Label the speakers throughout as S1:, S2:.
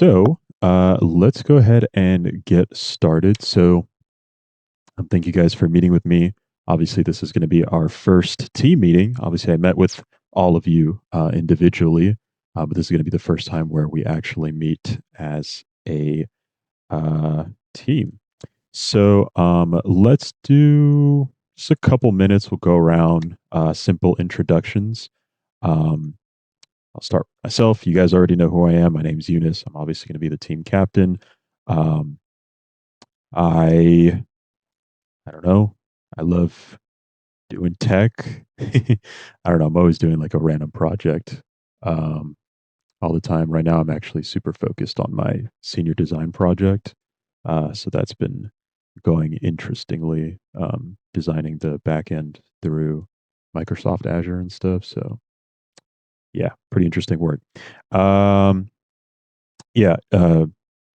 S1: Let's go ahead and get started. Thank you guys for meeting with me. Obviously, this is going to be our first team meeting. Obviously, I met with all of you individually, but this is going to be the first time where we actually meet as a uh, team. Let's do just a couple minutes. We'll go around simple introductions. Um, I'll start with myself. You guys already know who I am. My name's Eunice. I'm obviously going to be the team captain. Um, I I don't know. I love doing tech. I don't know. I'm always doing like a random project um, all the time. Right now, I'm actually super focused on my senior design project. So that's been going interestingly, designing the back end through Microsoft Azure and stuff. So yeah, pretty interesting work. Um, yeah,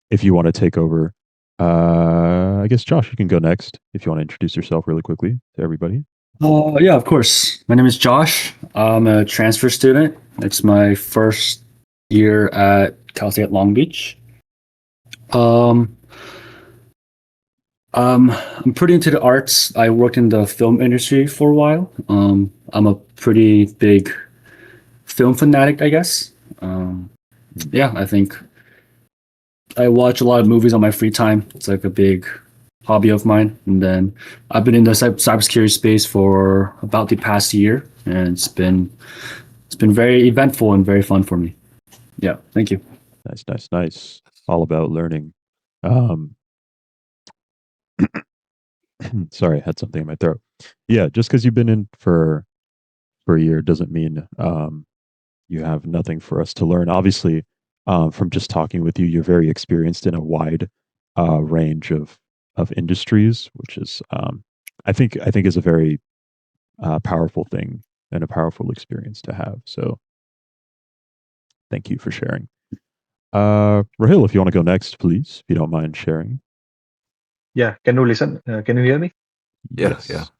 S1: if you want to take over, I guess Josh, you can go next if you want to introduce yourself really quickly to everybody.
S2: Yeah, of course. My name is Josh. I'm a transfer student. It's my first year at Cal State Long Beach. Um, I'm pretty into the arts. I worked in the film industry for a while. I'm a pretty big film fanatic, I guess. Yeah, I think I watch a lot of movies on my free time. It's like a big hobby of mine. And then I've been in the cybersecurity space for about the past year, and it's been very eventful and very fun for me. Yeah, thank you.
S1: Nice, nice, nice. All about learning. Um, sorry, I had something in my throat. Yeah, just because you've been in for a year doesn't mean you have nothing for us to learn. Obviously, from just talking with you, you're very experienced in a wide range of industries, which is I think is a very powerful thing and a powerful experience to have. So thank you for sharing. Rahil, if you want to go next, please, if you don't mind sharing.
S3: Yeah, can you listen? Can you hear me?
S4: Yeah, yeah.
S1: Yes.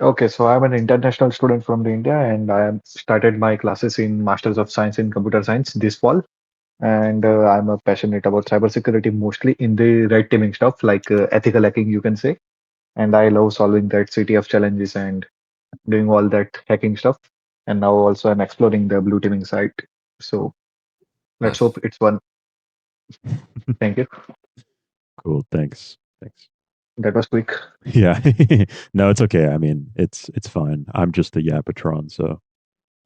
S3: Okay, so I'm an international student from the India, and I am started my classes in Masters of Science in Computer Science this fall. And I'm a passionate about cybersecurity, mostly in the red teaming stuff, like ethical hacking, you can say. And I love solving that city of challenges and doing all that hacking stuff. And now also I'm exploring the blue teaming side. So let's
S4: Nice.
S3: hope it's one. Thank you.
S1: Cool. Thanks. Thanks.
S3: That was quick.
S1: Yeah. No, it's okay. I mean, it's fine. I'm just the Yapatron, so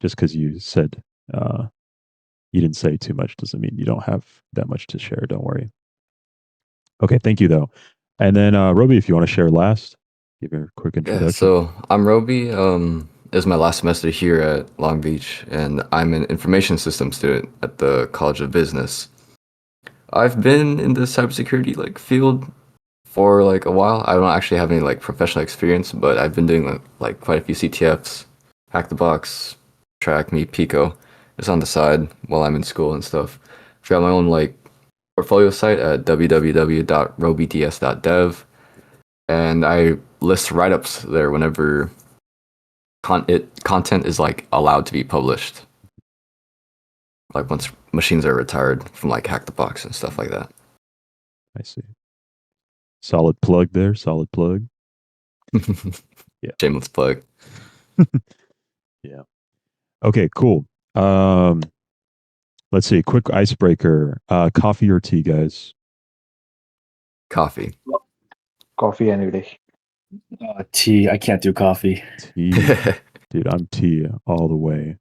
S1: just because you said uh you didn't say too much doesn't mean you don't have that much to share. Don't worry. Okay, thank you though. And then Roby, if you want to share last, give your quick
S4: Yeah,
S1: introduction.
S4: so I'm Roby. This is my last semester here at Long Beach, and I'm an information systems student at the College of Business. I've been in the cybersecurity field for like a while. I don't actually have any like professional experience, but I've been doing like quite a few CTFs, Hack the Box, Track Me, Pico, just on the side while I'm in school and stuff. I've got my own like portfolio site at www.robyds.dev, and I list write-ups there whenever content is like allowed to be published, like once machines are retired from like Hack the Box and stuff like that.
S1: I see. Solid plug there. Solid plug. Yeah.
S4: Shameless plug.
S1: Yeah. Okay, cool. Let's see. Quick icebreaker. Coffee or tea, guys?
S4: Coffee.
S3: Coffee any day.
S2: Tea. I can't do coffee.
S1: Tea. Dude, I'm tea all the way.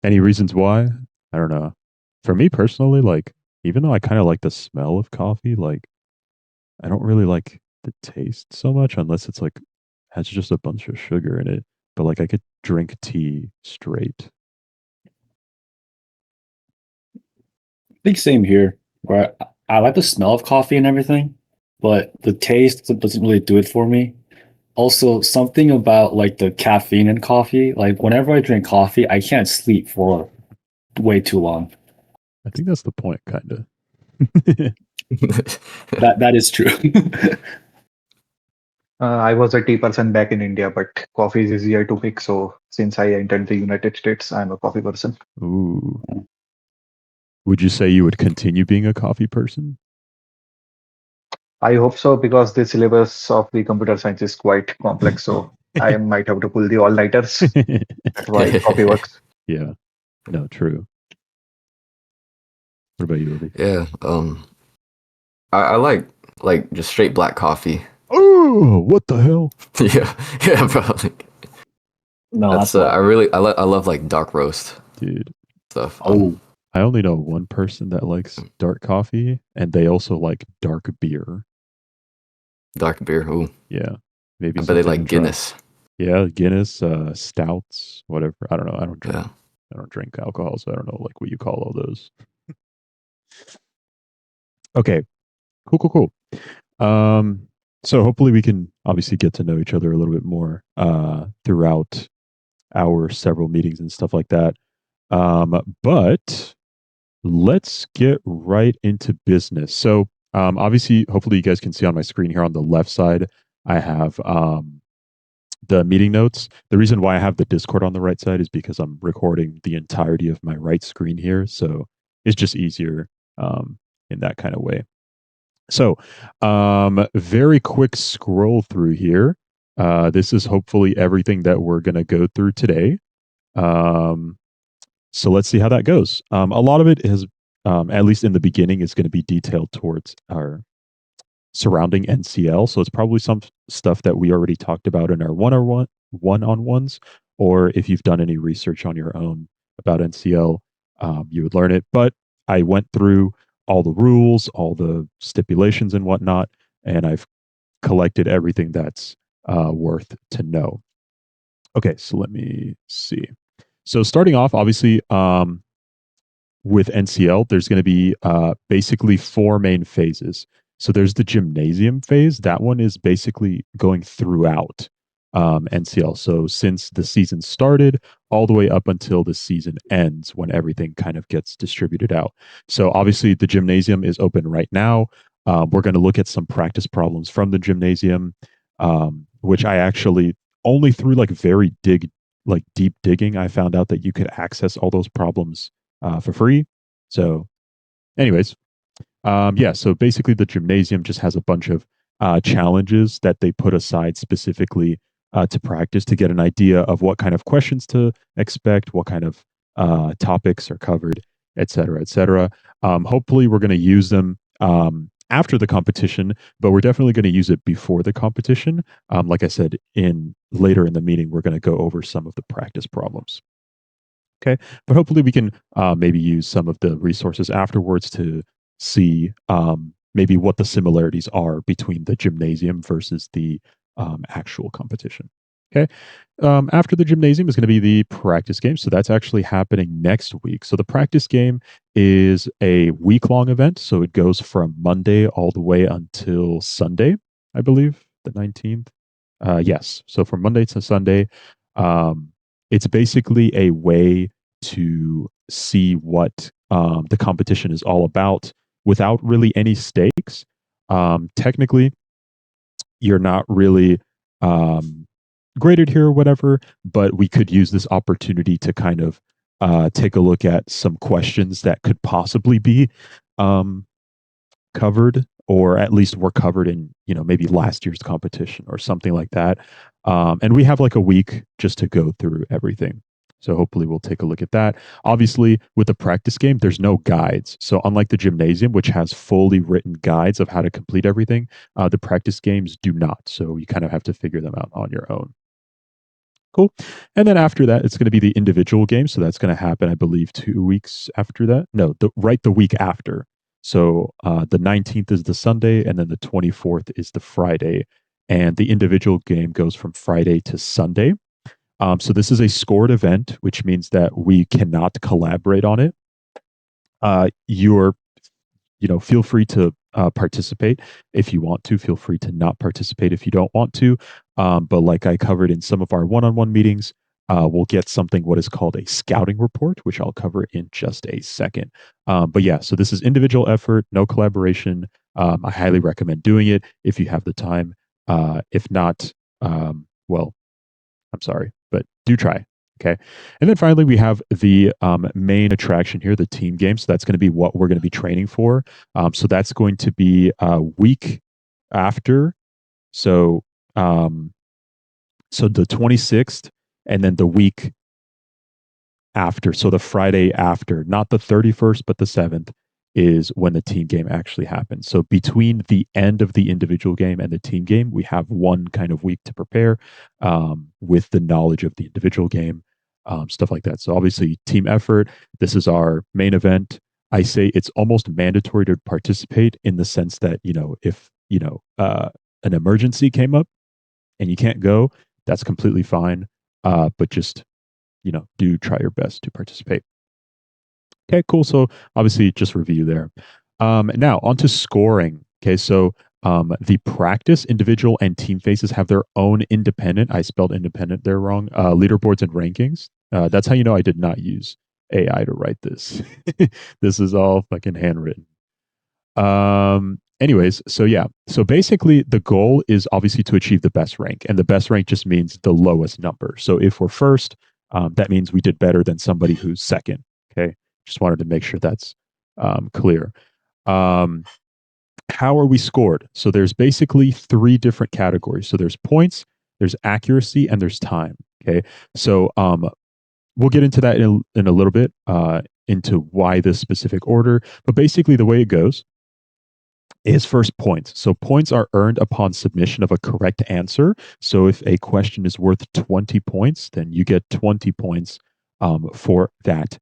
S1: Any reasons why? I don't know. For me personally, like, even though I kind of like the smell of coffee, like, I don't really like the taste so much unless it's like has just a bunch of sugar in it. But like, I could drink tea straight.
S2: I think same here. Where I like the smell of coffee and everything, but the taste doesn't really do it for me. Also, something about like the caffeine in coffee. Like whenever I drink coffee, I can't sleep for way too long.
S1: I think that's the point, kind of.
S2: That is true.
S3: I was a tea person back in India, but coffee is easier to pick. So since I entered the United States, I'm a coffee person.
S1: Ooh, Would you say you would continue being a coffee person?
S3: I hope so because the syllabus of the computer science is quite complex. So I might have to pull the all-nighters. That's why copy works.
S1: Yeah. No, true. What about you, Obi?
S4: Yeah. I like just straight black coffee.
S1: Oh, what the hell?
S4: Yeah, yeah, bro. Like,
S2: No,
S4: that's
S2: that's why.
S4: I love like dark roast
S1: Dude,
S4: stuff.
S2: Oh,
S1: I only know one person that likes dark coffee, and they also like dark beer.
S4: Dark beer. Ooh,
S1: Yeah. Maybe
S4: I bet they
S1: something to
S4: like
S1: try.
S4: Guinness.
S1: Yeah, Guinness, stouts, whatever. I don't know.
S4: Yeah.
S1: I don't drink alcohol, so I don't know like what you call all those. Okay, cool. Um, so hopefully we can obviously get to know each other a little bit more throughout our several meetings and stuff like that. But let's get right into business. So obviously, hopefully you guys can see on my screen here on the left side, I have the meeting notes. The reason why I have the Discord on the right side is because I'm recording the entirety of my right screen here. So it's just easier in that kind of way. So, very quick scroll through here. This is hopefully everything that we're going to go through today. Um, so let's see how that goes. A lot of it is, at least in the beginning, is going to be detailed towards our surrounding NCL. So it's probably some stuff that we already talked about in our one-on-ones, or if you've done any research on your own about NCL, you would learn it. But I went through all the rules, all the stipulations, and whatnot, and I've collected everything that's worth to know. Okay, so let me see. So starting off, obviously, with NCL, there's going to be basically four main phases. So there's the gymnasium phase. That one is basically going throughout NCL. So since the season started, all the way up until the season ends, when everything kind of gets distributed out. So obviously, the gymnasium is open right now. We're going to look at some practice problems from the gymnasium, which I actually only through like deep digging, I found out that you could access all those problems for free. So, anyways, yeah. So basically, the gymnasium just has a bunch of challenges that they put aside specifically to practice to get an idea of what kind of questions to expect, what kind of topics are covered, et cetera, et cetera. Hopefully, we're going to use them after the competition, but we're definitely going to use it before the competition. Like I said, in later in the meeting, we're going to go over some of the practice problems. Okay, but hopefully we can maybe use some of the resources afterwards to see maybe what the similarities are between the gymnasium versus the actual competition. Okay, after the gymnasium is going to be the practice game. So that's actually happening next week. So the practice game is a week long event. So it goes from Monday all the way until Sunday, I believe, the 19th. Yes. So from Monday to Sunday, um, it's basically a way to see what the competition is all about without really any stakes. Technically, you're not really graded here or whatever, but we could use this opportunity to kind of take a look at some questions that could possibly be um, covered, or at least were covered in maybe last year's competition or something like that. And we have like a week just to go through everything. So hopefully we'll take a look at that. Obviously, with the practice game, there's no guides. So unlike the gymnasium, which has fully written guides of how to complete everything, the practice games do not. So you kind of have to figure them out on your own. Cool. And then after that, it's going to be the individual game. So that's going to happen, I believe, 2 weeks after that. No, the week after. So the 19th is the Sunday, and then the 24th is the Friday. And the individual game goes from Friday to Sunday. So this is a scored event, which means that we cannot collaborate on it. You're feel free to participate if you want to. Feel free to not participate if you don't want to. But like I covered in some of our one-on-one meetings, we'll get something what is called a scouting report, which I'll cover in just a second. But yeah, so this is individual effort, no collaboration. I highly recommend doing it if you have the time. If not, well, I'm sorry, but do try. Okay. And then finally, we have the main attraction here, the team game. So that's going to be what we're going to be training for. So that's going to be a week after. So, um, so the 26th, and then the week after. So the Friday after, not the 31st, but the 7th is when the team game actually happens. So between the end of the individual game and the team game, we have one kind of week to prepare with the knowledge of the individual game, stuff like that. So obviously, team effort. This is our main event. I say it's almost mandatory to participate in the sense that, if, an emergency came up and you can't go, that's completely fine. But just do try your best to participate. Okay, cool. So obviously, just review there. Now on to scoring. Okay, so the practice, individual, and team phases have their own independent. I spelled independent there wrong. Leaderboards and rankings. That's how you know I did not use AI to write this. This is all fucking handwritten. Anyways, so yeah. So basically the goal is obviously to achieve the best rank. And the best rank just means the lowest number. So if we're first, that means we did better than somebody who's second. Okay. Just wanted to make sure that's clear. Um, how are we scored? So there's basically three different categories. So there's points, there's accuracy, and there's time. Okay. So we'll get into that in a little bit, into why this specific order. But basically the way it goes is first points. So points are earned upon submission of a correct answer. So if a question is worth 20 points, then you get 20 points for that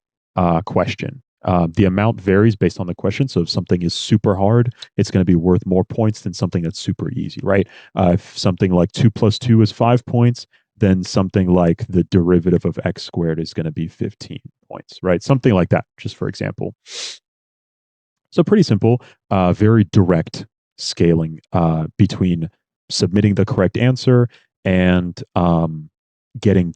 S1: question. The amount varies based on the question. So if something is super hard, it's going to be worth more points than something that's super easy, right? If something like 2 plus 2 is 5 points, then something like the derivative of x squared is going to be 15 points, right? Something like that, just for example. So pretty simple, very direct scaling between submitting the correct answer and getting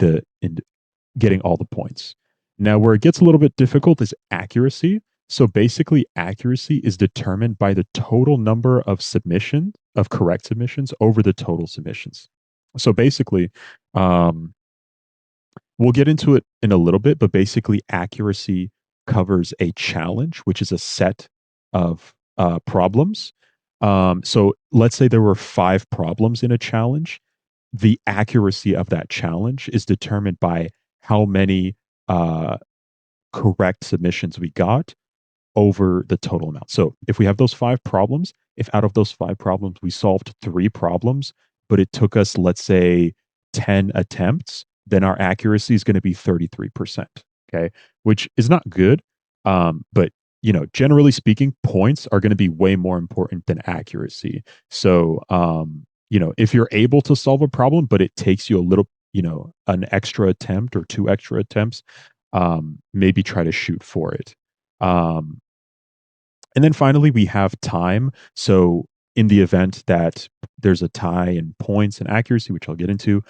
S1: getting all the points. Now, where it gets a little bit difficult is accuracy. So basically, accuracy is determined by the total number of correct submissions over the total submissions. So basically, um, we'll get into it in a little bit, but basically, accuracy covers a challenge, which is a set of problems. So let's say there were 5 problems in a challenge. The accuracy of that challenge is determined by how many uh, correct submissions we got over the total amount. So if we have those 5 problems, if out of those 5 problems we solved 3 problems, but it took us, let's say, 10 attempts, then our accuracy is going to be 33%. Okay. Which is not good. But generally speaking, points are going to be way more important than accuracy. So if you're able to solve a problem, but it takes you a little, an extra attempt or 2 extra attempts, maybe try to shoot for it. Um, and then finally, we have time. So in the event that there's a tie in points and accuracy, which I'll get into,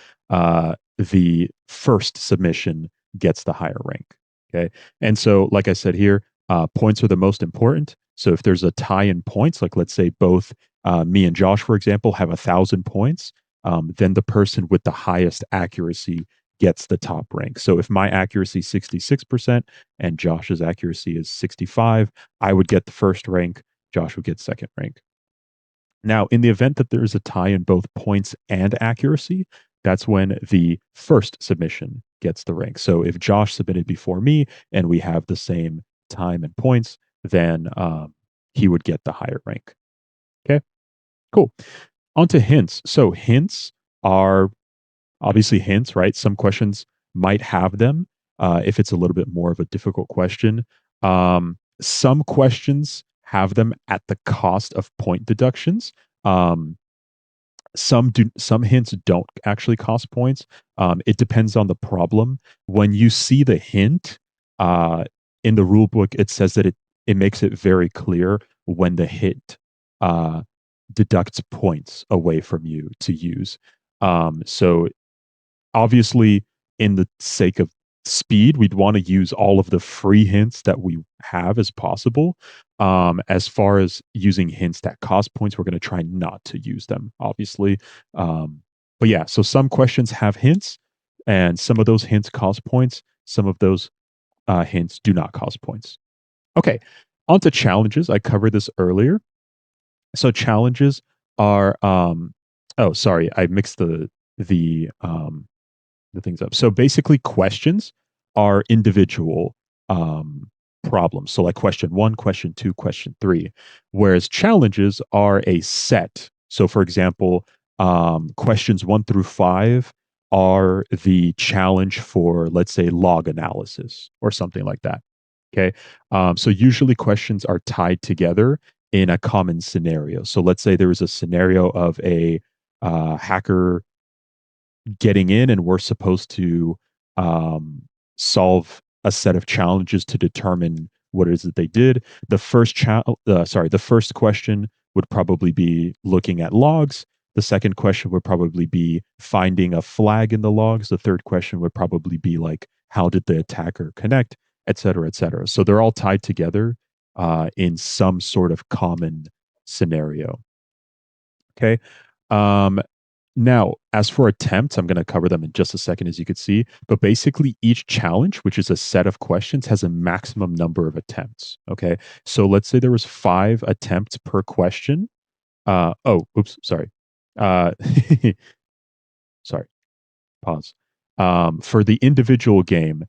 S1: the first submission gets the higher rank. Okay. And so, like I said here, points are the most important. So if there's a tie in points, like let's say both me and Josh, for example, have 1,000 points, then the person with the highest accuracy gets the top rank. So if my accuracy is 66% and Josh's accuracy is 65, I would get the first rank, Josh would get second rank. Now, in the event that there is a tie in both points and accuracy, that's when the first submission gets the rank. So if Josh submitted before me and we have the same time and points, then he would get the higher rank. Okay, cool. On to hints. So hints are obviously hints, right? Some questions might have them if it's a little bit more of a difficult question. Some questions have them at the cost of point deductions. Um, some hints don't actually cost points. It depends on the problem. When you see the hint uh, in the rule book, it says that it makes it very clear when the hint deducts points away from you to use. So obviously, in the sake of speed, we'd want to use all of the free hints that we have as possible. As far as using hints that cost points, we're going to try not to use them, obviously. But yeah, so some questions have hints. And some of those hints cost points, some of those hints do not cost points. Okay, on to challenges. I covered this earlier. So challenges are oh sorry, I mixed the things up. So basically, questions are individual um, problems. So, like question one, question two, question three, whereas challenges are a set. So, for example, questions 1 through 5 are the challenge for, let's say, log analysis or something like that. Okay. So, usually questions are tied together in a common scenario. So, let's say there is a scenario of a hacker getting in and we're supposed to um, solve a set of challenges to determine what it is that they did. The first question would probably be looking at logs. The second question would probably be finding a flag in the logs. The third question would probably be like, how did the attacker connect, et cetera, et cetera. So they're all tied together in some sort of common scenario. Okay. Um, Now, as for attempts, I'm going to cover them in just a second, as you could see. But basically, each challenge, which is a set of questions, has a maximum number of attempts. Okay, so let's say there was 5 attempts per question. Oops, sorry. Uh, sorry. Pause. For the individual game,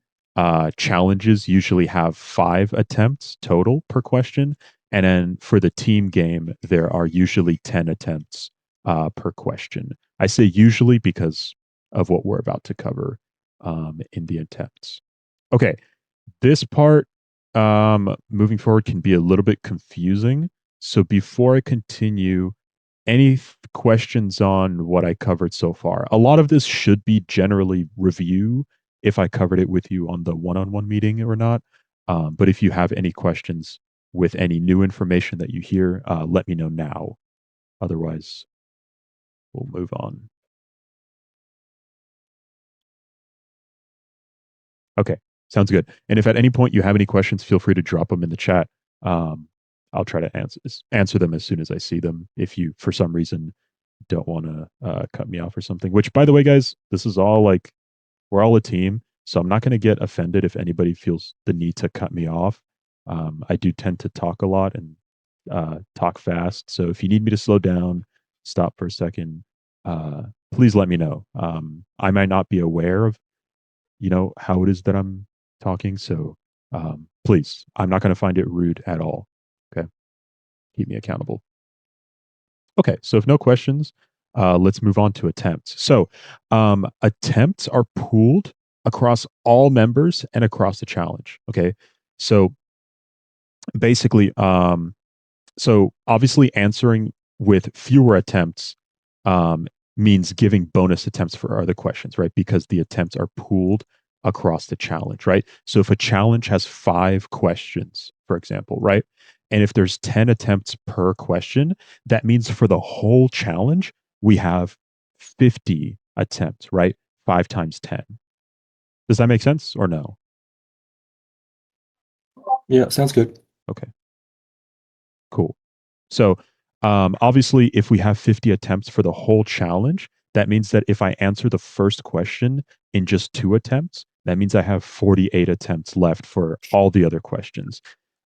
S1: challenges usually have 5 attempts total per question. And then for the team game, there are usually 10 attempts per question. I say usually because of what we're about to cover in the attempts. Okay, this part moving forward can be a little bit confusing. So before I continue, any questions on what I covered so far? A lot of this should be generally review if I covered it with you on the one-on-one meeting or not. But if you have any questions with any new information that you hear, let me know now. Otherwise, we'll move on. Okay, sounds good. And if at any point you have any questions, feel free to drop them in the chat. Um, I'll try to answer them as soon as I see them. If you, for some reason, don't want to cut me off or something. Which, by the way, guys, this is all like we're all a team, so I'm not going to get offended if anybody feels the need to cut me off. I do tend to talk a lot and talk fast, so if you need me to slow down, stop for a second, uh, please let me know. I might not be aware of how it is that I'm talking, so please, I'm not going to find it rude at all. Okay, keep me accountable. Okay, so if no questions, let's move on to attempts. So, attempts are pooled across all members and across the challenge. Okay, so basically, so obviously answering with fewer attempts um, means giving bonus attempts for other questions, right? Because the attempts are pooled across the challenge, right? So if a challenge has 5 questions, for example, right? And if there's 10 attempts per question, that means for the whole challenge, we have 50 attempts, right? 5 times 10. Does that make sense or no?
S2: Yeah, sounds good.
S1: Okay, cool. So obviously, if we have 50 attempts for the whole challenge, that means that if I answer the first question in just 2 attempts, that means I have 48 attempts left for all the other questions.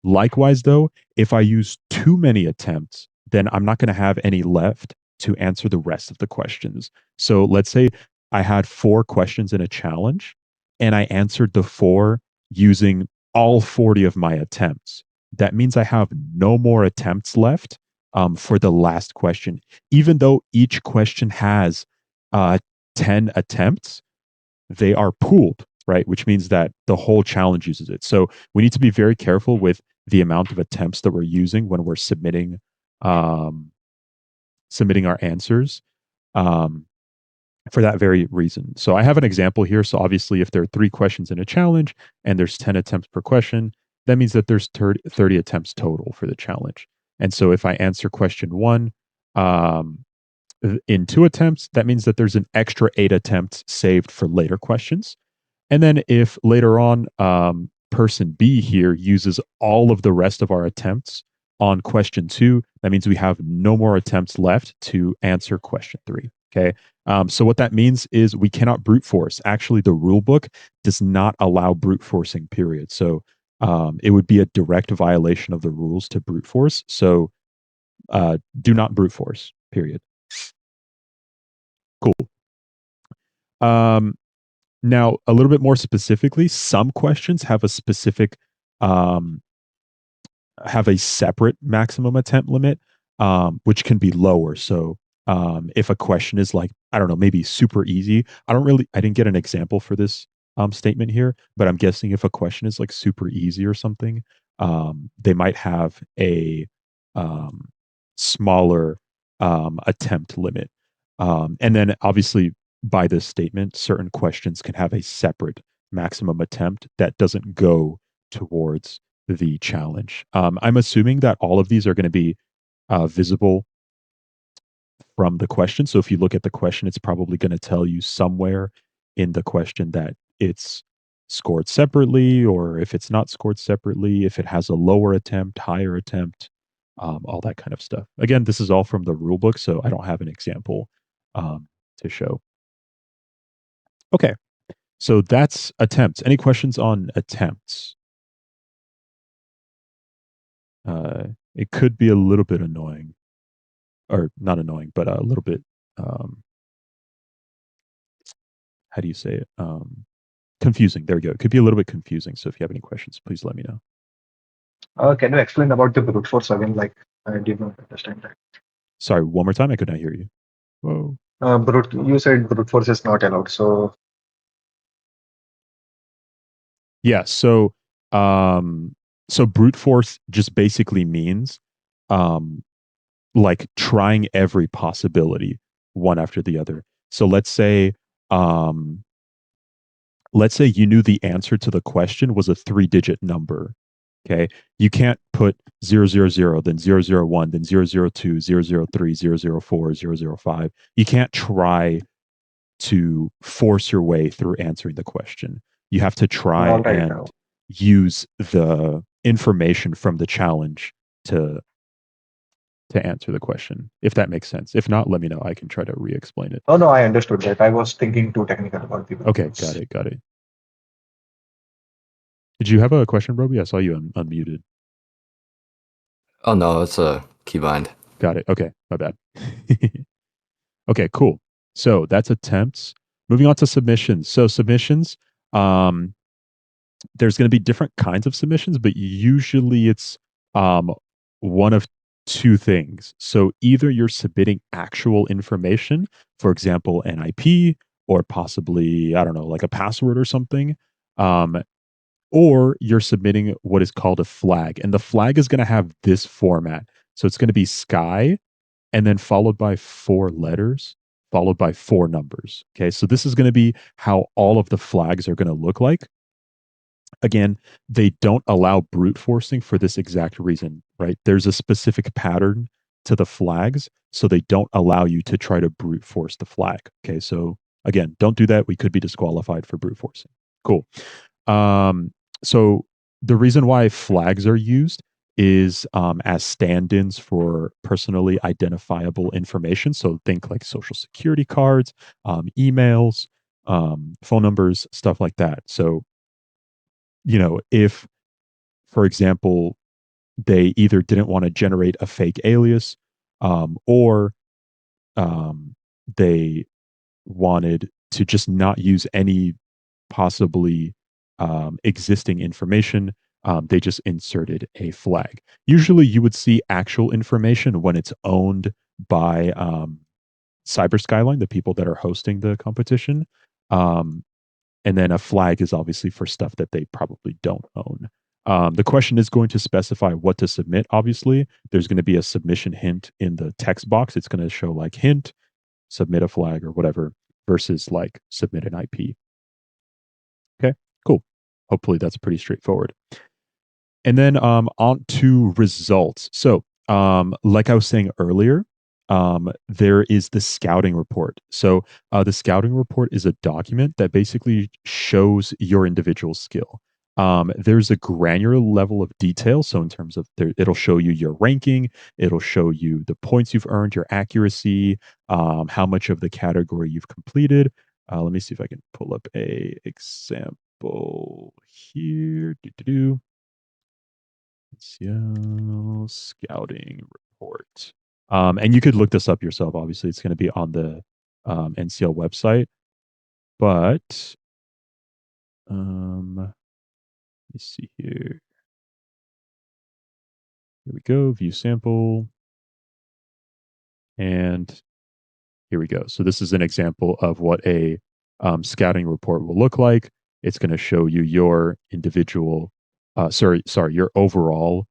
S1: Likewise, though, if I use too many attempts, then I'm not going to have any left to answer the rest of the questions. So let's say I had 4 questions in a challenge and I answered the 4 using all 40 of my attempts. That means I have no more attempts left for the last question. Even though each question has uh, 10 attempts, they are pooled, right? Which means that the whole challenge uses it. So we need to be very careful with the amount of attempts that we're using when we're um, submitting our answers. Um, for that very reason. So I have an example here. So obviously, if there are 3 questions in a challenge and there's 10 attempts per question, that means that there's 30 attempts total for the challenge. And so if I answer question 1 um, in 2 attempts, that means that there's an extra 8 attempts saved for later questions. And then if later on person B here uses all of the rest of our attempts on question 2, that means we have no more attempts left to answer question 3. Okay. So what that means is we cannot brute force. Actually, the rule book does not allow brute forcing, period. So it would be a direct violation of the rules to brute force. So do not brute force, period. Cool. Now, a little bit more specifically, some questions have a specific um, have a separate maximum attempt limit, which can be lower. So if a question is like, I don't know, maybe super easy, I didn't get an example for this statement here, but I'm guessing if a question is like super easy or something, they might have a um, smaller attempt limit. And then obviously, by this statement, certain questions can have a separate maximum attempt that doesn't go towards the challenge. I'm assuming that all of these are going to be visible from the question. So if you look at the question, it's probably going to tell you somewhere in the question that it's scored separately, or if it's not scored separately, if it has a lower attempt, higher attempt, all that kind of stuff. Again, this is all from the rule book, so I don't have an example to show. Okay, so that's attempts. Any questions on attempts? It could be a little bit annoying, or not annoying, but a little bit, um, how do you say it? Confusing. There we go. It could be a little bit confusing. So if you have any questions, please let me know.
S3: Can you explain about the brute force again? Like, I did not understand that.
S1: Sorry, one more time. I could not hear you. Whoa.
S3: You said brute force is not allowed. So,
S1: Yeah. So brute force just basically means um, like trying every possibility one after the other. So um, let's say you knew the answer to the question was a 3-digit number. Okay. You can't put 000, then 001, then 002, 003, 004, 005. You can't try to force your way through answering the question. You have to try
S3: all right.
S1: and use the information from the challenge to answer the question, if that makes sense. If not, let me know. I can try to re-explain it.
S3: Oh no, I understood that. I was thinking too technical about the brute
S1: Okay,
S3: force.
S1: got it. Did you have a question, Roby? I saw you unmuted.
S4: Oh no, it's a keybind.
S1: Got it. Okay, my bad. Okay, cool. So that's attempts. Moving on to submissions. So submissions, um, there's going to be different kinds of submissions, but usually it's one of two things. So either you're submitting actual information, for example, an IP, or possibly, I don't know, like a password or something, um, or you're submitting what is called a flag. And the flag is going to have this format. So it's going to be sky, and then followed by 4 letters, followed by 4 numbers. Okay, so this is going to be how all of the flags are going to look like. Again, they don't allow brute forcing for this exact reason, right? There's a specific pattern to the flags, so they don't allow you to try to brute force the flag. Okay, so again, don't do that. We could be disqualified for brute forcing. Cool. So the reason why flags are used is as stand-ins for personally identifiable information. So think like social security cards, emails, phone numbers, stuff like that. So if, for example, they either didn't want to generate a fake alias, or um, they wanted to just not use any possibly existing information, they just inserted a flag. Usually, you would see actual information when it's owned by Cyber Skyline, the people that are hosting the competition. Um, and then a flag is obviously for stuff that they probably don't own. The question is going to specify what to submit. Obviously, there's going to be a submission hint in the text box. It's going to show like hint, submit a flag or whatever, versus like submit an IP. Okay, cool. Hopefully that's pretty straightforward. And then on to results. So, like I was saying earlier, there is the scouting report. So, the scouting report is a document that basically shows your individual skill. There's a granular level of detail. So in terms of it'll show you your ranking, it'll show you the points you've earned, your accuracy, how much of the category you've completed. Let me see if I can pull up a example here. Do NCL scouting report. And you could look this up yourself. Obviously, it's going to be on the NCL website. But let me see here. Here we go. View sample. And here we go. So this is an example of what a scouting report will look like. It's going to show you your individual, your overall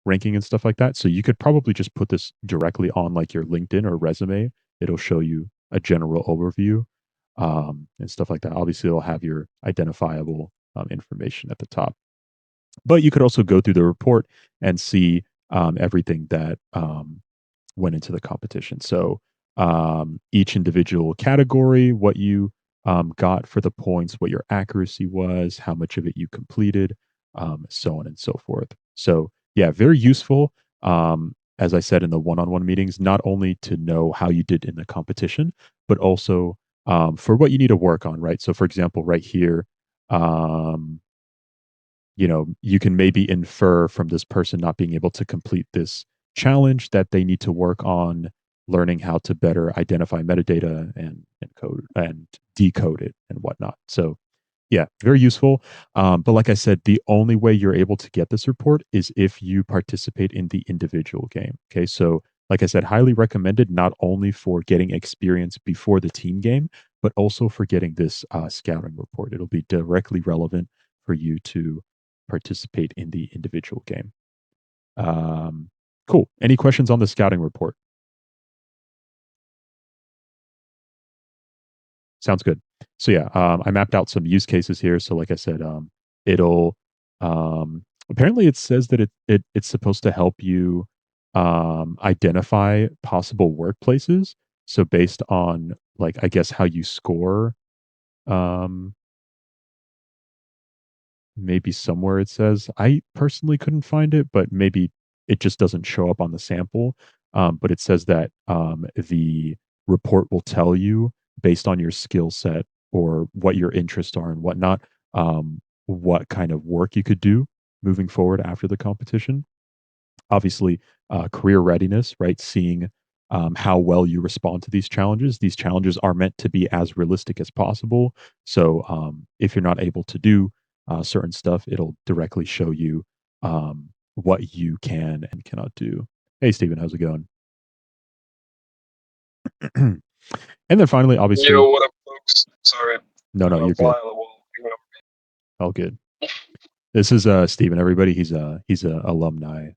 S1: ranking and stuff like that. So you could probably just put this directly on like your LinkedIn or resume. It'll show you a general overview and stuff like that. Obviously, it'll have your identifiable information at the top. But you could also go through the report and see everything that went into the competition. So each individual category, what you got for the points, what your accuracy was, how much of it you completed, so on and so forth. So yeah, very useful. As I said in the one-on-one meetings, not only to know how you did in the competition, but also for what you need to work on, right? So for example, right here, um, you can maybe infer from this person not being able to complete this challenge that they need to work on learning how to better identify metadata and code and decode it and whatnot. So yeah, very useful. But like I said, the only way you're able to get this report is if you participate in the individual game. Okay, so like I said, highly recommended not only for getting experience before the team game, but also for getting this scouting report. It'll be directly relevant for you to participate in the individual game. Um, cool. Any questions on the scouting report? Sounds good. So yeah, I mapped out some use cases here. So like I said, it'll apparently it says that it's supposed to help you identify possible workplaces. So based on like I guess how you score, um, maybe somewhere it says. I personally couldn't find it, but maybe it just doesn't show up on the sample. But it says that the report will tell you based on your skill set or what your interests are and whatnot, what kind of work you could do moving forward after the competition. Obviously, career readiness, right? Seeing how well you respond to these challenges. These challenges are meant to be as realistic as possible. So if you're not able to do certain stuff, it'll directly show you what you can and cannot do. Hey, Stephen, how's it going? And then finally, obviously,
S5: Yo, what up, folks? Sorry,
S1: no, no,
S5: a
S1: you're good.
S5: while ago.
S1: All good. This is Stephen. Everybody, he's a alumni.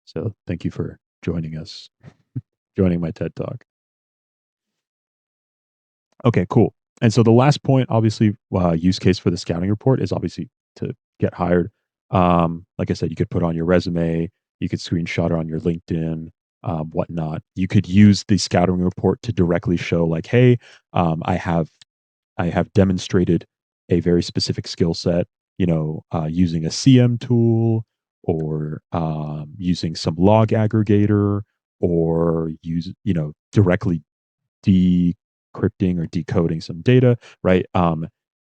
S1: So thank you for joining us, joining my TED Talk. Okay, cool. And so the last point, obviously, use case for the scouting report is obviously to get hired. Like I said, you could put on your resume, you could screenshot it on your LinkedIn, whatnot. You could use the scouting report to directly show, like, hey, I have demonstrated a very specific skill set. Using a CM tool or using some log aggregator or directly decrypting or decoding some data, right?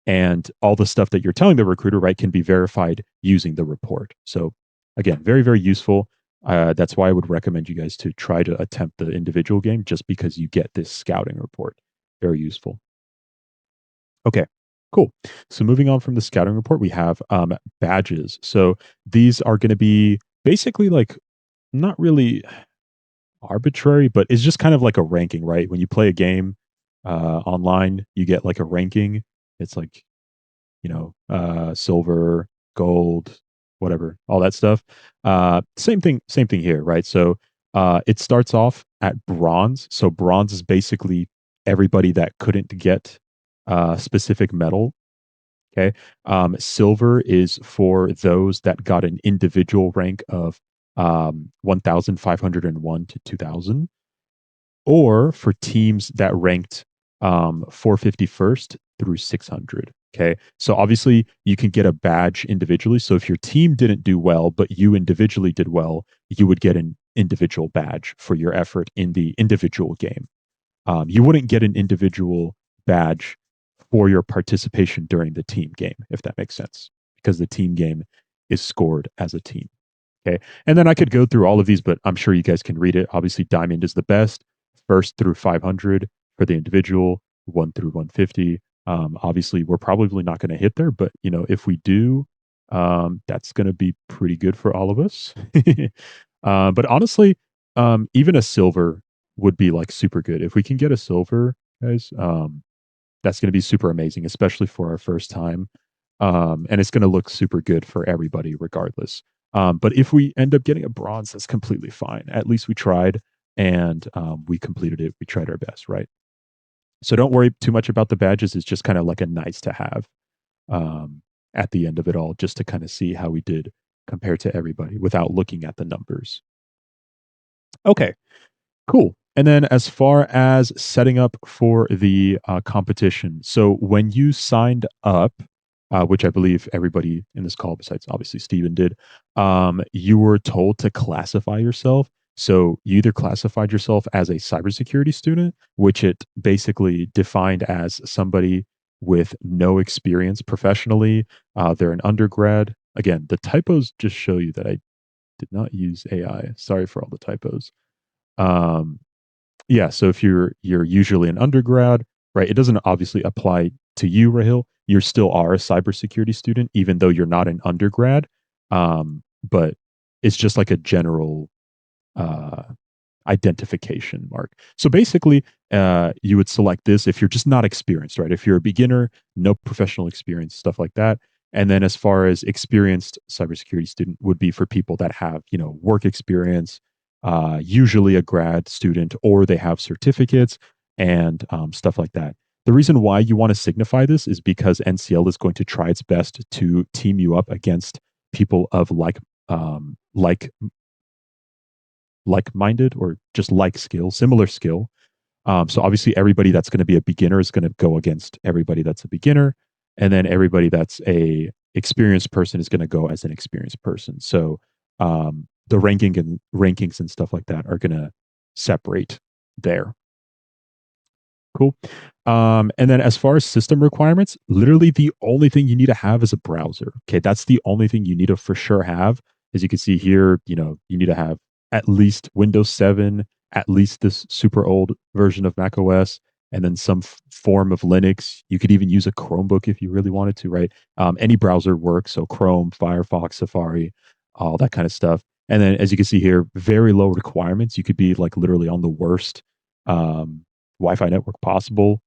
S1: And all the stuff that you're telling the recruiter, right, can be verified using the report. So again, very, very useful. That's why I would recommend you guys to try to attempt the individual game just because you get this scouting report. Very useful. Okay, cool. So moving on from the scouting report, we have badges. So these are going to be basically like not really arbitrary, but it's just kind of like a ranking, right? When you play a game online, you get like a ranking. It's like, silver, gold, whatever, all that stuff. Same thing here, right? So it starts off at bronze. So bronze is basically everybody that couldn't get a specific medal. Okay. Silver is for those that got an individual rank of 1,501 to 2,000, or for teams that ranked 451st through 600. Okay. So obviously you can get a badge individually. So if your team didn't do well, but you individually did well, you would get an individual badge for your effort in the individual game. You wouldn't get an individual badge for your participation during the team game, if that makes sense, because the team game is scored as a team. Okay. And then I could go through all of these, but I'm sure you guys can read it. Obviously, Diamond is the best, first through 500 for the individual, 1 through 150. Obviously, we're probably not going to hit there, but if we do, that's going to be pretty good for all of us. But honestly, even a silver would be like super good. If we can get a silver, guys, that's going to be super amazing, especially for our first time. And it's going to look super good for everybody, regardless. But if we end up getting a bronze, that's completely fine. At least we tried and we completed it. We tried our best, right? So don't worry too much about the badges. It's just kind of like a nice to have um, at the end of it all, just to kind of see how we did compared to everybody without looking at the numbers. Okay, cool. And then as far as setting up for the competition, so when you signed up, which I believe everybody in this call, besides obviously Steven, did, you were told to classify yourself. So you either classified yourself as a cybersecurity student, which it basically defined as somebody with no experience professionally. They're an undergrad. Again, the typos just show you that I did not use AI. Sorry for all the typos. Um, yeah, so if you're usually an undergrad, right? It doesn't obviously apply to you, Rahil. You still are a cybersecurity student, even though you're not an undergrad. But it's just like a general uh, identification mark. So basically, you would select this if you're just not experienced, right? If you're a beginner, no professional experience, stuff like that. And then as far as experienced cybersecurity student would be for people that have, work experience, usually a grad student, or they have certificates and stuff like that. The reason why you want to signify this is because NCL is going to try its best to team you up against people of um, like like-minded or just like skill, similar skill. So obviously, everybody that's going to be a beginner is going to go against everybody that's a beginner, and then everybody that's a experienced person is going to go as an experienced person. So the rankings and stuff like that are going to separate there. Cool. And then as far as system requirements, literally the only thing you need to have is a browser. Okay, that's the only thing you need to for sure have. As you can see here, you need to have at least Windows 7, at least this super old version of Mac OS, and then some form of Linux. You could even use a Chromebook if you really wanted to, right? Any browser works, so Chrome, Firefox, Safari, all that kind of stuff. And then as you can see here, very low requirements. You could be like literally on the worst um, Wi-Fi network possible.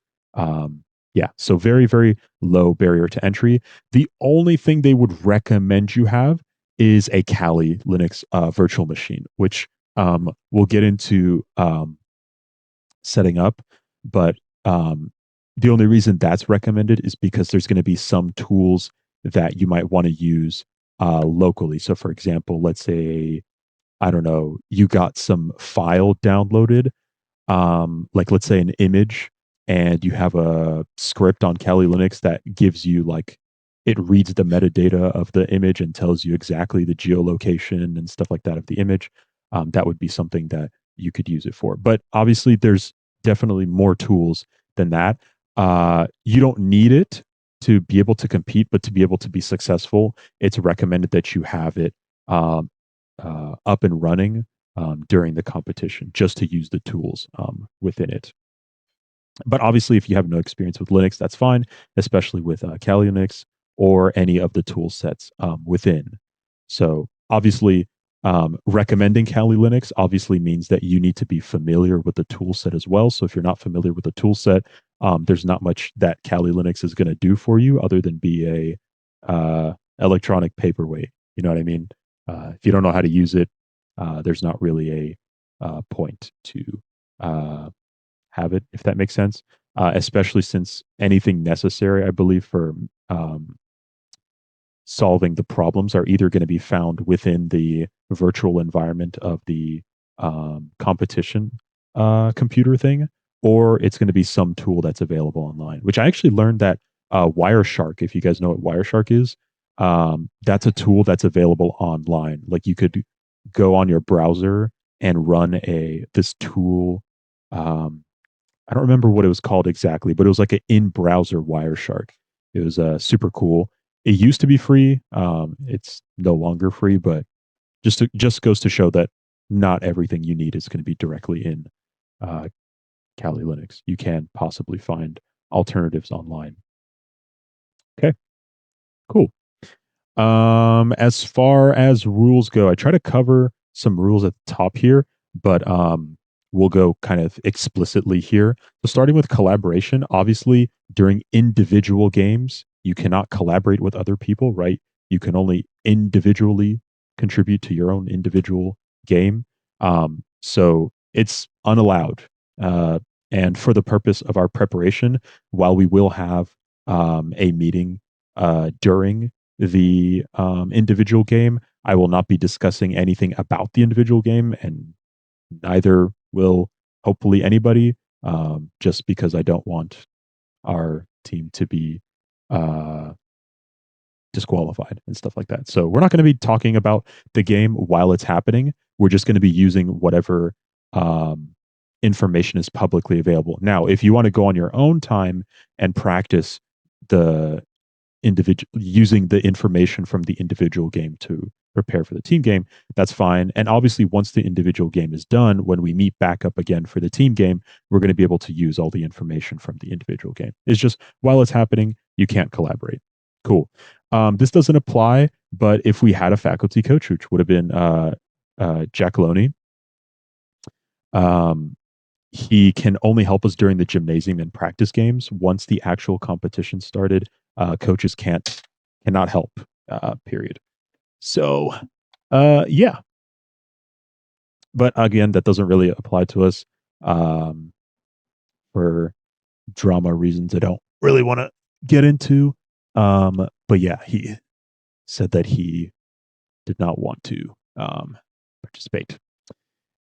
S1: Yeah, so very, very low barrier to entry. The only thing they would recommend you have is a Kali Linux virtual machine, which we'll get into setting up. But the only reason that's recommended is because there's going to be some tools that you might want to use locally. So, for example, let's say, I don't know, you got some file downloaded, like let's say an image, and you have a script on Kali Linux that gives you like it reads the metadata of the image and tells you exactly the geolocation and stuff like that of the image. That would be something that you could use it for. But obviously, there's definitely more tools than that. You don't need it to be able to compete, but to be able to be successful, it's recommended that you have it um, up and running during the competition just to use the tools within it. But obviously, if you have no experience with Linux, that's fine, especially with Kali Linux or any of the tool sets within. So obviously, recommending Kali Linux obviously means that you need to be familiar with the tool set as well. So if you're not familiar with the tool set, there's not much that Kali Linux is going to do for you other than be a electronic paperweight. You know what I mean? If you don't know how to use it, there's not really a point to have it, if that makes sense. Especially since anything necessary, I believe, for um, solving the problems are either going to be found within the virtual environment of the competition computer thing, or it's going to be some tool that's available online. Which I actually learned that Wireshark, if you guys know what Wireshark is, that's a tool that's available online. Like you could go on your browser and run a this tool. I don't remember what it was called exactly, but it was like an in-browser Wireshark. It was super cool. It used to be free. It's no longer free, but just goes to show that not everything you need is going to be directly in uh, Kali Linux. You can possibly find alternatives online. Okay, cool. As far as rules go, I try to cover some rules at the top here, but we'll go kind of explicitly here. So starting with collaboration, obviously during individual games, you cannot collaborate with other people, right? You can only individually contribute to your own individual game. So it's unallowed. Uh, and for the purpose of our preparation, while we will have a meeting during the individual game, I will not be discussing anything about the individual game, and neither will hopefully anybody, just because I don't want our team to be uh, disqualified and stuff like that. So we're not going to be talking about the game while it's happening. We're just going to be using whatever um, information is publicly available. Now, if you want to go on your own time and practice the individual using the information from the individual game to prepare for the team game, that's fine. And obviously once the individual game is done, when we meet back up again for the team game, we're going to be able to use all the information from the individual game. It's just while it's happening, you can't collaborate. Cool. This doesn't apply, but if we had a faculty coach, which would have been Jack Loney, um, he can only help us during the gymnasium and practice games. Once the actual competition started, coaches cannot help. Period. So, yeah. But again, that doesn't really apply to us um, for drama reasons. I don't really want to get into. But yeah, he said that he did not want to participate.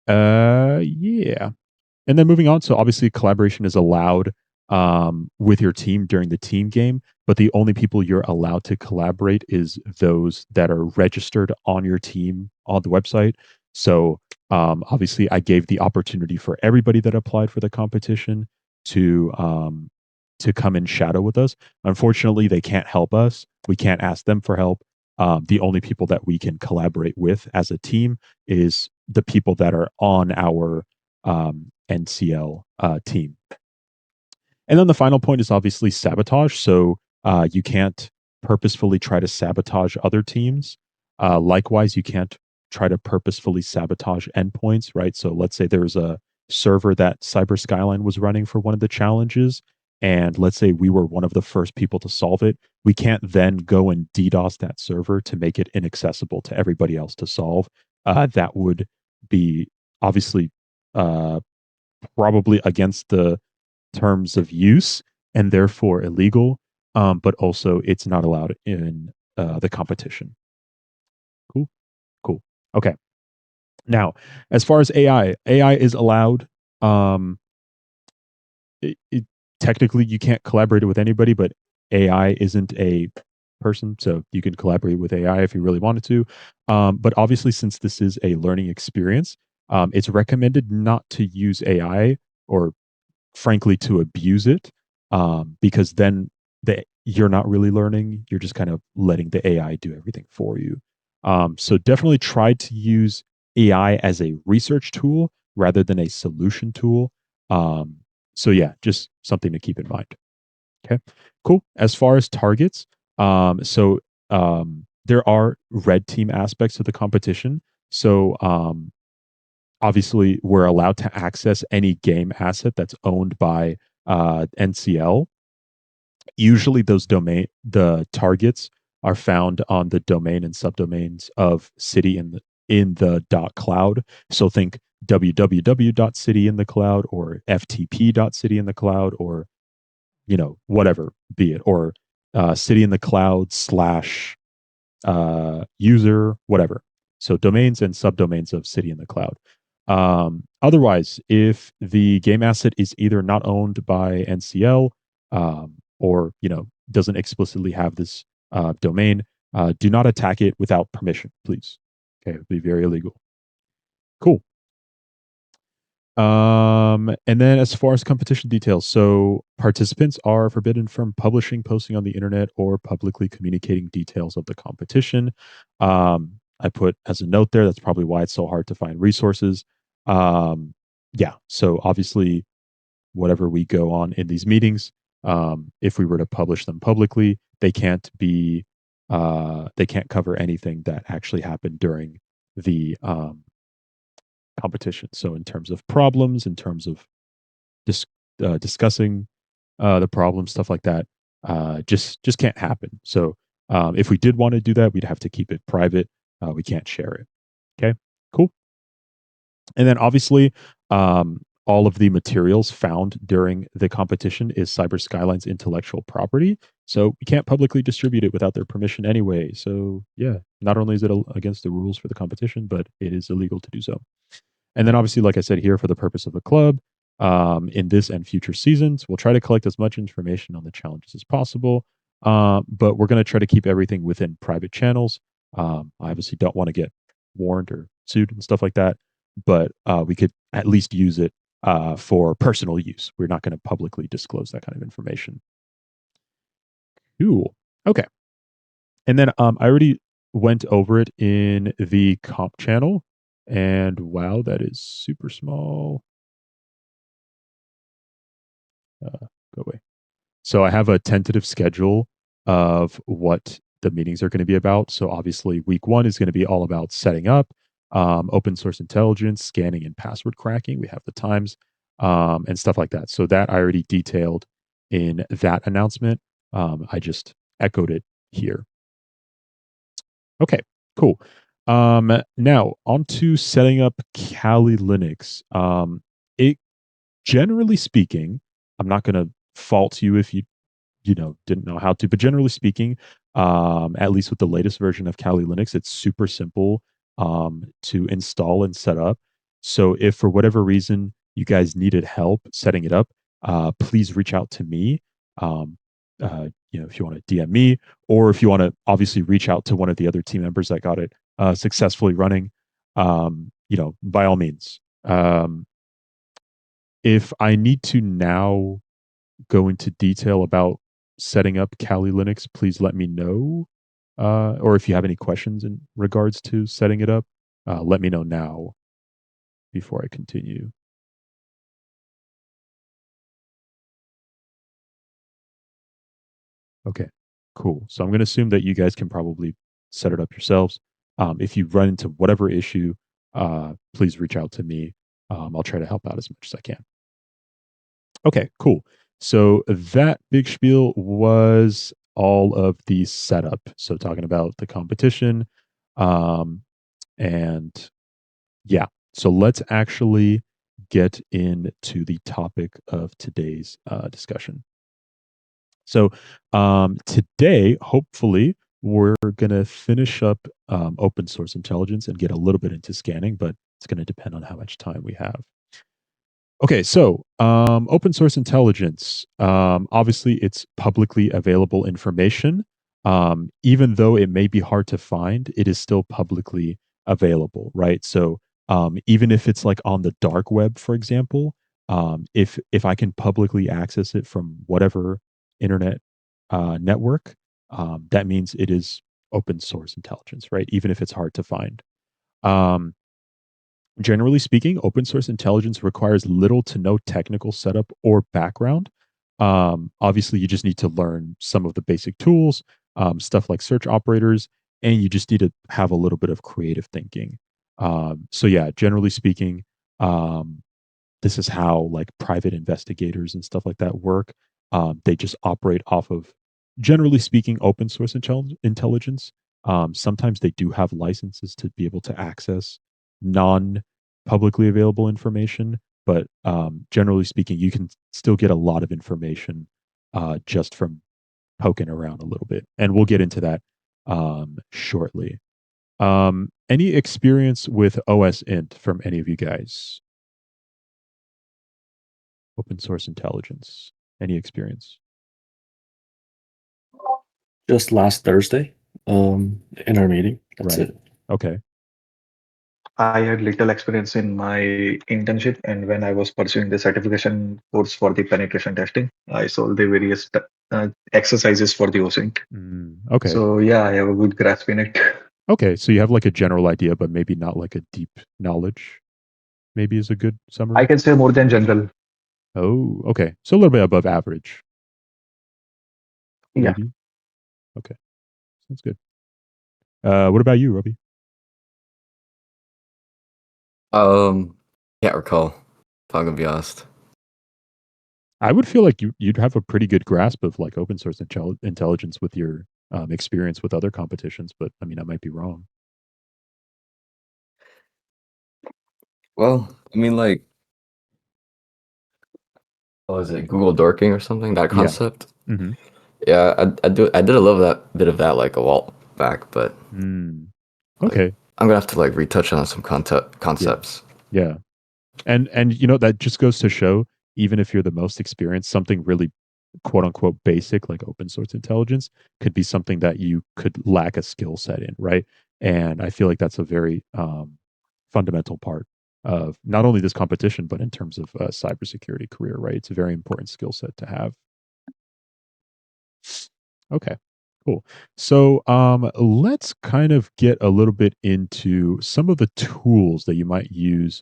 S1: Yeah. And then moving on, so obviously collaboration is allowed with your team during the team game, but the only people you're allowed to collaborate is those that are registered on your team on the website. So obviously, I gave the opportunity for everybody that applied for the competition to come and shadow with us. Unfortunately, they can't help us. We can't ask them for help. The only people that we can collaborate with as a team is the people that are on our NCL team. And then the final point is obviously sabotage. So you can't purposefully try to sabotage other teams. Likewise, you can't try to purposefully sabotage endpoints, right? So let's say there's a server that Cyber Skyline was running for one of the challenges, and let's say we were one of the first people to solve it. We can't then go and DDoS that server to make it inaccessible to everybody else to solve. That would be obviously uh, probably against the terms of use and therefore illegal, but also it's not allowed in the competition. Cool, cool. Okay. Now, as far as AI is allowed. It, technically, you can't collaborate with anybody, but AI isn't a person, so you can collaborate with AI if you really wanted to. But obviously, since this is a learning experience, it's recommended not to use AI or frankly to abuse it, because then you're not really learning, you're just kind of letting the AI do everything for you. So definitely try to use AI as a research tool rather than a solution tool. So yeah, just something to keep in mind. Okay, cool. As far as targets, so there are red team aspects to the competition. So obviously we're allowed to access any game asset that's owned by NCL. Usually the targets are found on the domain and subdomains of city in the .cloud. So think www.cityinthecloud or ftp.cityinthecloud or whatever be it, or city in the cloud slash user, whatever. So domains and subdomains of city in the cloud. Otherwise, if the game asset is either not owned by NCL, or doesn't explicitly have this domain, do not attack it without permission, please. Okay, it would be very illegal. Cool. And then as far as competition details, so participants are forbidden from publishing, posting on the internet, or publicly communicating details of the competition. I put as a note there, that's probably why it's so hard to find resources. Yeah, so obviously, whatever we go on in these meetings, if we were to publish them publicly, they can't cover anything that actually happened during the competition. So in terms of problems, in terms of dis- discussing the problem, stuff like that, just can't happen. So if we did want to do that, we'd have to keep it private. We can't share it. Okay, cool. And then obviously, all of the materials found during the competition is Cyber Skyline's intellectual property. So we can't publicly distribute it without their permission anyway. So yeah, not only is it against the rules for the competition, but it is illegal to do so. And then obviously, like I said here, for the purpose of the club, in this and future seasons, we'll try to collect as much information on the challenges as possible. But we're going to try to keep everything within private channels. I obviously don't want to get warned or sued and stuff like that, but we could at least use it for personal use. We're not going to publicly disclose that kind of information. Cool. Okay. And then I already went over it in the comp channel. And wow, that is super small. Go away. So I have a tentative schedule of what the meetings are going to be about. So obviously, week one is going to be all about setting up, open source intelligence, scanning, and password cracking. We have the times and stuff like that. So that I already detailed in that announcement. I just echoed it here. Okay, cool. Now on to setting up Kali Linux. It generally speaking, I'm not going to fault you if you didn't know how to, but generally speaking, at least with the latest version of Kali Linux, it's super simple to install and set up. So if for whatever reason you guys needed help setting it up, please reach out to me. Um, if you want to DM me, or if you want to obviously reach out to one of the other team members that got it successfully running, by all means. If I need to now go into detail about setting up Kali Linux, please let me know. Or if you have any questions in regards to setting it up, let me know now before I continue. Okay, cool. So I'm going to assume that you guys can probably set it up yourselves. If you run into whatever issue, please reach out to me. I'll try to help out as much as I can. Okay, cool. So that big spiel was all of the setup. So talking about the competition, um, and yeah. So let's actually get into the topic of today's discussion. So today, hopefully, we're going to finish up open source intelligence and get a little bit into scanning, but it's going to depend on how much time we have. Okay, so open source intelligence. Obviously, it's publicly available information. Even though it may be hard to find, it is still publicly available, right? So even if it's like on the dark web, for example, if I can publicly access it from whatever internet network, that means it is open source intelligence, right? Even if it's hard to find. Um, Generally speaking, open source intelligence requires little to no technical setup or background. Obviously, you just need to learn some of the basic tools, stuff like search operators, and you just need to have a little bit of creative thinking. So, yeah, generally speaking, um, this is how like private investigators and stuff like that work. They just operate off of, generally speaking, open source intelligence. Sometimes they do have licenses to be able to access non publicly available information, but generally speaking, you can still get a lot of information just from poking around a little bit. And we'll get into that shortly. Any experience with OSINT from any of you guys? Open source intelligence. Any experience?
S2: Just last Thursday, in our meeting. That's
S1: Right.
S2: it.
S1: Okay.
S3: I had little experience in my internship, and when I was pursuing the certification course for the penetration testing, I saw the various exercises for the OSINT.
S1: Okay.
S3: So yeah, I have a good grasp in it.
S1: Okay. So you have like a general idea, but maybe not like a deep knowledge, maybe is a good
S3: I
S1: summary.
S3: can say more than general.
S1: Oh, okay. So a little bit above average,
S3: Yeah,
S1: maybe. Okay. Sounds good. What about you, Robbie?
S4: Can't recall. If I'm gonna be honest.
S1: I would feel like you'd have a pretty good grasp of like open source intelligence with your experience with other competitions, but I mean, I might be wrong.
S4: Well, I mean, like, what was it, Google dorking or something? That
S1: Yeah.
S4: concept?
S1: Mm-hmm.
S4: Yeah, I did a little bit of that like a while back, but
S1: Mm.
S4: like
S1: Okay.
S4: I'm gonna have to like retouch on some
S1: Yeah.
S4: concepts.
S1: Yeah. And you know that just goes to show, even if you're the most experienced, something really quote unquote basic like open source intelligence could be something that you could lack a skill set in, right? And I feel like that's a very fundamental part of not only this competition but in terms of cybersecurity career, right? It's a very important skill set to have. Okay, cool. So let's kind of get a little bit into some of the tools that you might use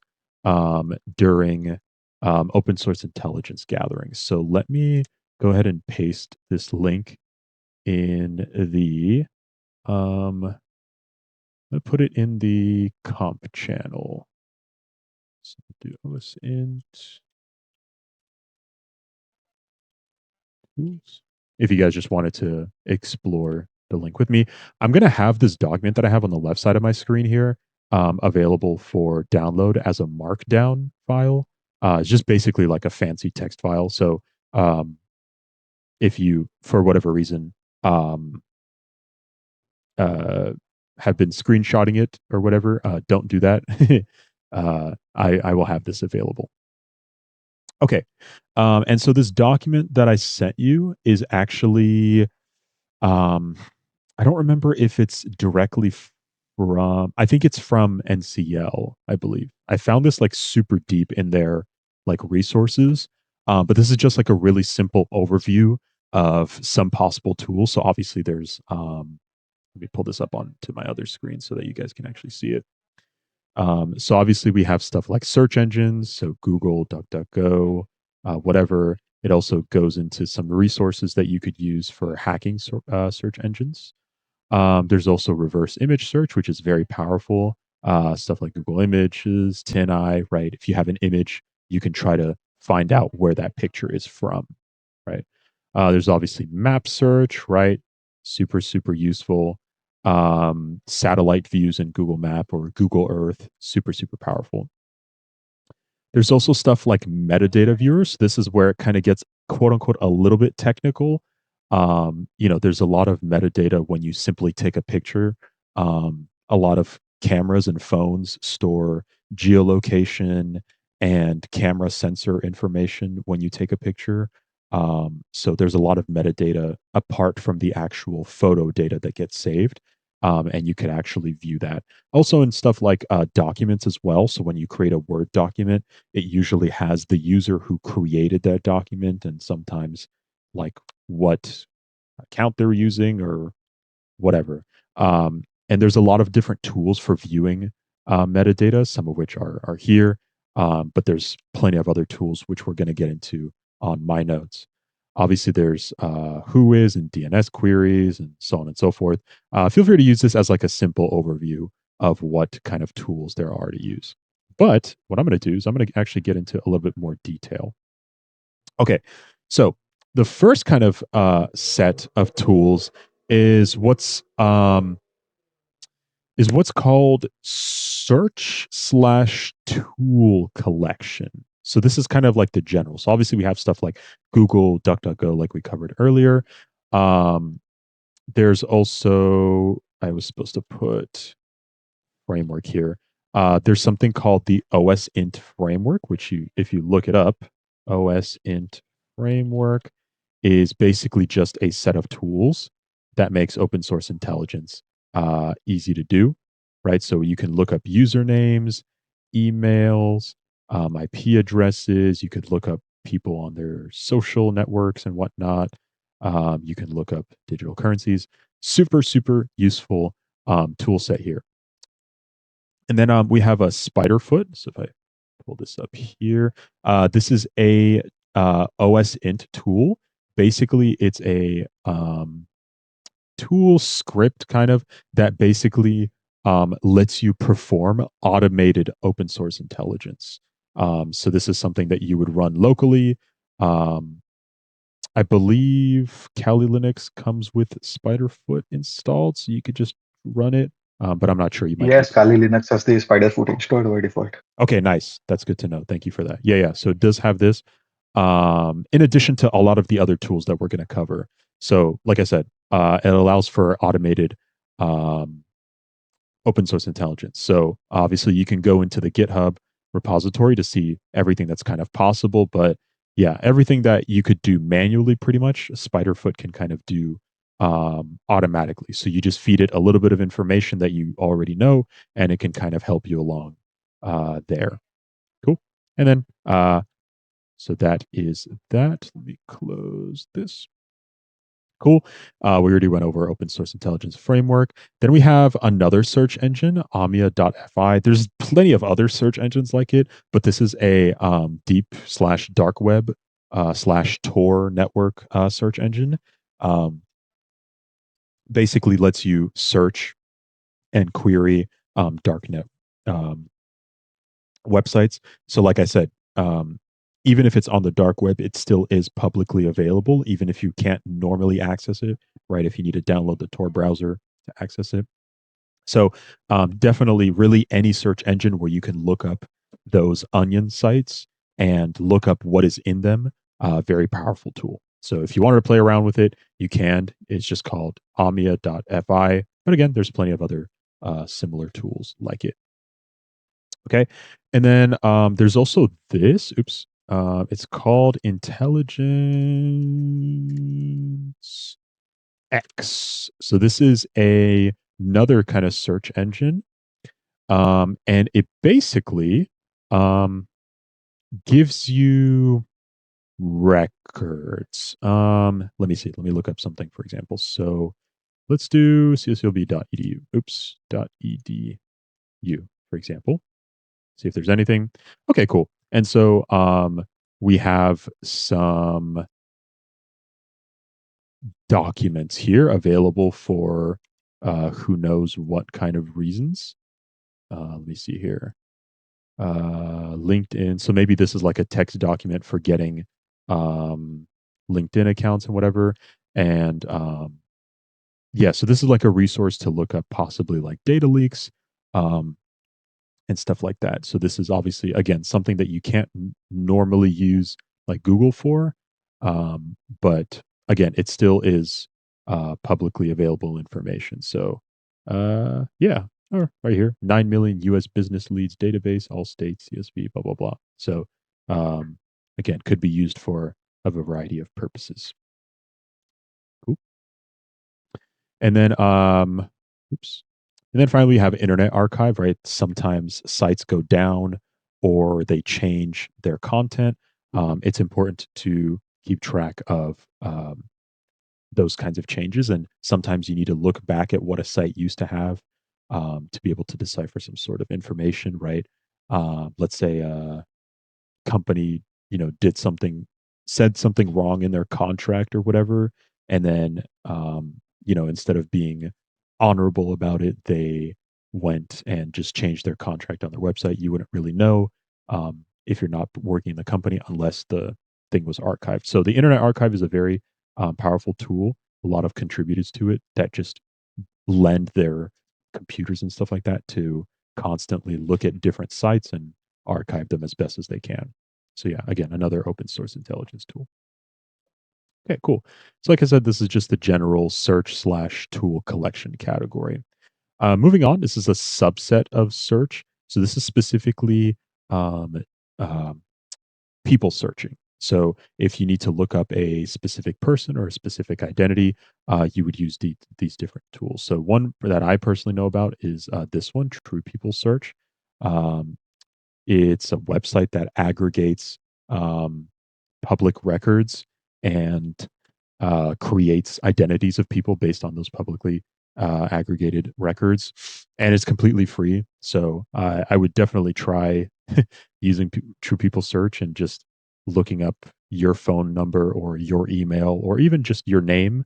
S1: during open source intelligence gatherings. So let me go ahead and paste this link in the let's put it in the comp channel. So do OSINT tools. If you guys just wanted to explore the link with me, I'm going to have this document that I have on the left side of my screen here available for download as a markdown file. It's just basically like a fancy text file. So um, if you, for whatever reason, um, uh, have been screenshotting it or whatever, don't do that. I will have this available. Okay. And so this document that I sent you is actually um, I don't remember if it's directly from, I think it's from NCL, I believe. I found this like super deep in their like resources. But this is just like a really simple overview of some possible tools. So obviously there's let me pull this up onto my other screen so that you guys can actually see it. So obviously we have stuff like search engines, so Google, DuckDuckGo, whatever. It also goes into some resources that you could use for hacking search engines. There's also reverse image search, which is very powerful. Stuff like Google Images, TinEye, right? If you have an image, you can try to find out where that picture is from, right? There's obviously map search, right? Super, super useful. Satellite views in Google Map or Google Earth, super, super powerful. There's also stuff like metadata viewers. This is where it kind of gets quote unquote a little bit technical. There's a lot of metadata when you simply take a picture. A lot of cameras and phones store geolocation and camera sensor information when you take a picture. So there's a lot of metadata apart from the actual photo data that gets saved. And you can actually view that. Also in stuff like documents as well. So when you create a Word document, it usually has the user who created that document and sometimes like what account they're using or whatever. And there's a lot of different tools for viewing metadata, some of which are here, but there's plenty of other tools which we're going to get into on my notes. Obviously, there's Whois and DNS queries and so on and so forth. Feel free to use this as like a simple overview of what kind of tools there are to use. But what I'm going to do is I'm going to actually get into a little bit more detail. Okay, so the first kind of set of tools is what's called search slash tool collection. So this is kind of like the general. So obviously we have stuff like Google, DuckDuckGo, like we covered earlier. Um, there's also I was supposed to put framework here. There's something called the OSINT framework, which if you look it up, OSINT framework is basically just a set of tools that makes open source intelligence easy to do, right? So you can look up usernames, emails, IP addresses. You could look up people on their social networks and whatnot. You can look up digital currencies. Super, super useful tool set here. And then we have a Spiderfoot. So if I pull this up here, this is a OSINT tool. Basically, it's a tool script kind of that basically lets you perform automated open source intelligence. So this is something that you would run locally. Um, I believe Kali Linux comes with Spiderfoot installed, so you could just run it. But I'm not sure. You might need.
S3: Yes, Kali Linux has the spider foot installed by default.
S1: Okay, nice. That's good to know. Thank you for that. Yeah, yeah. So it does have this. In addition to a lot of the other tools that we're going to cover. So, like I said, it allows for automated um, open source intelligence. So, obviously, you can go into the GitHub repository to see everything that's kind of possible. But yeah, everything that you could do manually, pretty much, Spiderfoot can kind of do automatically. So, you just feed it a little bit of information that you already know, and it can kind of help you along there. Cool. And then so that is that. Let me close this. Cool. We already went over open source intelligence framework. Then we have another search engine, Amia.fi. There's plenty of other search engines like it, but this is a deep slash dark web slash Tor network search engine. Um, Basically lets you search and query darknet um, websites. So, like I said, even if it's on the dark web, it still is publicly available, even if you can't normally access it, right? If you need to download the Tor browser to access it. So, definitely, really any search engine where you can look up those onion sites and look up what is in them, very powerful tool. So, if you wanted to play around with it, you can. It's just called amia.fi. But again, there's plenty of other similar tools like it. Okay. And then there's also this. Oops. It's called Intelligence X. So this is another kind of search engine. And it basically gives you records. Let me see. Let me look up something, for example. So let's do cslb.edu. Oops. .edu, for example. See if there's anything. Okay, cool. And so we have some documents here available for who knows what kind of reasons. Let me see here. LinkedIn. So maybe this is like a text document for getting LinkedIn accounts and whatever. And yeah, so this is like a resource to look up possibly like data leaks. And stuff like that. So this is obviously again something that you can't normally use like Google for, but again, it still is publicly available information. So yeah, right here, 9 million U.S. business leads database, all states, CSV, blah blah blah. So again, could be used for a variety of purposes. Cool. And then oops. And then finally, we have Internet Archive, right? Sometimes sites go down or they change their content. It's important to keep track of those kinds of changes. And sometimes you need to look back at what a site used to have to be able to decipher some sort of information, right? Let's say company, did something, said something wrong in their contract or whatever, and then instead of being honorable about it, they went and just changed their contract on their website. You wouldn't really know if you're not working in the company unless the thing was archived. So the Internet Archive is a very powerful tool. A lot of contributors to it that just lend their computers and stuff like that to constantly look at different sites and archive them as best as they can. So yeah, again, another open source intelligence tool. Okay, cool. So like I said, this is just the general search slash tool collection category. Moving on, this is a subset of search. So this is specifically um, um, people searching. So if you need to look up a specific person or a specific identity, you would use these different tools. So one that I personally know about is this one, True People Search. Um, it's a website that aggregates um, public records and creates identities of people based on those publicly aggregated records, and it's completely free. So I would definitely try using True People Search and just looking up your phone number or your email or even just your name,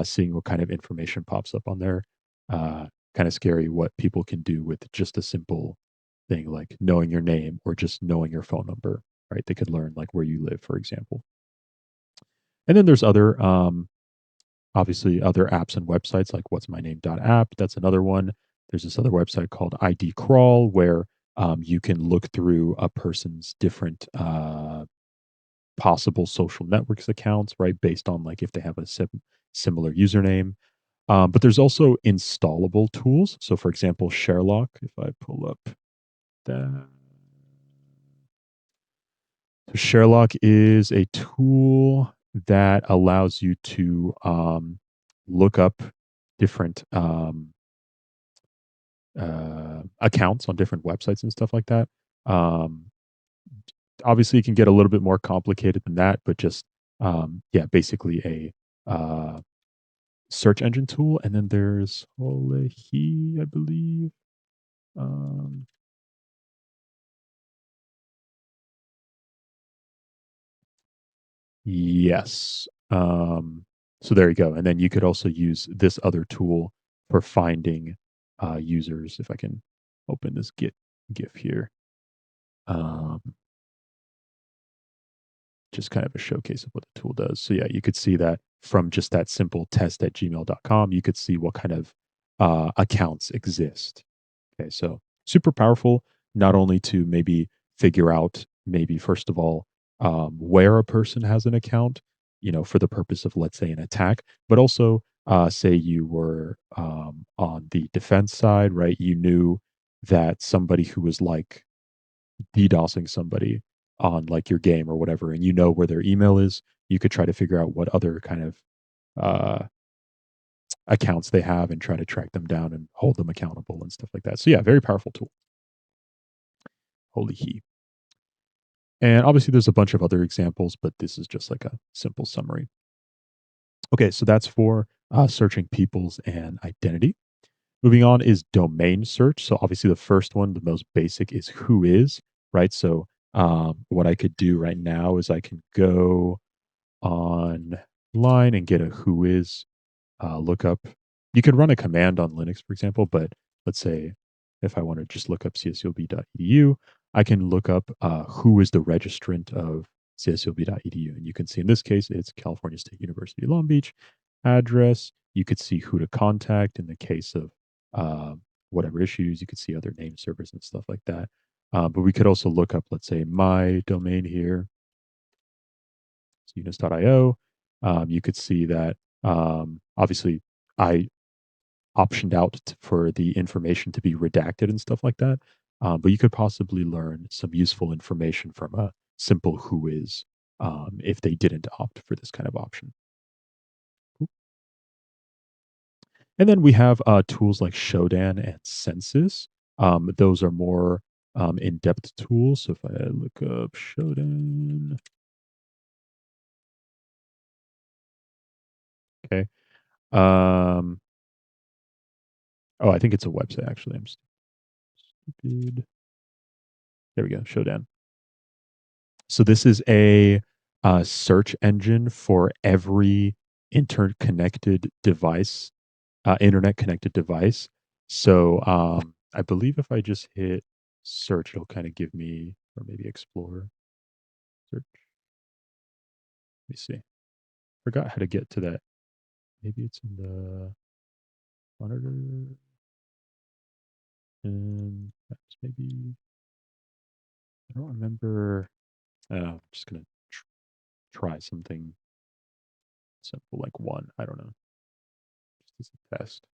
S1: seeing what kind of information pops up on there. Kind of scary what people can do with just a simple thing like knowing your name or just knowing your phone number, right? They could learn like where you live, for example. And then there's other obviously other apps and websites like what's my name.app. That's another one. There's this other website called ID Crawl where you can look through a person's different possible social networks accounts, right? Based on like if they have a similar username. But there's also installable tools. So, for example, Sherlock, if I pull up that. So Sherlock is a tool that allows you to look up different accounts on different websites and stuff like that. Um, Obviously, it can get a little bit more complicated than that, but just yeah, basically a search engine tool. And then there's Olehi, I believe. Um, Yes. So there you go. And then you could also use this other tool for finding users. If I can open this GIF here, um, just kind of a showcase of what the tool does. So yeah, you could see that from just that simple test at gmail.com, you could see what kind of accounts exist. Okay, so super powerful, not only to maybe figure out, maybe first of all, where a person has an account, for the purpose of, let's say, an attack, but also, say you were on the defense side, right? You knew that somebody who was like DDoSing somebody on like your game or whatever, and you know where their email is, you could try to figure out what other kind of uh, accounts they have and try to track them down and hold them accountable and stuff like that. So yeah, very powerful tool. Holy he. And obviously there's a bunch of other examples, but this is just like a simple summary. Okay, so that's for searching peoples and identity. Moving on is domain search. So obviously the first one, the most basic, is who is, right? So what I could do right now is I can go online and get a who is lookup. You could run a command on Linux, for example, but let's say if I want to just look up csulb.edu, I can look up who is the registrant of csulb.edu. And you can see in this case, it's California State University, Long Beach. Address, you could see who to contact in the case of uh, whatever issues. You could see other name servers and stuff like that. But we could also look up, let's say, my domain here, unus.io. You could see that obviously I optioned out for the information to be redacted and stuff like that. But you could possibly learn some useful information from a simple who is if they didn't opt for this kind of option. And then we have tools like Shodan and Census. Those are more in-depth tools. So if I look up Shodan, okay. Um, oh, I think it's a website actually. I'm stupid. There we go, Shodan. So this is a search engine for every interconnected device, internet connected device. So I believe if I just hit search, it'll kind of give me, or maybe explore search. Let me see. Forgot how to get to that. Maybe it's in the monitor and perhaps maybe I don't remember. I'm just gonna try something simple like one. I don't know. Just as a test.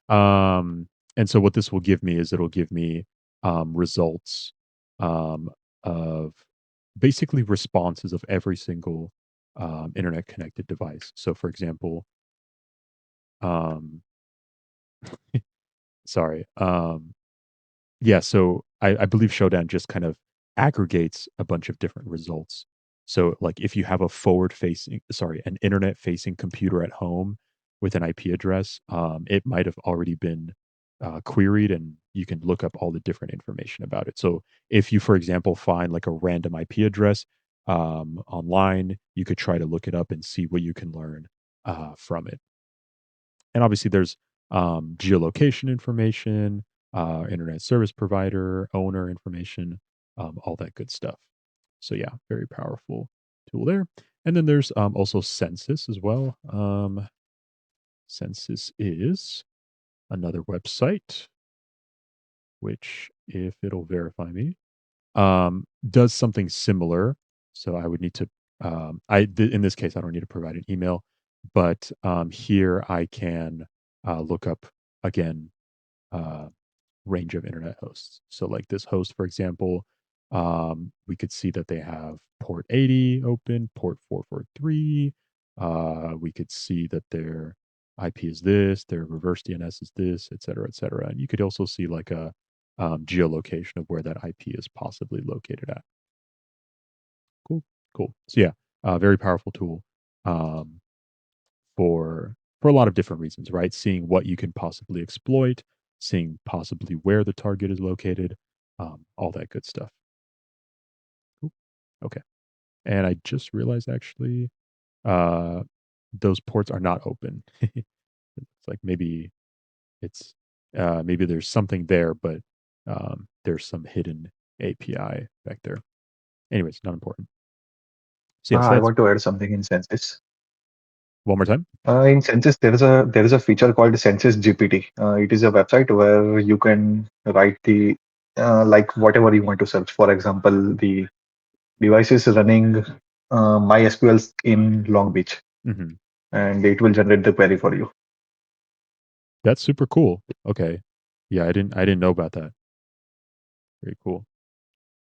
S1: And so what this will give me is it'll give me results um, of basically responses of every single internet connected device. So, for example, um, sorry, yeah, so I believe Shodan just kind of aggregates a bunch of different results. So, like, if you have a an internet-facing computer at home with an IP address, it might have already been queried, and you can look up all the different information about it. So, if you, for example, find like a random IP address online, you could try to look it up and see what you can learn from it. And obviously, there's geolocation information, internet service provider, owner information, all that good stuff. So yeah, very powerful tool there. And then there's also Census as well. Census is another website, which, if it'll verify me, does something similar. So I would need to, in this case, I don't need to provide an email, but here I can look up again uh, range of internet hosts. So, like this host, for example, we could see that they have port 80 open, port 443. We could see that their IP is this, their reverse DNS is this, et cetera, et cetera. And you could also see like a geolocation of where that IP is possibly located at. Cool, cool. So yeah, very powerful tool um, for a lot of different reasons, right? Seeing what you can possibly exploit, seeing possibly where the target is located, all that good stuff. Cool. Okay. And I just realized actually, uh, those ports are not open. It's like it's maybe there's something there, but there's some hidden API back there. Anyways, not important. So yeah, so
S3: I
S1: that's
S3: want to add something in Census.
S1: one more time.
S3: In Census, there is a feature called Census GPT. It is a website where you can write the like whatever you want to search. For example, the device is running MySQL in Long Beach,
S1: Hmm.
S3: and it will generate the query for you.
S1: That's super cool. Okay. Yeah, I didn't know about that. Very cool.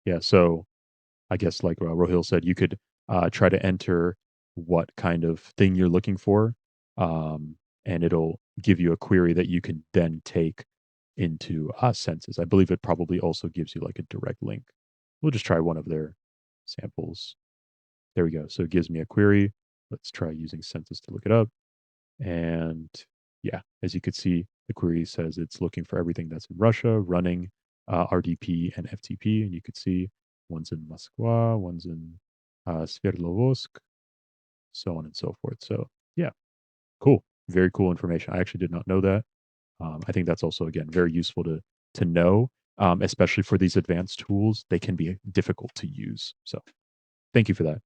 S1: Yeah, so I guess like Rohil said, you could try to enter what kind of thing you're looking for, and it'll give you a query that you can then take into Census. I believe it probably also gives you like a direct link. We'll just try one of their samples. There we go. So it gives me a query. Let's try using Census to look it up. And yeah, as you could see, the query says it's looking for everything that's in Russia, running RDP and FTP. And you could see one's in Moskva, one's in Sverdlovsk, so on and so forth. So yeah, cool. Very cool information. I actually did not know that. I think that's also, again, very useful to know, especially for these advanced tools. They can be difficult to use. So thank you for that.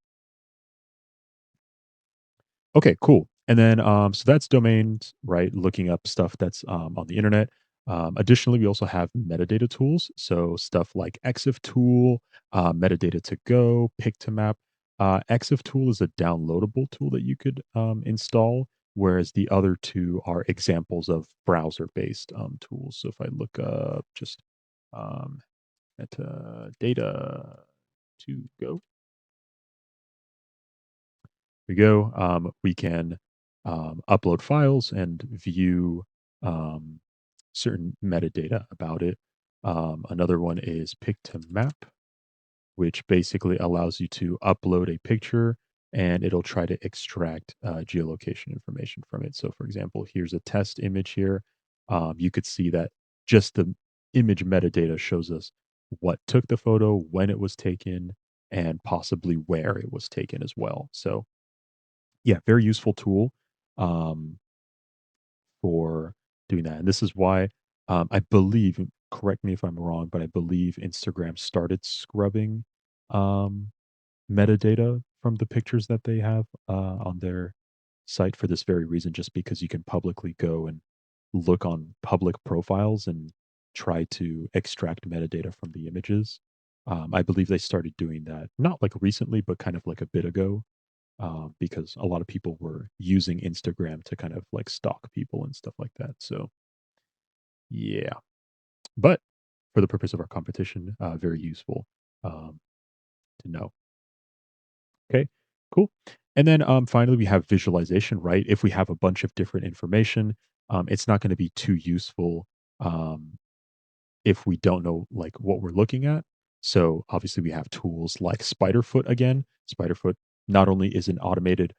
S1: Okay, cool. And then, so that's domains, right? Looking up stuff that's on the internet. Additionally, we also have metadata tools. So stuff like EXIF tool, metadata to go, pick to map. EXIF tool is a downloadable tool that you could install, whereas the other two are examples of browser based tools. So if I look up just um, metadata to go, we go. We can upload files and view um, certain metadata about it. Another one is pick to map, which basically allows you to upload a picture and it'll try to extract geolocation information from it. So, for example, here's a test image here. You could see that just the image metadata shows us what took the photo, when it was taken, and possibly where it was taken as well. So, yeah, very useful tool um, for doing that. And this is why I believe, correct me if I'm wrong, but I believe Instagram started scrubbing um, metadata from the pictures that they have on their site for this very reason, just because you can publicly go and look on public profiles and try to extract metadata from the images. I believe they started doing that not like recently, but kind of like a bit ago because a lot of people were using Instagram to kind of like stalk people and stuff like that. So, yeah. But for the purpose of our competition, very useful um, to know. Okay, cool. And then finally, we have visualization, right? If we have a bunch of different information, it's not going to be too useful um, if we don't know like what we're looking at. So obviously, we have tools like Spiderfoot again. Spiderfoot not only is an automated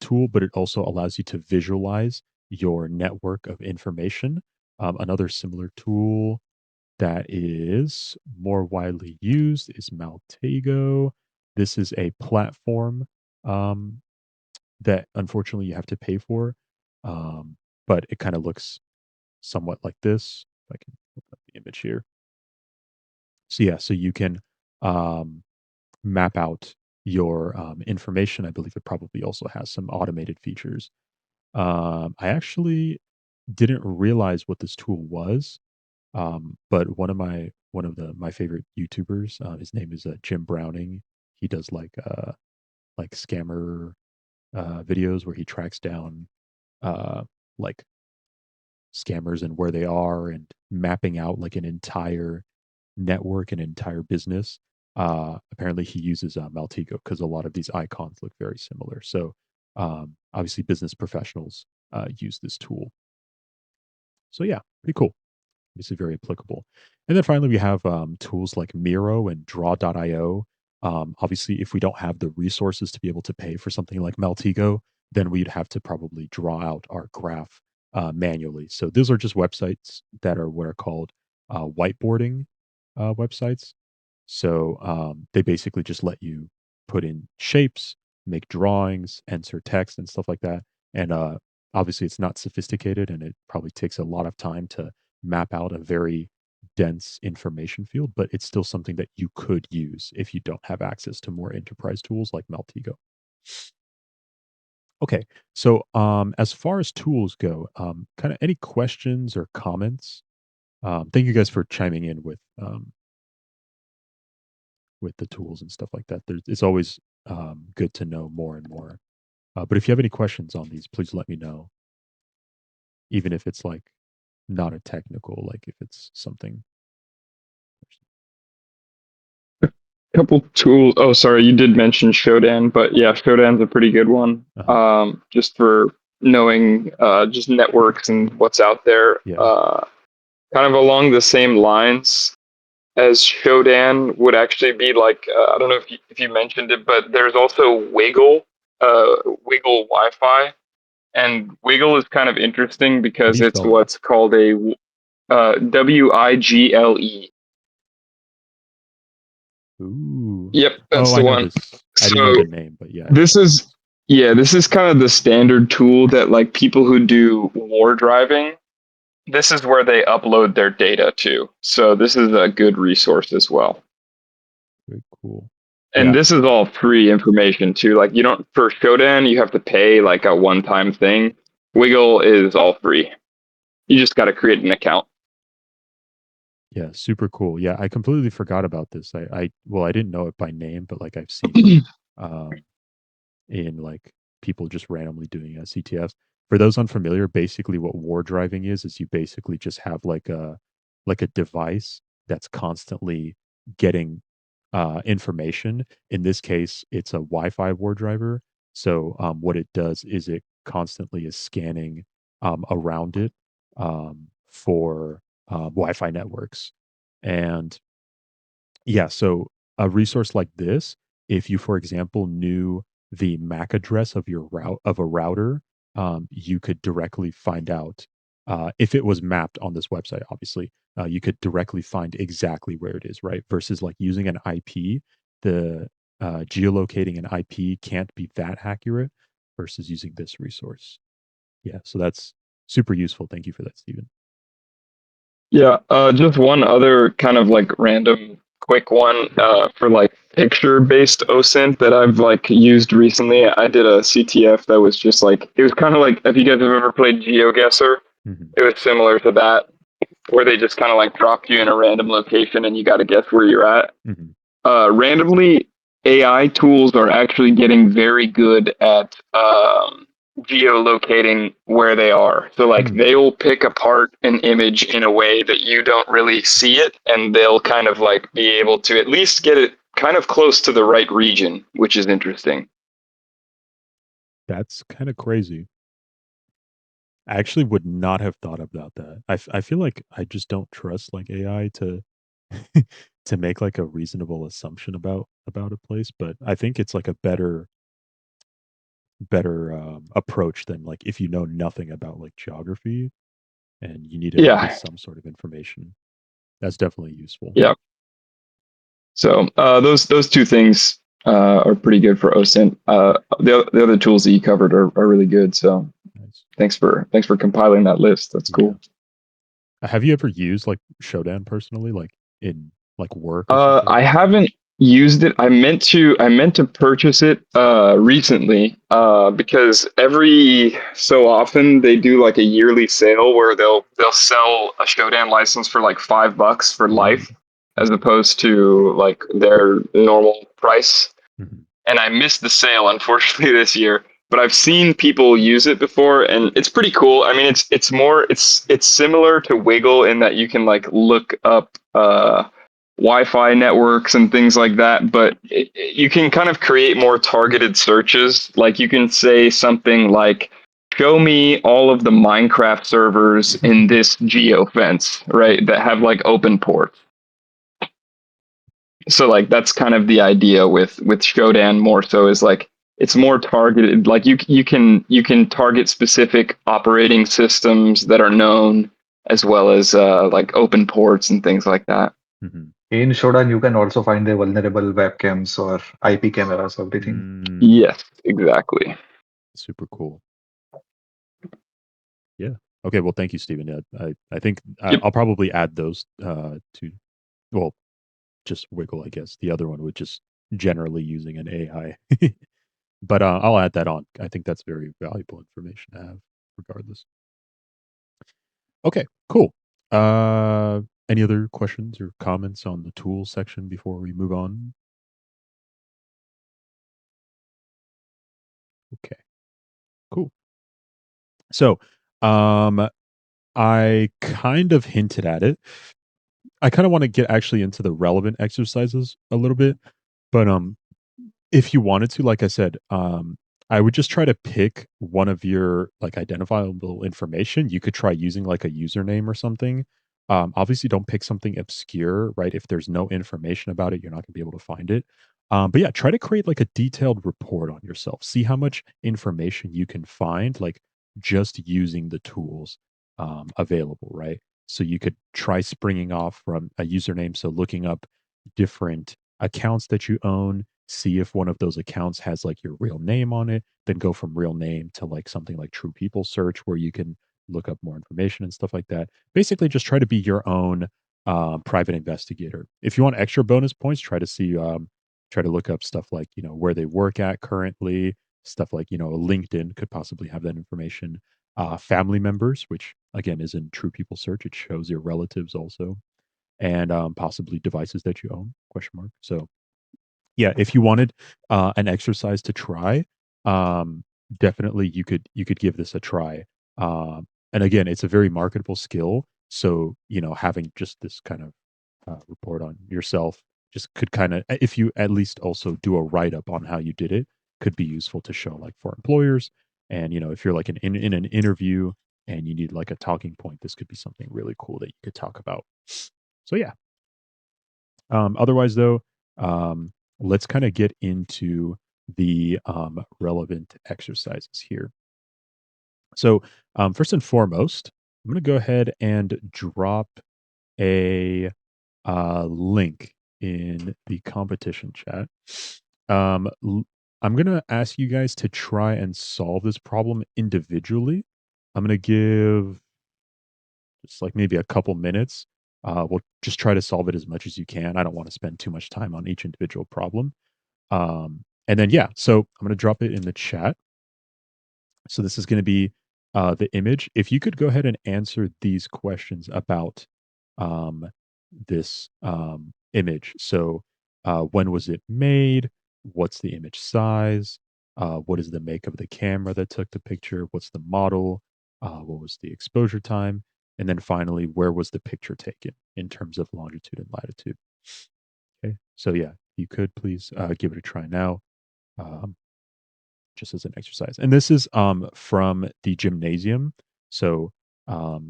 S1: tool, but it also allows you to visualize your network of information. Another similar tool that is more widely used is Maltego. This is a platform um, that unfortunately you have to pay for, but it kind of looks somewhat like this. If I can open up the image here. So yeah, so you can um, map out your information. I believe it probably also has some automated features. I actually didn't realize what this tool was. But one of the my favorite YouTubers, his name is Jim Browning. He does like scammer videos where he tracks down uh, like scammers and where they are and mapping out like an entire network, an entire business. Apparently, he uses Maltego because a lot of these icons look very similar. So obviously, business professionals use this tool. So yeah, pretty cool. Obviously very applicable. And then finally, we have tools like Miro and Draw.io. Obviously, if we don't have the resources to be able to pay for something like Maltego, then we'd have to probably draw out our graph manually. So those are just websites that are what are called whiteboarding websites. So they basically just let you put in shapes, make drawings, enter text, and stuff like that. And obviously, it's not sophisticated, and it probably takes a lot of time to map out a very dense information field, but it's still something that you could use if you don't have access to more enterprise tools like Maltego. Okay, so as far as tools go, kind of any questions or comments? Thank you guys for chiming in with the tools and stuff like that. It's always good to know more and more. But if you have any questions on these, please let me know. Even if it's like not a technical, like if it's something.
S5: Couple tools. Oh, sorry, you did mention Shodan, but yeah, Shodan's a pretty good one.
S1: Uh-huh.
S5: Just for knowing just networks and what's out there.
S1: Yeah.
S5: Kind of along the same lines as Shodan would actually be like I don't know if you mentioned it, but there's also Wiggle, Wiggle Wi-Fi, and Wiggle is kind of interesting
S1: How do
S5: because
S1: you
S5: it's
S1: spell that?
S5: what's called a Wigle.
S1: Ooh.
S5: Yep, that's
S1: Oh, I
S5: the
S1: know
S5: one.
S1: this. I didn't know
S5: So
S1: the name, but yeah, I know
S5: this
S1: what it
S5: is
S1: is.
S5: yeah, this is kind of the standard tool that like people who do war driving, this is where they upload their data to. So this is a good resource as well.
S1: Very cool.
S5: And
S1: Yeah.
S5: this is all free information too. Like you don't for Shodan, you have to pay like a one-time thing. Wiggle is all free. You just got to create an account.
S1: Yeah, super cool. Yeah, I completely forgot about this. Well, I didn't know it by name, but like I've seen it um in like people just randomly doing CTFs. For those unfamiliar, basically what war driving is you basically just have like a device that's constantly getting information. In this case, it's a Wi-Fi war driver. So what it does is it constantly is scanning around it for Wi-Fi networks. And yeah, so a resource like this, if you, for example, knew the MAC address of your route of a router, you could directly find out if it was mapped on this website. Obviously, you could directly find exactly where it is, right? Versus like using an IP, the geolocating an IP can't be that accurate. Versus using this resource. Yeah, so that's super useful. Thank you for that, Stephen.
S5: Yeah, just one other kind of like random quick one for like picture-based OSINT that I've like used recently. I did a CTF that was just like it was kind of like if you guys have ever played GeoGuessr,
S1: Hmm.
S5: it was similar to that, where they just kind of like drop you in a random location and you got to guess where you're at.
S1: Hmm.
S5: Randomly, AI tools are actually getting very good at geolocating where they are. So, like,
S1: Mm.
S5: they will pick apart an image in a way that you don't really see it, and they'll kind of like be able to at least get it kind of close to the right region, which is interesting.
S1: That's kind of crazy. I actually would not have thought about that. I feel like I just don't trust like AI to to make like a reasonable assumption about a place, but I think it's like a better approach than like if you know nothing about like geography and you needed at
S5: Yeah,
S1: least some sort of information. That's definitely useful.
S5: yeah. So those two things are pretty good for OSINT. The other tools that you covered are really good. So
S1: Nice.
S5: thanks for compiling that list. That's
S1: Yeah.
S5: cool.
S1: Have you ever used like Shodan personally, like in like work or something?
S5: I haven't used it. I meant to purchase it recently because every so often they do like a yearly sale where they'll sell a Shodan license for like $5 for
S1: Mm,
S5: life as opposed to like their normal price.
S1: mhm,
S5: And I missed the sale unfortunately this year. But I've seen people use it before, and it's pretty cool. I mean, it's similar to Wiggle in that you can like look up Wi-Fi networks and things like that, but you can kind of create more targeted searches. Like you can say something like, "Show me all of the Minecraft servers in this geofence," right? That have like open ports. So like that's kind of the idea with Shodan more so is like it's more targeted. Like you can target specific operating systems that are known as well as like open ports and things like that.
S1: mhm.
S3: In Shodan, you can also find the vulnerable webcams or IP cameras, everything.
S1: Mm,
S5: Yes, exactly.
S1: super cool. Yeah. Okay. Well, thank you, Stephen. Yeah, I think
S5: Yep.
S1: I'll probably add those to well, just Wiggle, I guess. The other one would just generally using an AI, but I'll add that on. I think that's very valuable information to have, regardless. Okay. Cool. Uh, any other questions or comments on the tools section before we move on? Okay. Cool. So, um, I kind of hinted at it. I kind of want to get actually into the relevant exercises a little bit, but if you wanted to, like I said, I would just try to pick one of your like identifiable information. You could try using like a username or something. Obviously, don't pick something obscure, right? If there's no information about it, you're not going to be able to find it. But yeah, try to create like a detailed report on yourself. See how much information you can find, like just using the tools available, right? So you could try springing off from a username. So looking up different accounts that you own, see if one of those accounts has like your real name on it, then go from real name to like something like True People Search where you can look up more information and stuff like that. Basically, just try to be your own private investigator. If you want extra bonus points, try to look up stuff like where they work at currently, stuff like LinkedIn could possibly have that information. Family members, which again is in True People Search, it shows your relatives also, and possibly devices that you own? Question mark. So yeah, if you wanted an exercise to try, um, definitely you could give this a try. And again, it's a very marketable skill. So having just this kind of report on yourself just could kind of, if you at least also do a write up on how you did it, could be useful to show like for employers. And if you're like in an interview and you need like a talking point, this could be something really cool that you could talk about. So yeah, otherwise, though, let's kind of get into the relevant exercises here. So, first and foremost, I'm going to go ahead and drop a link in the competition chat. I'm going to ask you guys to try and solve this problem individually. I'm going to give just like maybe a couple minutes. We'll just try to solve it as much as you can. I don't want to spend too much time on each individual problem. And then, yeah, so I'm going to drop it in the chat. So this is going to be the image. If you could go ahead and answer these questions about um, this image. So, when was it made? What's the image size? What is the make of the camera that took the picture? What's the model? What was the exposure time? And then finally, where was the picture taken in terms of longitude and latitude? Okay. So, yeah, you could please give it a try now. Um, just as an exercise. And this is from the gymnasium. So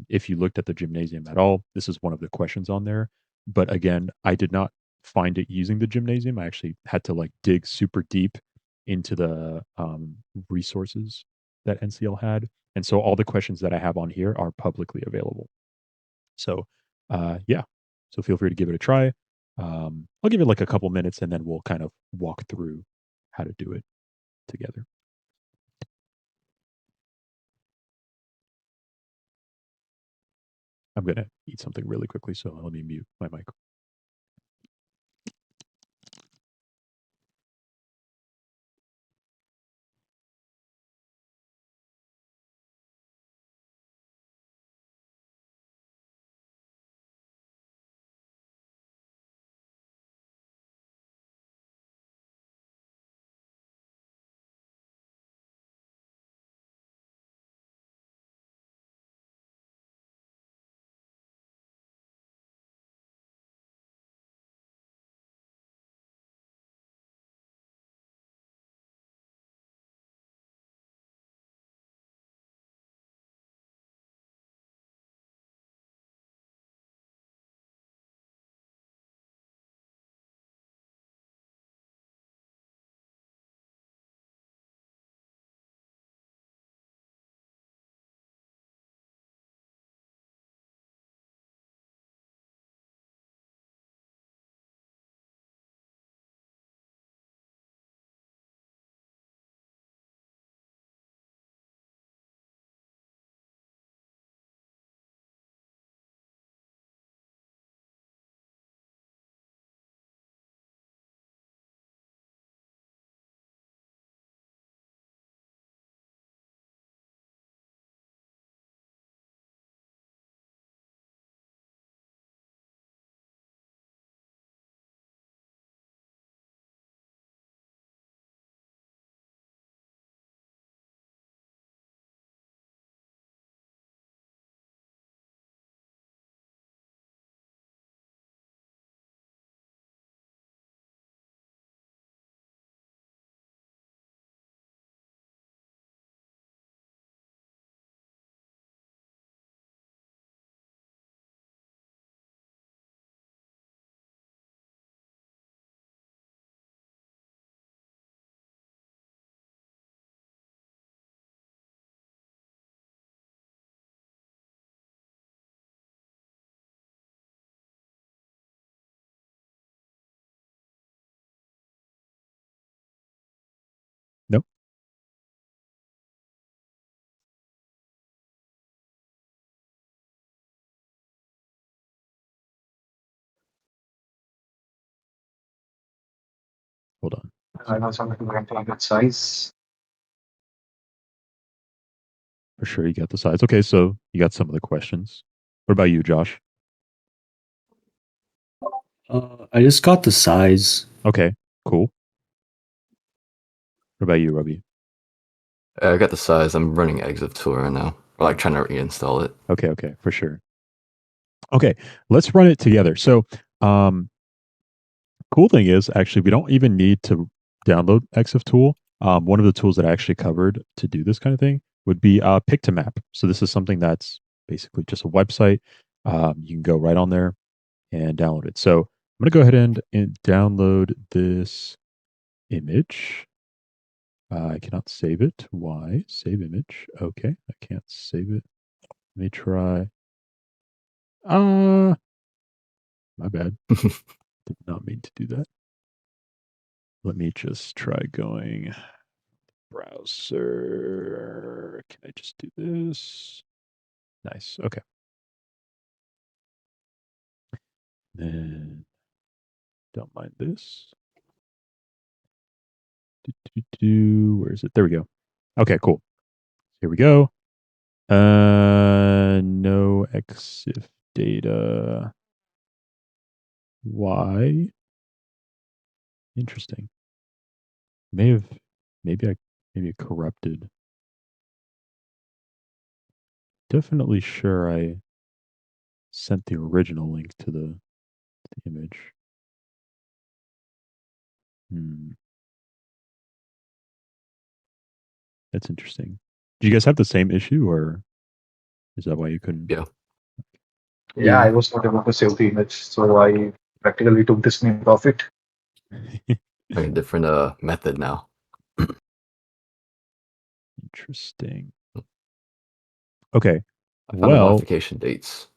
S1: if you looked at the gymnasium at all, this is one of the questions on there. But again, I did not find it using the gymnasium. I actually had to like dig super deep into the resources that NCL had. And so all the questions that I have on here are publicly available. So yeah, so feel free to give it a try. I'll give it like a couple minutes and then we'll kind of walk through how to do it together. I'm going to eat something really quickly, so let me mute my mic. Nope. Hold on.
S3: I know something like a good size.
S1: For sure, you got the sides. Okay, so you got some of the questions. What about you, Josh?
S2: I just got the size.
S1: Okay, cool. What about you, Robbie?
S4: I got the size. I'm running exif tool right now. Or like trying to reinstall it.
S1: Okay, for sure. Okay, let's run it together. So, cool thing is actually we don't even need to download EXIF tool. One of the tools that I actually covered to do this kind of thing would be Pictomap. So this is something that's basically just a website. You can go right on there and download it. So I'm going to go ahead and download this image. I cannot save it. Why? Save image. Okay, I can't save it. Let me try. My bad. Did not mean to do that. Let me just try going browser. Can I just do this? Nice. Okay. Then don't mind this. Where is it? There we go. Okay, cool. Here we go. No EXIF data. Why? Interesting. May have maybe it corrupted. Definitely sure I sent the original link to the image. Hmm. That's interesting. Do you guys have the same issue, or is that why you couldn't?
S4: Yeah.
S3: Yeah, I
S2: Yeah.
S3: was not able to save the image, so I practically took the snip of it.
S4: Like a different method now.
S1: Interesting. Okay.
S4: I found the
S1: Well,
S4: modification dates.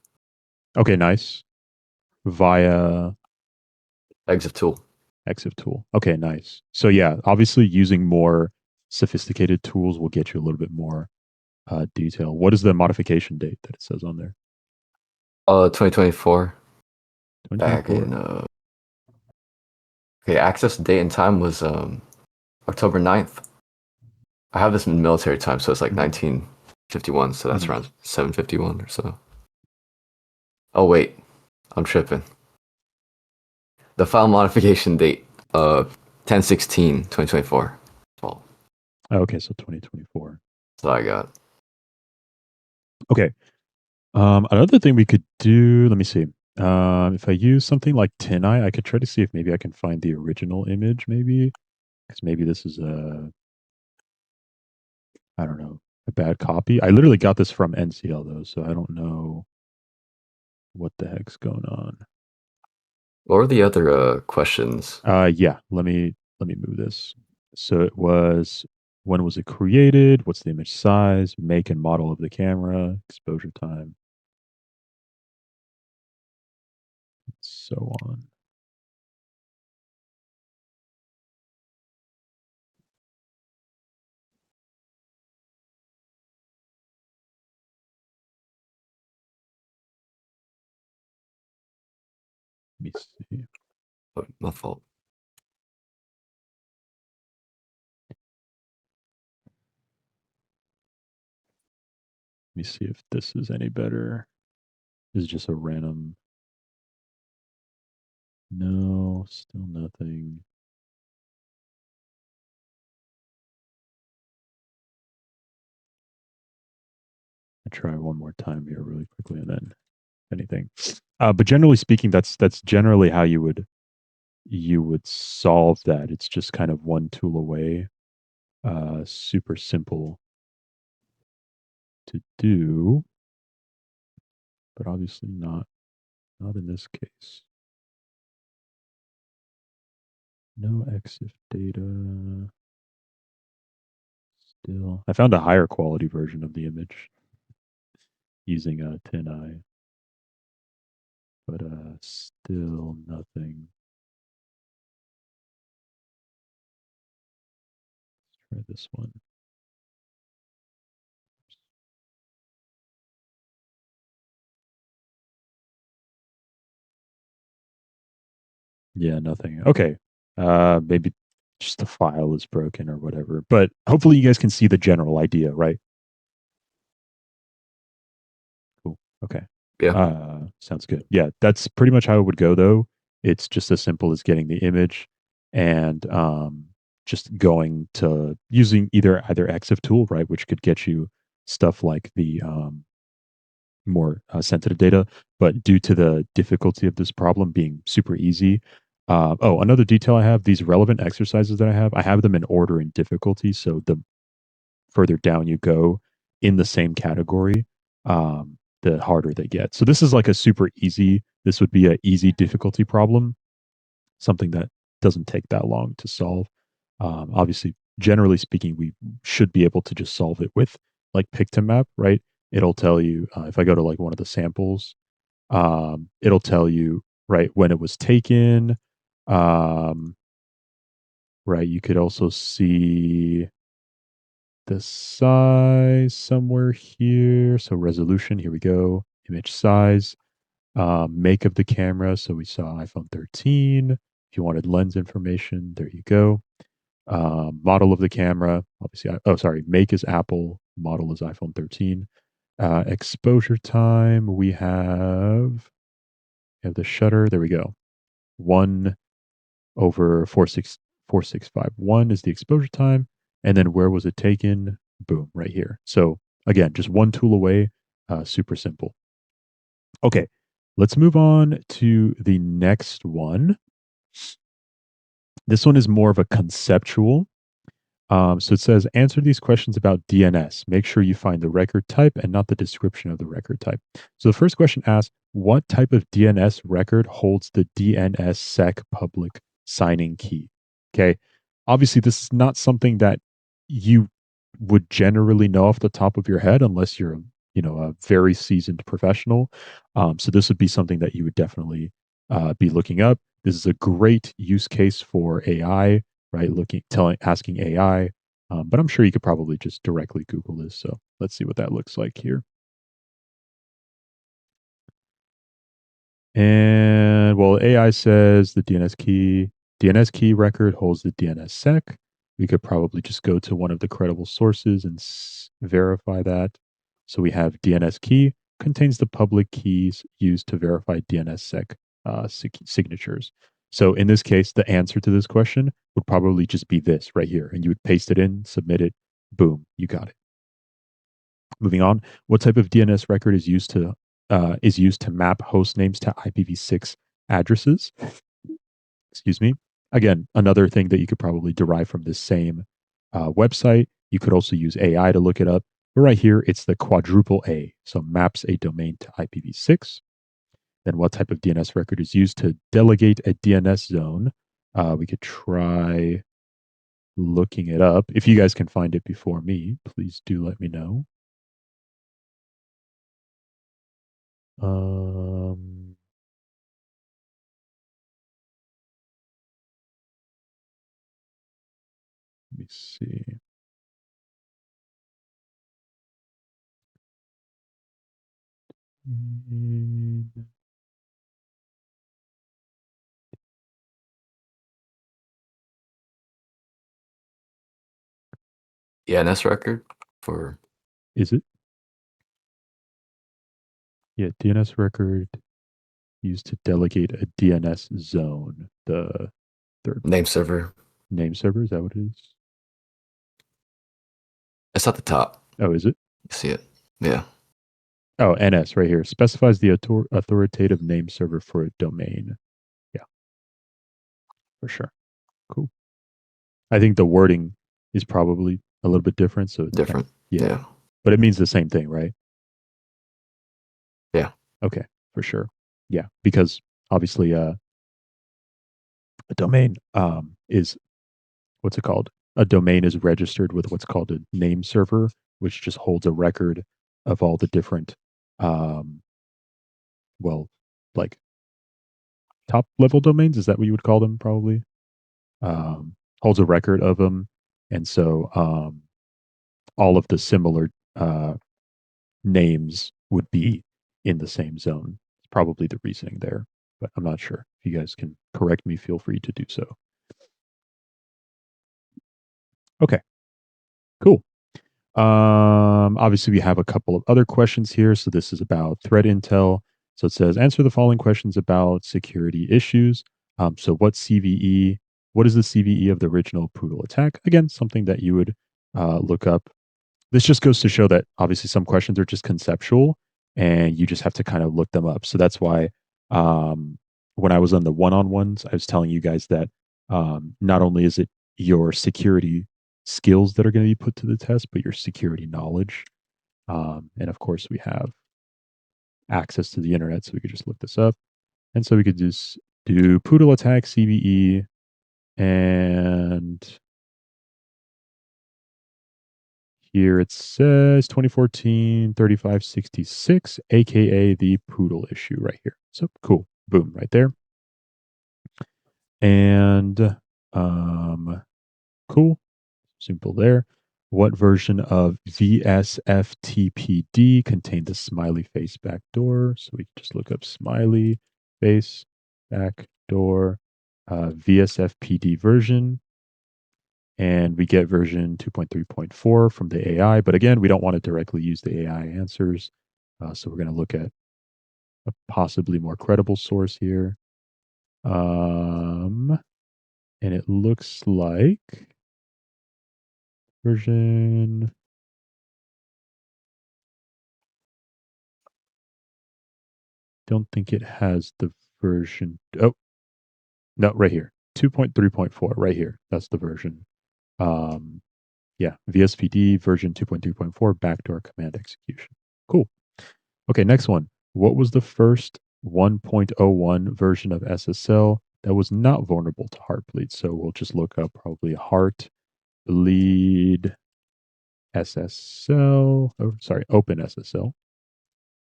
S1: okay, nice. Via
S4: Exif tool.
S1: EXIF tool. Okay, nice. So yeah, obviously using more sophisticated tools will get you a little bit more detail. What is the modification date that it says on there?
S4: 2024. Back
S1: 2024.
S4: in okay, access date and time was October 9th. I have this in military time, so it's like
S1: Mhm.
S4: 1951, so that's
S1: Mhm.
S4: around 751 or so. Oh wait, I'm tripping. The file modification date, 10/16/2024. Well,
S1: Oh, okay, so 2024.
S4: so I got.
S1: Okay. Another thing we could do, let me see. If I use something like TinEye, I could try to see if maybe I can find the original image, maybe. Because maybe this is a, I don't know, a bad copy. I literally got this from NCL though, so I don't know what the heck's going on.
S4: What were the other questions?
S1: Yeah, let me move this. So it was, when was it created? What's the image size, make and model of the camera, exposure time, so on. Let me see.
S4: Oh, my fault.
S1: Let me see if this is any better. This is just a random. No, still nothing. I try one more time here really quickly and then anything. But generally speaking, that's generally how you would solve that. It's just kind of one tool away. Super simple to do, but obviously not in this case. No EXIF data. Still, I found a higher quality version of the image using a TinEye, but still nothing. Try this one. Yeah, nothing. Okay. Maybe just the file is broken or whatever. But hopefully you guys can see the general idea, right? Cool. Okay.
S4: Yeah.
S1: Sounds good. Yeah, that's pretty much how it would go though. It's just as simple as getting the image and just going to using either EXIF tool, right, which could get you stuff like the more sensitive data. But due to the difficulty of this problem being super easy, oh, another detail I have, these relevant exercises that I have them in order in difficulty. So the further down you go in the same category, the harder they get. So this is like a super easy, this would be an easy difficulty problem, something that doesn't take that long to solve. Obviously, generally speaking, we should be able to just solve it with like Pictomap, right? It'll tell you if I go to like one of the samples, it'll tell you right when it was taken. Um, right, you could also see the size somewhere here. So resolution, here we go. Image size, make of the camera. So we saw iPhone 13. If you wanted lens information, there you go. Model of the camera, obviously. Oh, sorry. Make is Apple. Model is iPhone 13. Exposure time, we have the shutter. There we go. 1/4651 is the exposure time. And then where was it taken? Boom, right here. So again, just one tool away. Super simple. Okay, let's move on to the next one. This one is more of a conceptual. So it says, answer these questions about DNS. Make sure you find the record type and not the description of the record type. So the first question asks, what type of DNS record holds the DNSSEC public signing key? Okay. Obviously, this is not something that you would generally know off the top of your head unless you're, a very seasoned professional. So this would be something that you would definitely be looking up. This is a great use case for AI, right? Asking AI. But I'm sure you could probably just directly Google this. So let's see what that looks like here. And well, AI says the DNS key record holds the DNSSEC. We could probably just go to one of the credible sources and verify that. So we have DNS key contains the public keys used to verify DNSSEC signatures. So in this case, the answer to this question would probably just be this right here, and you would paste it in, submit it, boom, you got it. Moving on, what type of DNS record is used to map host names to IPv6 addresses? Excuse me. Again, another thing that you could probably derive from this same website. You could also use AI to look it up. But right here, it's the quadruple A. So maps a domain to IPv6. Then what type of DNS record is used to delegate a DNS zone? We could try looking it up. If you guys can find it before me, please do let me know. Um, Let me see.
S4: ENS record for
S1: Is it? Yeah, DNS record used to delegate a DNS zone. The third
S4: name server.
S1: name server, is that what it is?
S4: It's at the top.
S1: Oh, is it?
S4: You see it? Yeah.
S1: Oh, NS right here. Specifies the authoritative name server for a domain. Yeah, for sure. Cool. I think the wording is probably a little bit different. So
S4: Different.
S1: yeah.
S4: Yeah.
S1: But it means the same thing, right?
S4: Yeah.
S1: Okay, for sure. Yeah, because obviously a domain is what's it called? A domain is registered with what's called a name server, which just holds a record of all the different um well, like top level domains. Is that what you would call them? Probably holds a record of them, and so all of the similar names would be in the same zone. It's probably the reasoning there, but I'm not sure. If you guys can correct me, feel free to do so. Okay, cool. Obviously, we have a couple of other questions here. So this is about threat intel. So it says, answer the following questions about security issues. So what is the CVE of the original Poodle attack? Again, something that you would look up. This just goes to show that obviously some questions are just conceptual and you just have to kind of look them up. So that's why um, when I was on the one-on-ones, I was telling you guys that not only is it your security skills that are going to be put to the test, but your security knowledge. And of course, we have access to the internet, so we could just look this up. And so we could just do Poodle attack CVE and here it says 2014 3566, aka the Poodle issue right here. So cool. Boom, right there. And cool. Simple there. What version of VSFTPD contained the smiley face backdoor? So we can just look up smiley face backdoor VSFPD version. And we get version 2.3.4 from the AI. But again, we don't want to directly use the AI answers. So we're going to look at a possibly more credible source here. And it looks like version. Don't think it has the version. Oh, no, right here. 2.3.4, right here. That's the version. Yeah, VSPD version 2.3.4 backdoor command execution. Cool. Okay, next one. What was the first 1.01 version of SSL that was not vulnerable to Heartbleed? So we'll just look up probably Heartbleed SSL, or sorry, Open SSL,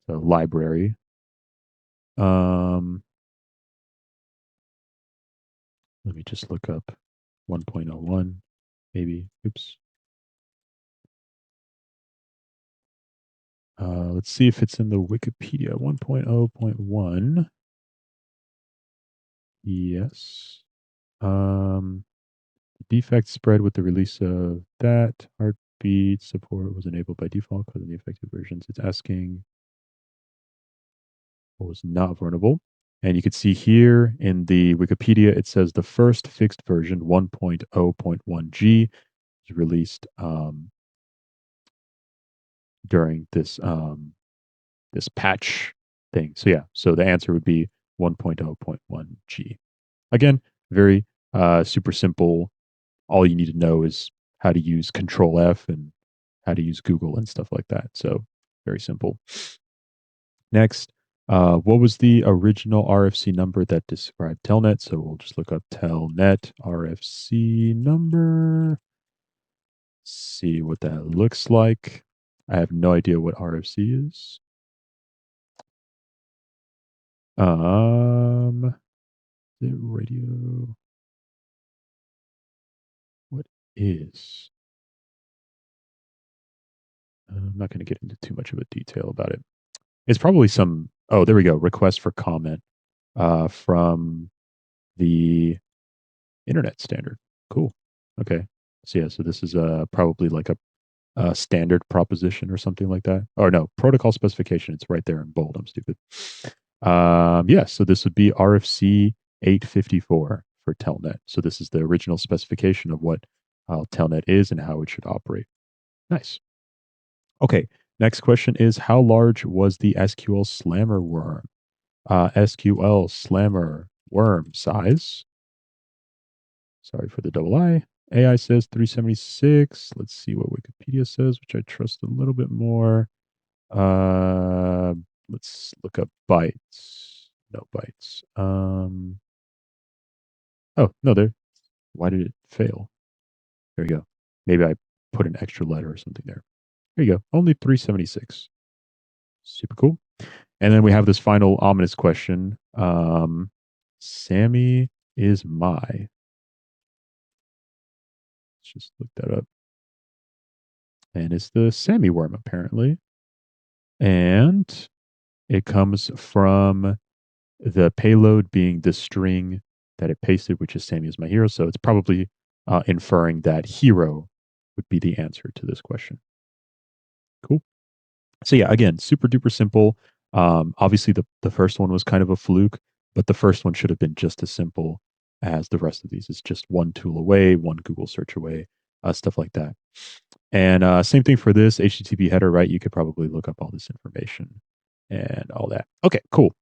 S1: so library. Um, Let me just look up 1.01, maybe. Oops. Let's see if it's in the Wikipedia. 1.0.1. Yes. Defect spread with the release of that. Heartbeat support was enabled by default because of the affected versions. It's asking what was not vulnerable. And you can see here in the Wikipedia, it says the first fixed version, 1.0.1G, was released during this patch thing. So yeah, so the answer would be 1.0.1G. Again, very super simple. All you need to know is how to use Control F and how to use Google and stuff like that. So very simple. Next, what was the original RFC number that described Telnet? So we'll just look up Telnet RFC number. See what that looks like. I have no idea what RFC is. The radio. What is? I'm not going to get into too much of a detail about it. It's probably some. Oh, there we go. Request for comment from the internet standard. Cool. Okay. So yeah. So this is probably like a standard proposition or something like that. Or no, protocol specification. It's right there in bold. I'm stupid. Yeah. So this would be RFC 854 for Telnet. So this is the original specification of what Telnet is and how it should operate. Nice. Okay. Next question is how large was the SQL Slammer worm? SQL Slammer worm size. Sorry for the double I. AI says 376. Let's see what Wikipedia says, which I trust a little bit more. Uh, let's look up bytes. No bytes. Oh, no, there. Why did it fail? There we go. Maybe I put an extra letter or something there. There you go. Only 376. Super cool. And then we have this final ominous question. Sammy is my. Let's just look that up. And it's the Sammy worm, apparently. And it comes from the payload being the string that it pasted, which is Sammy is my hero. So it's probably inferring that hero would be the answer to this question. Cool. So yeah, again, super duper simple. Obviously, the first one was kind of a fluke, but the first one should have been just as simple as the rest of these. It's just one tool away, one Google search away, stuff like that. And same thing for this HTTP header, right? You could probably look up all this information and all that. Okay, cool.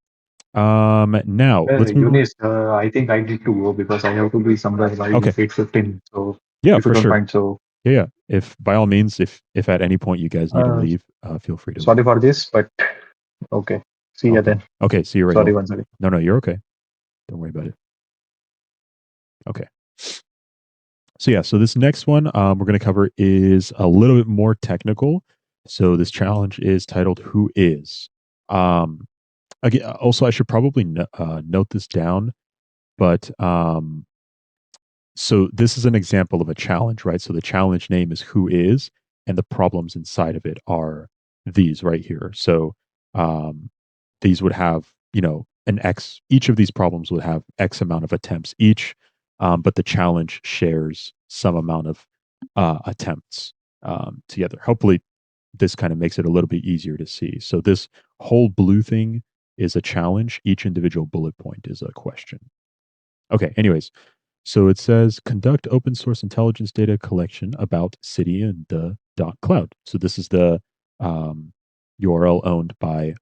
S1: Now let's move on.
S3: Eunice, I think I need to go because I have to be somewhere by
S1: Okay.
S3: 8:15. So
S1: Yeah,
S3: if you
S1: for
S3: don't
S1: sure.
S3: mind, so
S1: Yeah. If by all means, if at any point you guys need to leave, feel free to
S3: sorry
S1: leave.
S3: for this, but okay. See ya
S1: Okay.
S3: then.
S1: Okay. See you,
S3: Sorry
S1: Rahil.
S3: once again.
S1: No, you're okay. Don't worry about it. Okay. So yeah, so this next one we're going to cover is a little bit more technical. So this challenge is titled "Who Is." Again, also I should probably note this down, but so this is an example of a challenge, right? So the challenge name is "Who Is," and the problems inside of it are these right here. So these would have, an X. Each of these problems would have X amount of attempts each, but the challenge shares some amount of attempts together. Hopefully, this kind of makes it a little bit easier to see. So this whole blue thing is a challenge. Each individual bullet point is a question. Okay. Anyways, so it says conduct open source intelligence data collection about city and the dot cloud. So this is the um, URL owned by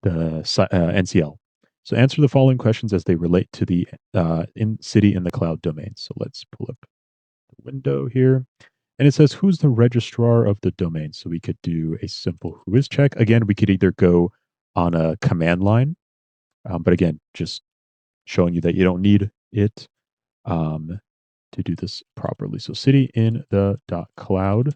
S1: the NCL. So answer the following questions as they relate to the in city in the cloud domain. So let's pull up window here. And it says, who's the registrar of the domain? So we could do a simple who is check. Again, we could either go on a command line, but again, just showing you that you don't need it to do this properly. So city in the .cloud.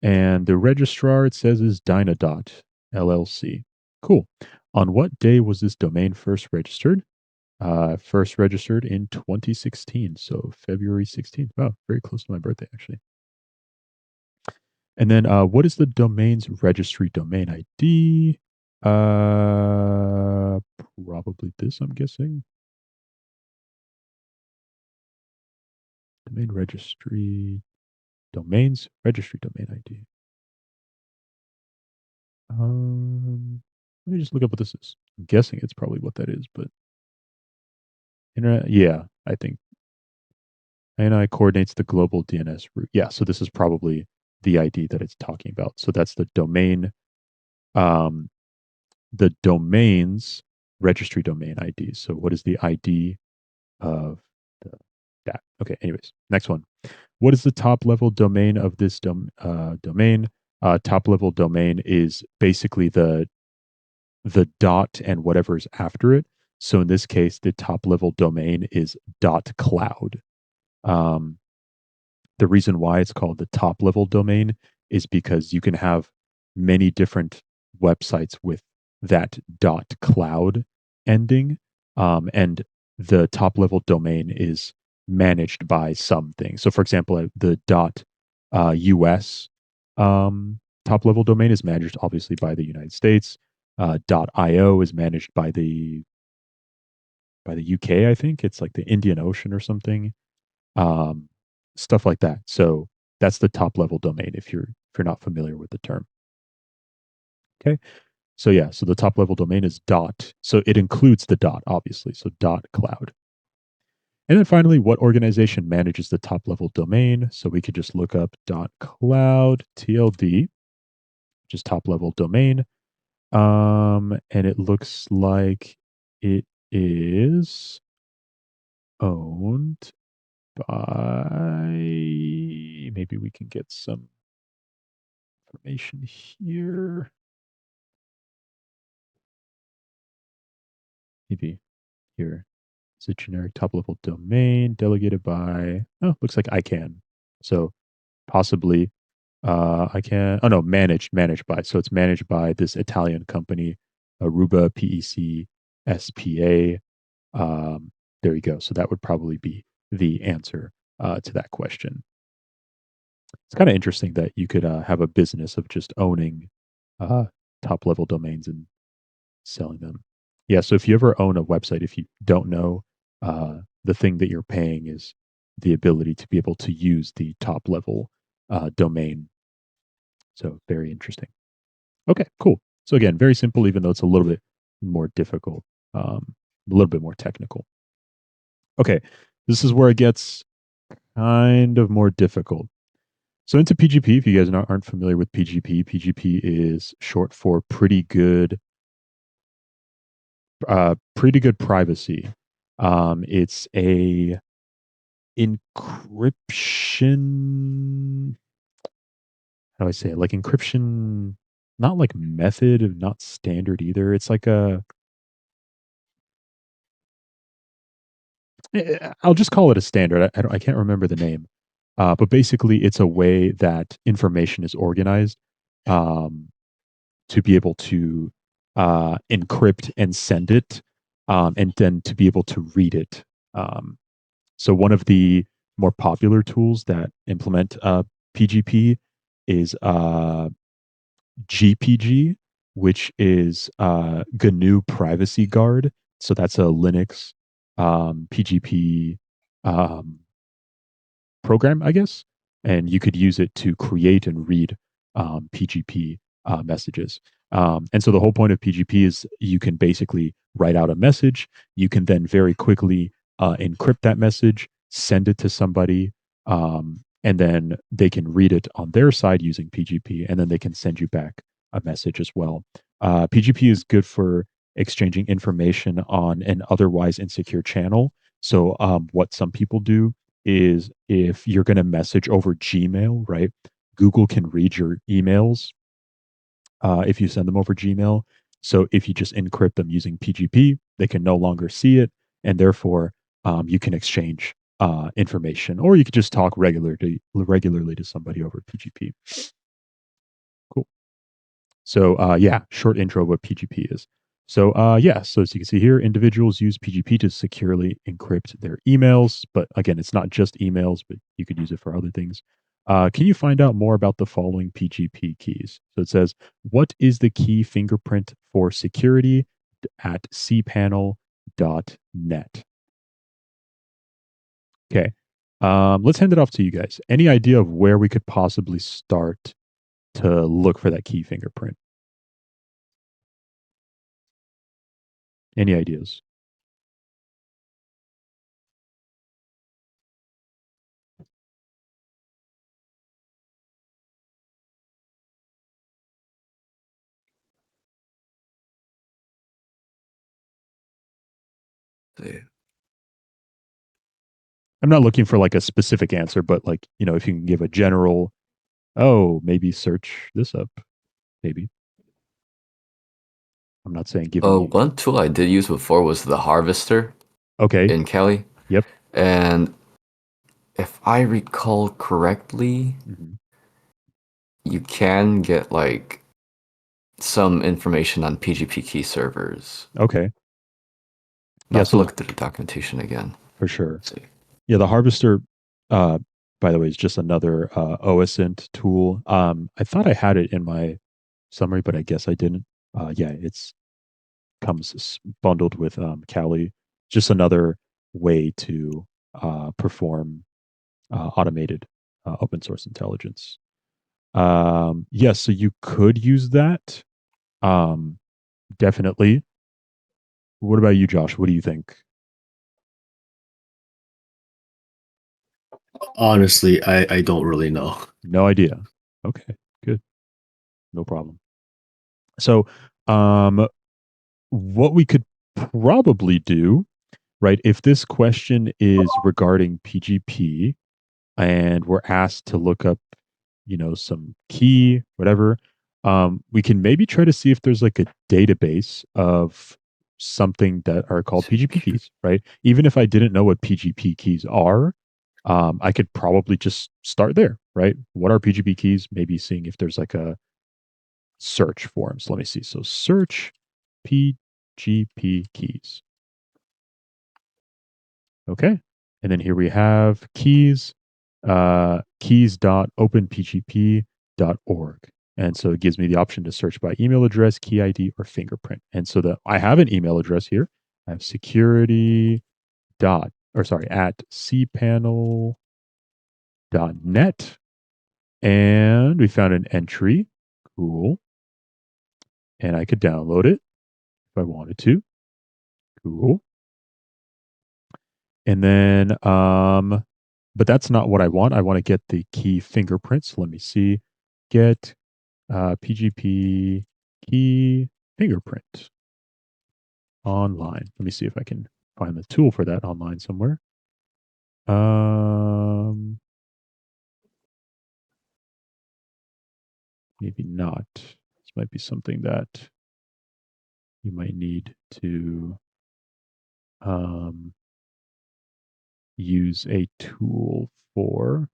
S1: And the registrar, it says, is Dynadot LLC. Cool. On what day was this domain first registered? First registered in 2016, so February 16th. Wow, very close to my birthday, actually. And then what is the domain's registry domain ID? Probably this, I'm guessing. Domain registry, domains, registry domain ID. Let me just look up what this is. I'm guessing it's probably what that is, but internet, yeah, I think ANI coordinates the global DNS route. Yeah, so this is probably the ID that it's talking about. So that's um, the domain's registry domain ID. So what is the ID of that? Okay, anyways, next one. What is the top level domain of this domain? Top level domain is basically the dot and whatever's after it. So in this case, the top level domain is .cloud. Um, the reason why it's called the top level domain is because you can have many different websites with that .cloud ending, and the top level domain is managed by something. So, for example, the .us top level domain is managed obviously by the United States. .io is managed by the UK. I think it's like the Indian Ocean or something, um, stuff like that. So that's the top level domain if you're not familiar with the term. Okay. So yeah, so the top level domain is dot. So it includes the dot, obviously. So dot cloud. And then finally, what organization manages the top level domain? So we could just look up dot cloud TLD, which is top level domain. And it looks like it is owned by, maybe we can get some information here. Maybe here. It's a generic top level domain delegated by, oh, looks like I can. So possibly I can, oh no, managed by. So it's managed by this Italian company, Aruba PEC SPA. There you go. So that would probably be the answer to that question. It's kind of interesting that you could have a business of just owning uh, top level domains and selling them. Yeah. So if you ever own a website, if you don't know, the thing that you're paying is the ability to be able to use the top level domain. So very interesting. Okay, cool. So again, very simple, even though it's a little bit more difficult, a little bit more technical. Okay, this is where it gets kind of more difficult. So into PGP, if you guys aren't familiar with PGP, PGP is short for pretty good privacy. It's a encryption. How do I say it? Like encryption, not like method, not standard either. It's like I'll just call it a standard. I can't remember the name, but basically, it's a way that information is organized um, to be able to encrypt and send it, and then to be able to read it. Um, so one of the more popular tools that implement PGP is GPG, which is GNU Privacy Guard. So that's a Linux PGP um, program, I guess, and you could use it to create and read PGP messages. And so the whole point of PGP is you can basically write out a message. You can then very quickly encrypt that message, send it to somebody, and then they can read it on their side using PGP, and then they can send you back a message as well. PGP is good for exchanging information on an otherwise insecure channel. So, what some people do is if you're going to message over Gmail, right? Google can read your emails if you send them over Gmail. So if you just encrypt them using PGP, they can no longer see it, and therefore you can exchange information, or you could just talk regularly to somebody over PGP. Cool. So yeah, short intro of what PGP is. So yeah, so as you can see here, individuals use PGP to securely encrypt their emails. But again, it's not just emails, but you could use it for other things. Can you find out more about the following PGP keys? So it says, what is the key fingerprint for security at cpanel.net? Okay. Let's hand it off to you guys. Any idea of where we could possibly start to look for that key fingerprint? Any ideas?
S4: See.
S1: I'm not looking for like a specific answer, but like, if you can give a general, oh, maybe search this up, maybe. I'm not saying giving you.
S4: One tool I did use before was the Harvester
S1: Okay.
S4: in Cali.
S1: Yep.
S4: And if I recall correctly,
S1: Mhm.
S4: you can get like some information on PGP key servers.
S1: Okay.
S4: I'll
S1: Yeah.
S4: have to
S1: So
S4: look through the documentation again.
S1: for sure.
S4: Let's see.
S1: Yeah. The Harvester, uh, by the way, is just another OSINT tool. I thought I had it in my summary, but I guess I didn't. Yeah. It's comes bundled with Kali. Just another way to perform automated open source intelligence. Yes, so you could use that. Um, definitely. What about you, Josh? What do you think?
S2: Honestly, I don't really know.
S1: No idea. Okay, good. No problem. So, um, what we could probably do, right, if this question is regarding PGP and we're asked to look up, some key, whatever, we can maybe try to see if there's like a database of something that are called PGP keys, right? Even if I didn't know what PGP keys are, I could probably just start there, right? What are PGP keys? Maybe seeing if there's like a search for them. So let me see. So search PGP keys. Okay. And then here we have keys, keys.openpgp.org. And so it gives me the option to search by email address, key ID, or fingerprint. And so I have an email address here. I have security at cpanel.net. And we found an entry. Cool. And I could download it if I wanted to. Cool. And then, but that's not what I want. I want to get the key fingerprints. Let me see. Get PGP key fingerprint online. Let me see if I can find the tool for that online somewhere. Maybe not. This might be something that you might need to use a tool for.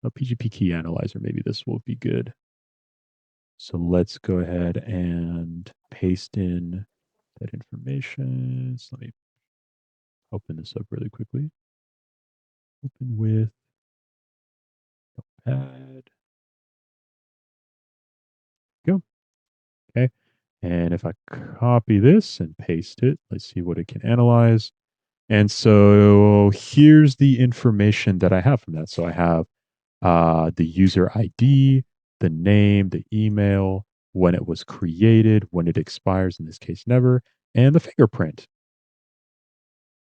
S1: A PGP key analyzer. Maybe this will be good. So let's go ahead and paste in that information. So let me open this up really quickly. Open with Notepad. Go. Okay. And if I copy this and paste it, let's see what it can analyze. And so here's the information that I have from that. So I have the user ID, the name, the email, when it was created, when it expires, in this case, never, and the fingerprint.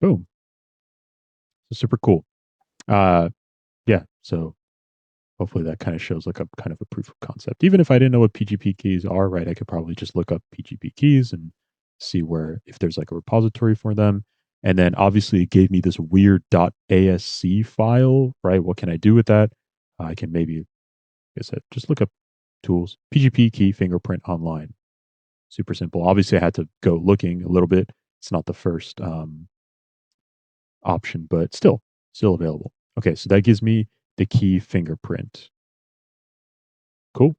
S1: Boom. So super cool. Yeah. So hopefully that kind of shows like a kind of a proof of concept. Even if I didn't know what PGP keys are, right, I could probably just look up PGP keys and see where if there's like a repository for them. And then obviously it gave me this weird .asc file, right? What can I do with that? I can maybe, like I said, just look up tools, PGP key fingerprint online. Super simple. Obviously, I had to go looking a little bit. It's not the first option, but still available. Okay, so that gives me the key fingerprint. Cool.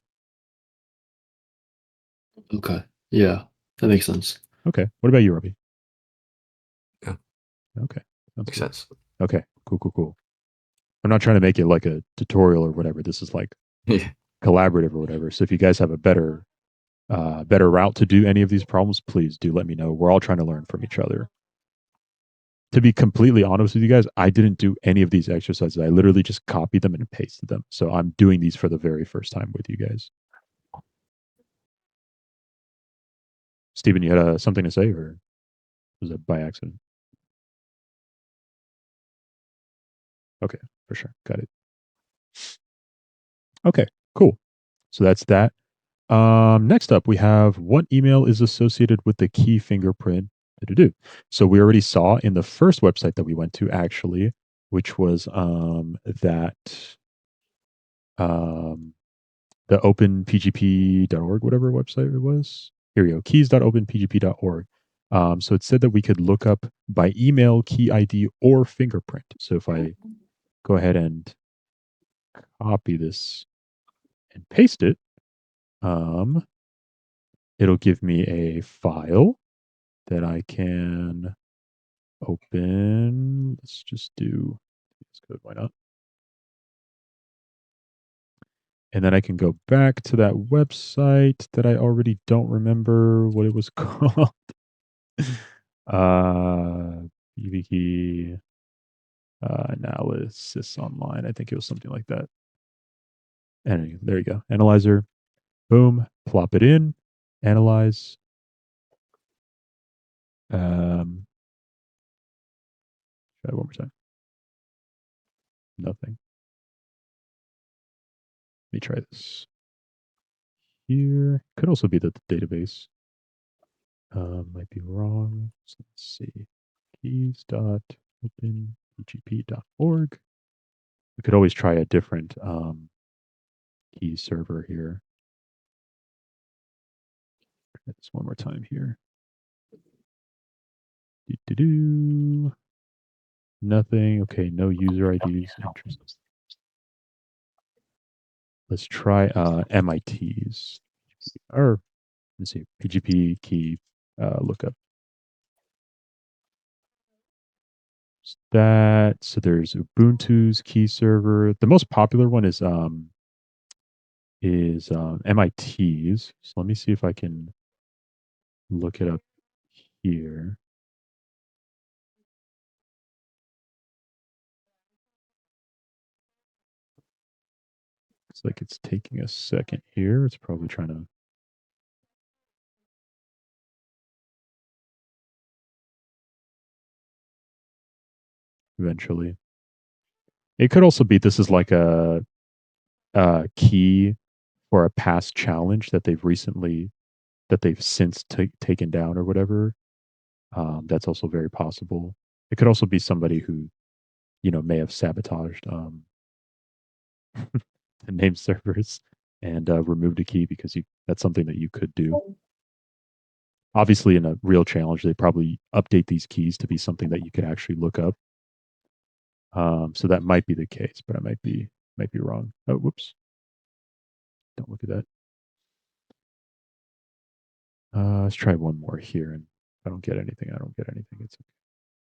S6: Okay. Yeah, that makes sense.
S1: Okay. What about you, Robbie?
S4: Yeah.
S1: Okay. Sounds
S4: Makes
S1: good.
S4: sense.
S1: Okay. Cool. I'm not trying to make it like a tutorial or whatever. This is like
S4: Yeah.
S1: collaborative or whatever. So if you guys have a better route to do any of these problems, please do let me know. We're all trying to learn from each other. To be completely honest with you guys, I didn't do any of these exercises. I literally just copied them and pasted them. So I'm doing these for the very first time with you guys. Steven, you had something to say, or was it by accident? Okay, for sure. Got it. Okay, cool. So that's that. Next up, we have what email is associated with the key fingerprint. Do. So we already saw in the first website that we went to, actually, which was that um, the openpgp.org, whatever website it was. Here we go, keys.openpgp.org. So it said that we could look up by email, key ID, or fingerprint. So if I go ahead and copy this and paste it, um, it'll give me a file that I can open. Let's just do this code. Why not? And then I can go back to that website that I already don't remember what it was called. YubiKey analysis online. I think it was something like that. And there you go. Analyzer. Boom. Plop it in. Analyze. Try it one more time. Nothing. Let me try this here. Could also be that the database might be wrong. So let's see. Keys.openpgp.org. We could always try a different key server here. Try this one more time here. Do-do-do. Nothing. Okay, no user IDs. Interesting. Let's try MIT's. Or let's see, PGP key lookup. That so there's Ubuntu's key server. The most popular one is MIT's. So let me see if I can look it up here. Looks like it's taking a second here. It's probably trying to. Eventually, it could also be this is like a key for a past challenge that they've since taken down or whatever. That's also very possible. It could also be somebody who may have sabotaged the name servers and removed a key because that's something that you could do. Obviously, in a real challenge, they probably update these keys to be something that you could actually look up. So that might be the case, but I might be wrong. Oh, whoops! Don't look at that. Let's try one more here, and if I don't get anything, I don't get anything. It's okay.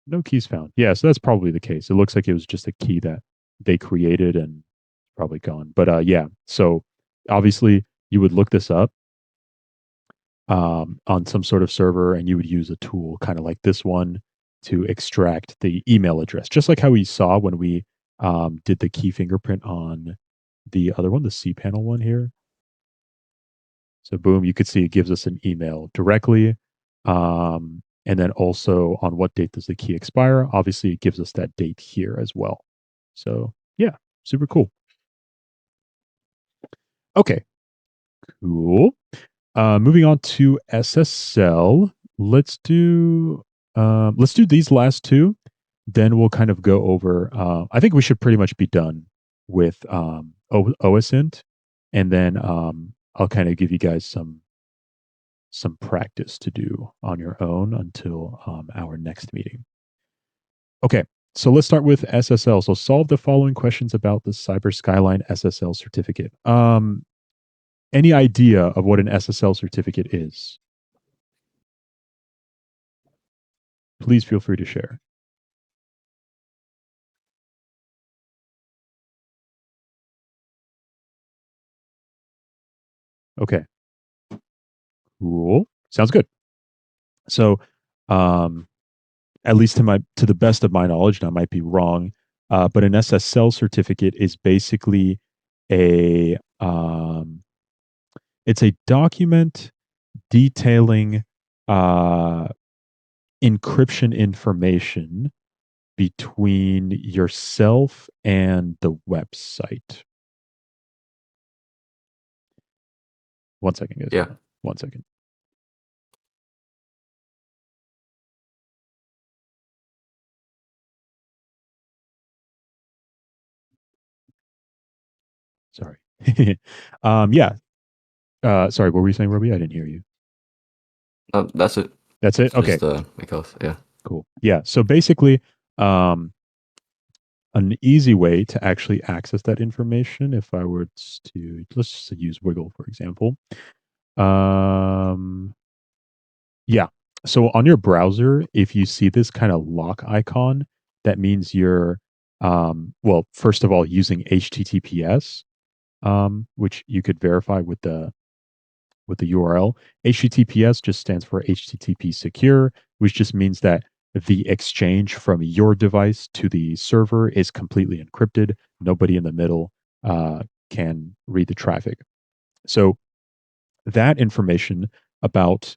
S1: No keys found. Yeah, so that's probably the case. It looks like it was just a key that they created and probably gone. But yeah, so obviously you would look this up on some sort of server, and you would use a tool kind of like this one to extract the email address, just like how we saw when we did the key fingerprint on the other one, the cPanel one here. So boom, you could see it gives us an email directly. And then also on what date does the key expire? Obviously, it gives us that date here as well. So yeah, super cool. Okay, cool. Moving on to SSL. Let's do Let's do these last two. Then we'll kind of go over. I think we should pretty much be done with OSINT, and then I'll kind of give you guys some practice to do on your own until our next meeting. Okay, so let's start with SSL. So solve the following questions about the Cyber Skyline SSL certificate. Any idea of what an SSL certificate is? Please feel free to share. Okay, cool. Sounds good. So, at least to the best of my knowledge, and I might be wrong, but an SSL certificate is basically a it's a document detailing uh, encryption information between yourself and the website. One second, guys.
S4: Yeah.
S1: 1 second. Sorry. Yeah. Sorry, what were you saying, Roby? I didn't hear you.
S4: That's it.
S1: That's it?
S4: It's
S1: Okay,
S4: just make us, yeah.
S1: cool. Yeah. So basically, an easy way to actually access that information, if I were to, let's just use Wiggle, for example. Yeah. So on your browser, if you see this kind of lock icon, that means you're, well, first of all, using HTTPS, which you could verify with the URL. HTTPS just stands for HTTP secure, which just means that the exchange from your device to the server is completely encrypted. Nobody in the middle can read the traffic. So that information about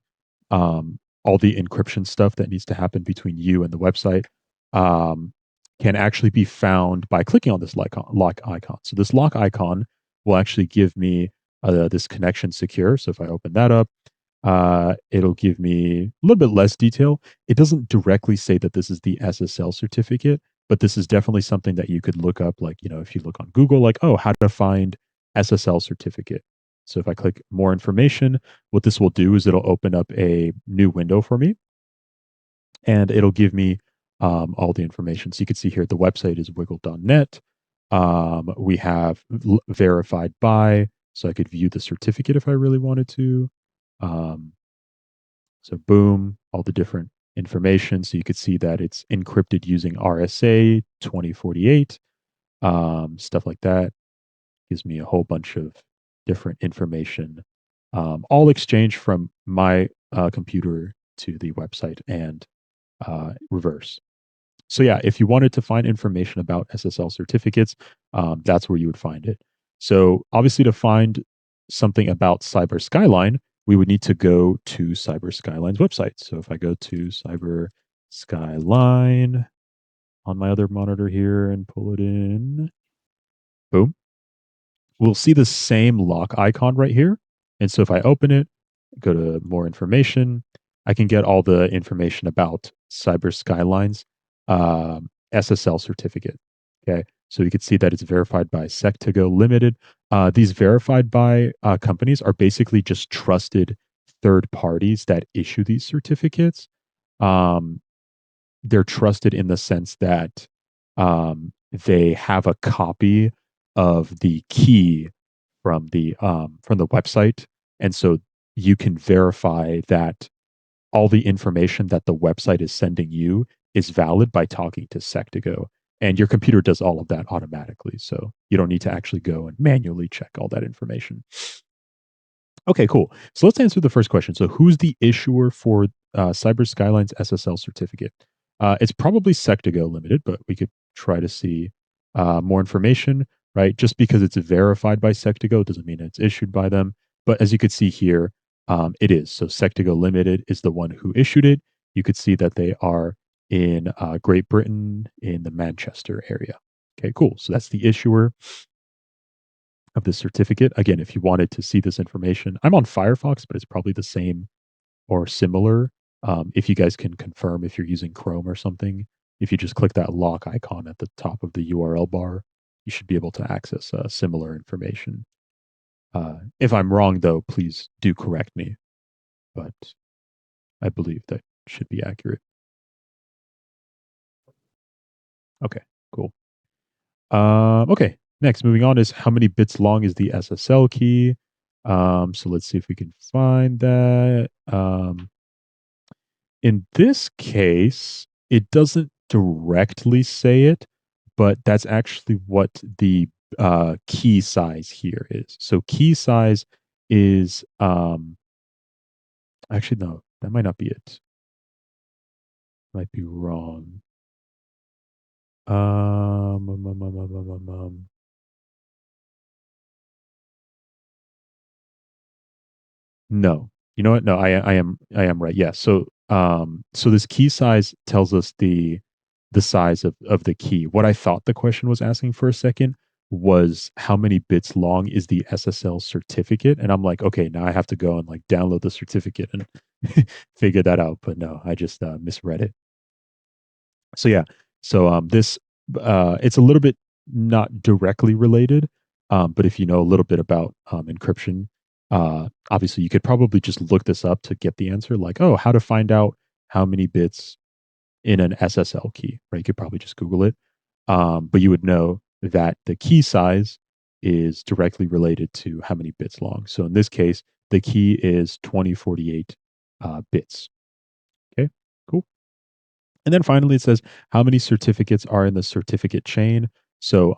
S1: all the encryption stuff that needs to happen between you and the website um, can actually be found by clicking on this lock icon. So this lock icon will actually give me this connection secure. So if I open that up, it'll give me a little bit less detail. It doesn't directly say that this is the SSL certificate, but this is definitely something that you could look up. Like, you know, if you look on Google, like, oh, how to find SSL certificate. So if I click more information, what this will do is it'll open up a new window for me and it'll give me all the information. So you can see here the website is wiggle.net. We have verified by, so I could view the certificate if I really wanted to. So boom, all the different information. So you could see that it's encrypted using RSA 2048, stuff like that. Gives me a whole bunch of different information, all exchanged from my computer to the website and reverse. So yeah, if you wanted to find information about SSL certificates, that's where you would find it. So obviously, to find something about Cyber Skyline, we would need to go to Cyber Skyline's website. So if I go to Cyber Skyline on my other monitor here and pull it in, boom, we'll see the same lock icon right here. And so if I open it, go to more information, I can get all the information about Cyber Skylines SSL certificate. Okay. So you can see that it's verified by Sec2Go Limited. These verified by companies are basically just trusted third parties that issue these certificates. They're trusted in the sense that they have a copy of the key from the website, and so you can verify that all the information that the website is sending you is valid by talking to Sec2Go. And your computer does all of that automatically, so you don't need to actually go and manually check all that information. Okay, cool. So let's answer the first question. So who's the issuer for Cyber Skyline's SSL certificate? It's probably Sec2Go Limited, but we could try to see more information, right? Just because it's verified by Sec2Go doesn't mean it's issued by them. But as you could see here, it is. So Sec2Go Limited is the one who issued it. You could see that they are in Great Britain in the Manchester area. Okay, cool. So that's the issuer of this certificate. Again, if you wanted to see this information, I'm on Firefox, but it's probably the same or similar If you guys can confirm if you're using Chrome or something, if you just click that lock icon at the top of the URL bar, you should be able to access similar information. If I'm wrong, though, please do correct me. But I believe that should be accurate. Okay, cool. Okay, next, moving on is how many bits long is the SSL key? So let's see if we can find that. In this case, it doesn't directly say it, but that's actually what the key size here is. So key size is actually no, that might not be it. Might be wrong. Um, um, um, um, um, um, um, um. No. You know what? No, I am right. Yeah. So this key size tells us the size of the key. What I thought the question was asking for a second was how many bits long is the SSL certificate? And I'm like, okay, now I have to go and like download the certificate and figure that out. But no, I just misread it. So yeah, this it's a little bit not directly related, but if you know a little bit about encryption, obviously you could probably just look this up to get the answer. Like, oh, how to find out how many bits in an SSL key, right? You could probably just Google it, but you would know that the key size is directly related to how many bits long. So in this case, the key is 2048 bits. Okay, cool. And then finally, it says how many certificates are in the certificate chain. So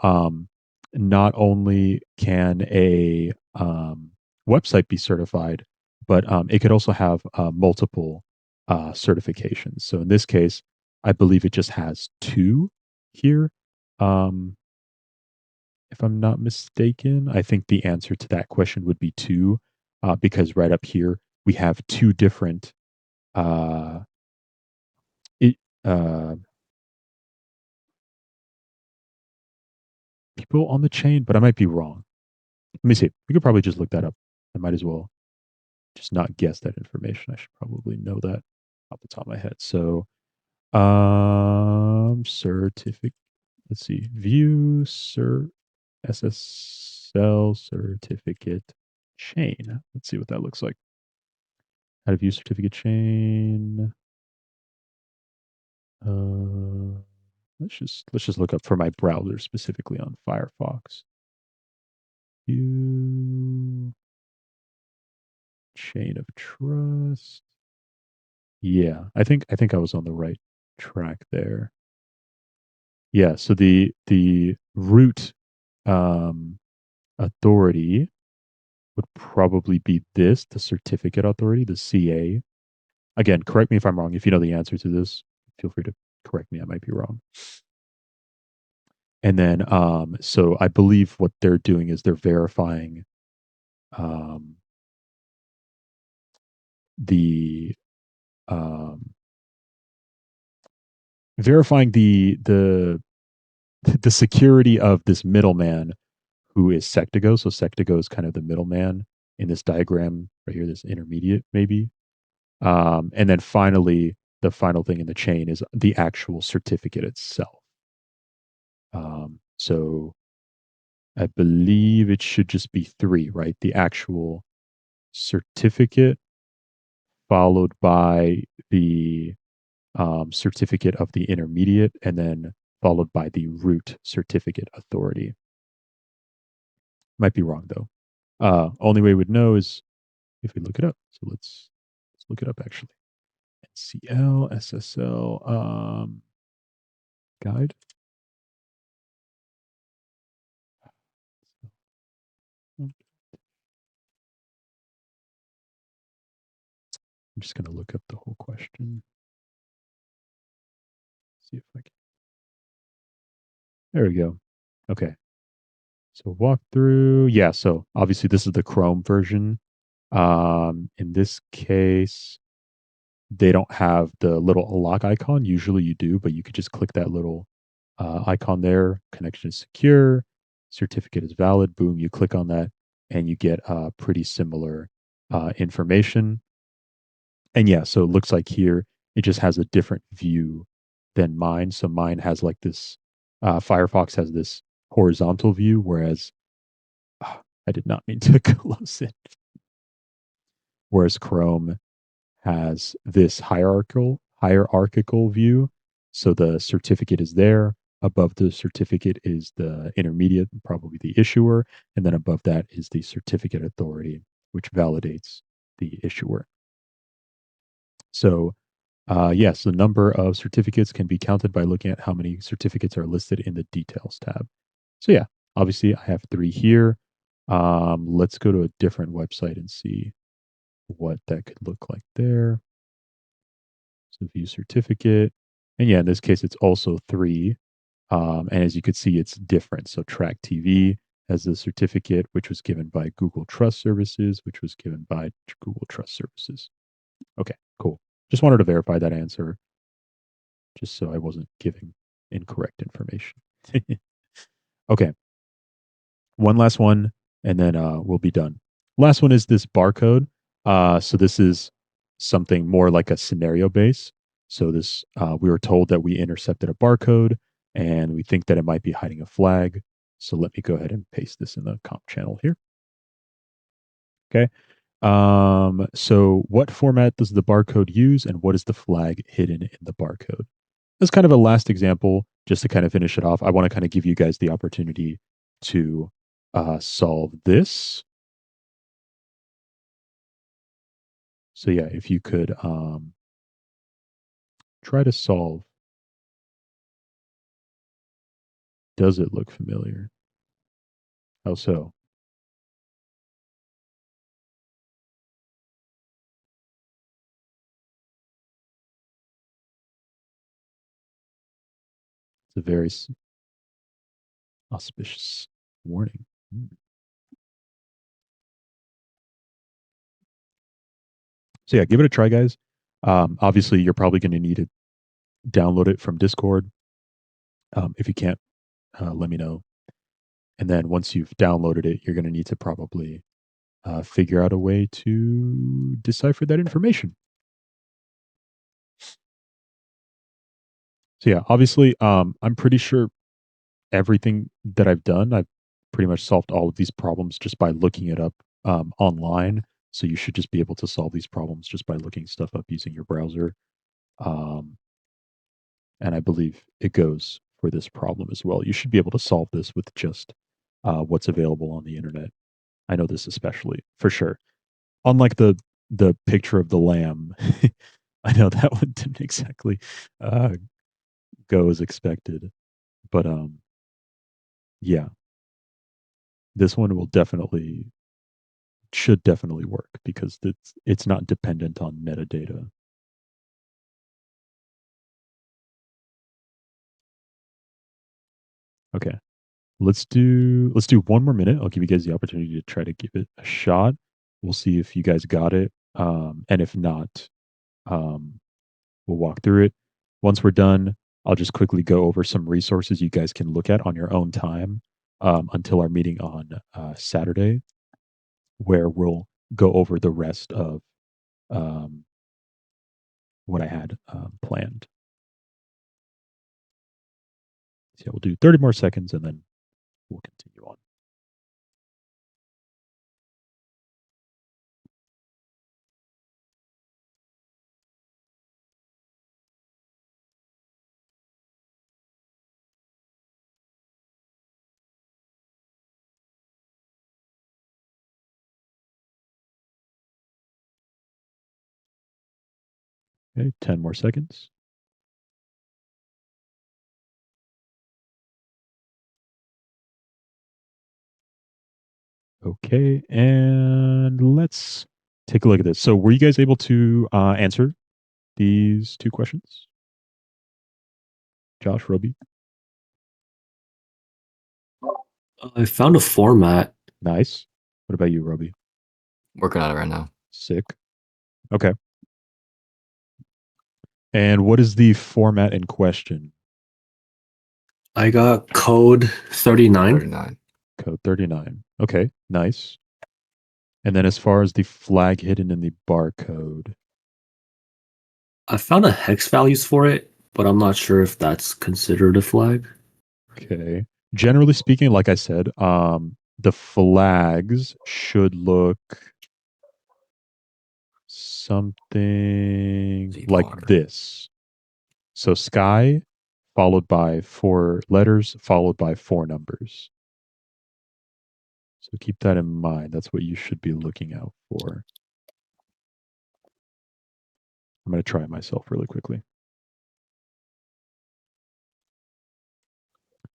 S1: not only can a website be certified, but it could also have multiple certifications. So in this case, I believe it just has two here. Um, if I'm not mistaken, I think the answer to that question would be two, because right up here we have two different uh, it, uh, people on the chain, but I might be wrong. Let me see. We could probably just look that up. I might as well just not guess that information. I should probably know that off the top of my head. So, certificate. Let's see. View SSL certificate chain. Let's see what that looks like. How to view certificate chain. Uh, let's just look up for my browser specifically on Firefox. View chain of trust. Yeah, I think I was on the right track there. Yeah, so the root um, authority would probably be this, the certificate authority, the CA. Again, correct me if I'm wrong. If you know the answer to this, feel free to correct me. I might be wrong. And then, so I believe what they're doing is they're verifying um, the um, verifying the security of this middleman who is Sectigo. So Sectigo is kind of the middleman in this diagram right here, this intermediate maybe. And then finally, the final thing in the chain is the actual certificate itself. So I believe it should just be three, right? The actual certificate followed by the certificate of the intermediate, and then followed by the root certificate authority. Might be wrong though. Only way we would know is if we look it up. So let's look it up actually. NCL, SSL, guide. I'm just gonna look up the whole question. See if I can. There we go. Okay. So walk through. Yeah. So obviously this is the Chrome version. In this case, they don't have the little lock icon. Usually you do, but you could just click that little icon there. Connection is secure. Certificate is valid. Boom. You click on that and you get pretty similar information. And yeah, so it looks like here it just has a different view than mine. So mine has like this, Firefox has this horizontal view, whereas I did not mean to close it. Whereas Chrome has this hierarchical view. So the certificate is there. Above the certificate is the intermediate, probably the issuer, and then above that is the certificate authority, which validates the issuer. So yes, the number of certificates can be counted by looking at how many certificates are listed in the details tab. So yeah, obviously I have 3 here. Let's go to a different website and see what that could look like there. So view certificate. And yeah, in this case, it's also 3. And as you can see, it's different. So Track TV has the certificate, which was given by Google Trust Services, which was given by Google Trust Services. Okay, cool. Just wanted to verify that answer, just so I wasn't giving incorrect information. Okay, one last one, and then we'll be done. Last one is this barcode. So this is something more like a scenario base. So this, we were told that we intercepted a barcode, and we think that it might be hiding a flag. So let me go ahead and paste this in the comp channel here. Okay. So what format does the barcode use, and what is the flag hidden in the barcode? As kind of a last example, just to kind of finish it off, I want to kind of give you guys the opportunity to solve this. So yeah, if you could try to solve, does it look familiar? How so? It's a very auspicious warning. So yeah, give it a try, guys. Obviously, you're probably going to need to download it from Discord. If you can't, let me know. And then once you've downloaded it, you're going to need to probably figure out a way to decipher that information. So yeah, obviously, I'm pretty sure everything that I've done, I've pretty much solved all of these problems just by looking it up online. So you should just be able to solve these problems just by looking stuff up using your browser. Um, and I believe it goes for this problem as well. You should be able to solve this with just what's available on the internet. I know this especially for sure. Unlike the picture of the lamb, I know that one didn't exactly uh, go as expected, but yeah, this one will definitely should definitely work because it's not dependent on metadata. Okay. Let's do one more minute. I'll give you guys the opportunity to try to give it a shot. We'll see if you guys got it. And if not, um, we'll walk through it. Once we're done, I'll just quickly go over some resources you guys can look at on your own time until our meeting on Saturday, where we'll go over the rest of um, what I had planned. So yeah, we'll do 30 more seconds and then we'll continue on. Okay, 10 more seconds. Okay, and let's take a look at this. So, were you guys able to answer these 2 questions? Josh, Roby?
S6: I found a format.
S1: Nice. What about you, Roby?
S4: Working on it right now.
S1: Sick. Okay. And what is the format in question?
S6: I got code 39.
S4: 39.
S1: Code 39. Okay, nice. And then as far as the flag hidden in the barcode,
S6: I found a hex values for it, but I'm not sure if that's considered a flag.
S1: Okay. Generally speaking, like I said, the flags should look something like
S4: Seaflock.
S1: this. So sky followed by 4 letters, followed by 4 numbers. So keep that in mind. That's what you should be looking out for. I'm going to try it myself really quickly.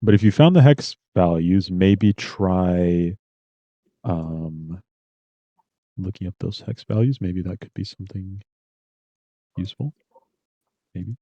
S1: But if you found the hex values, maybe try looking up those hex values. Maybe that could be something useful. Maybe.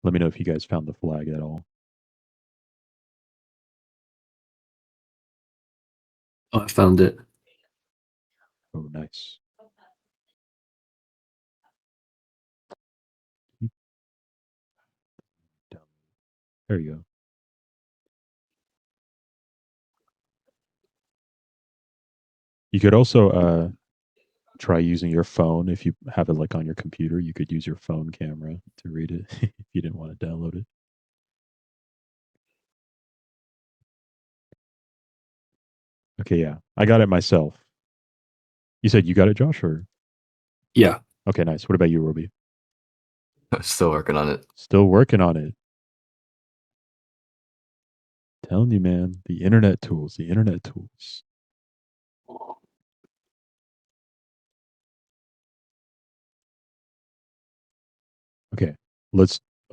S1: Let me know if you guys found the flag at all.
S6: Oh, I found it.
S1: Oh, nice. There you go. You could also try using your phone if you have it like on your computer. You could use your phone camera to read it if you didn't want to download it. Okay, yeah, I got it myself. You said you got it, Josh, or
S6: Yeah.
S1: okay, nice. What about you, Roby?
S4: Still working on it.
S1: Still working on it. Telling you, man, the internet tools, the internet tools. Okay, I'll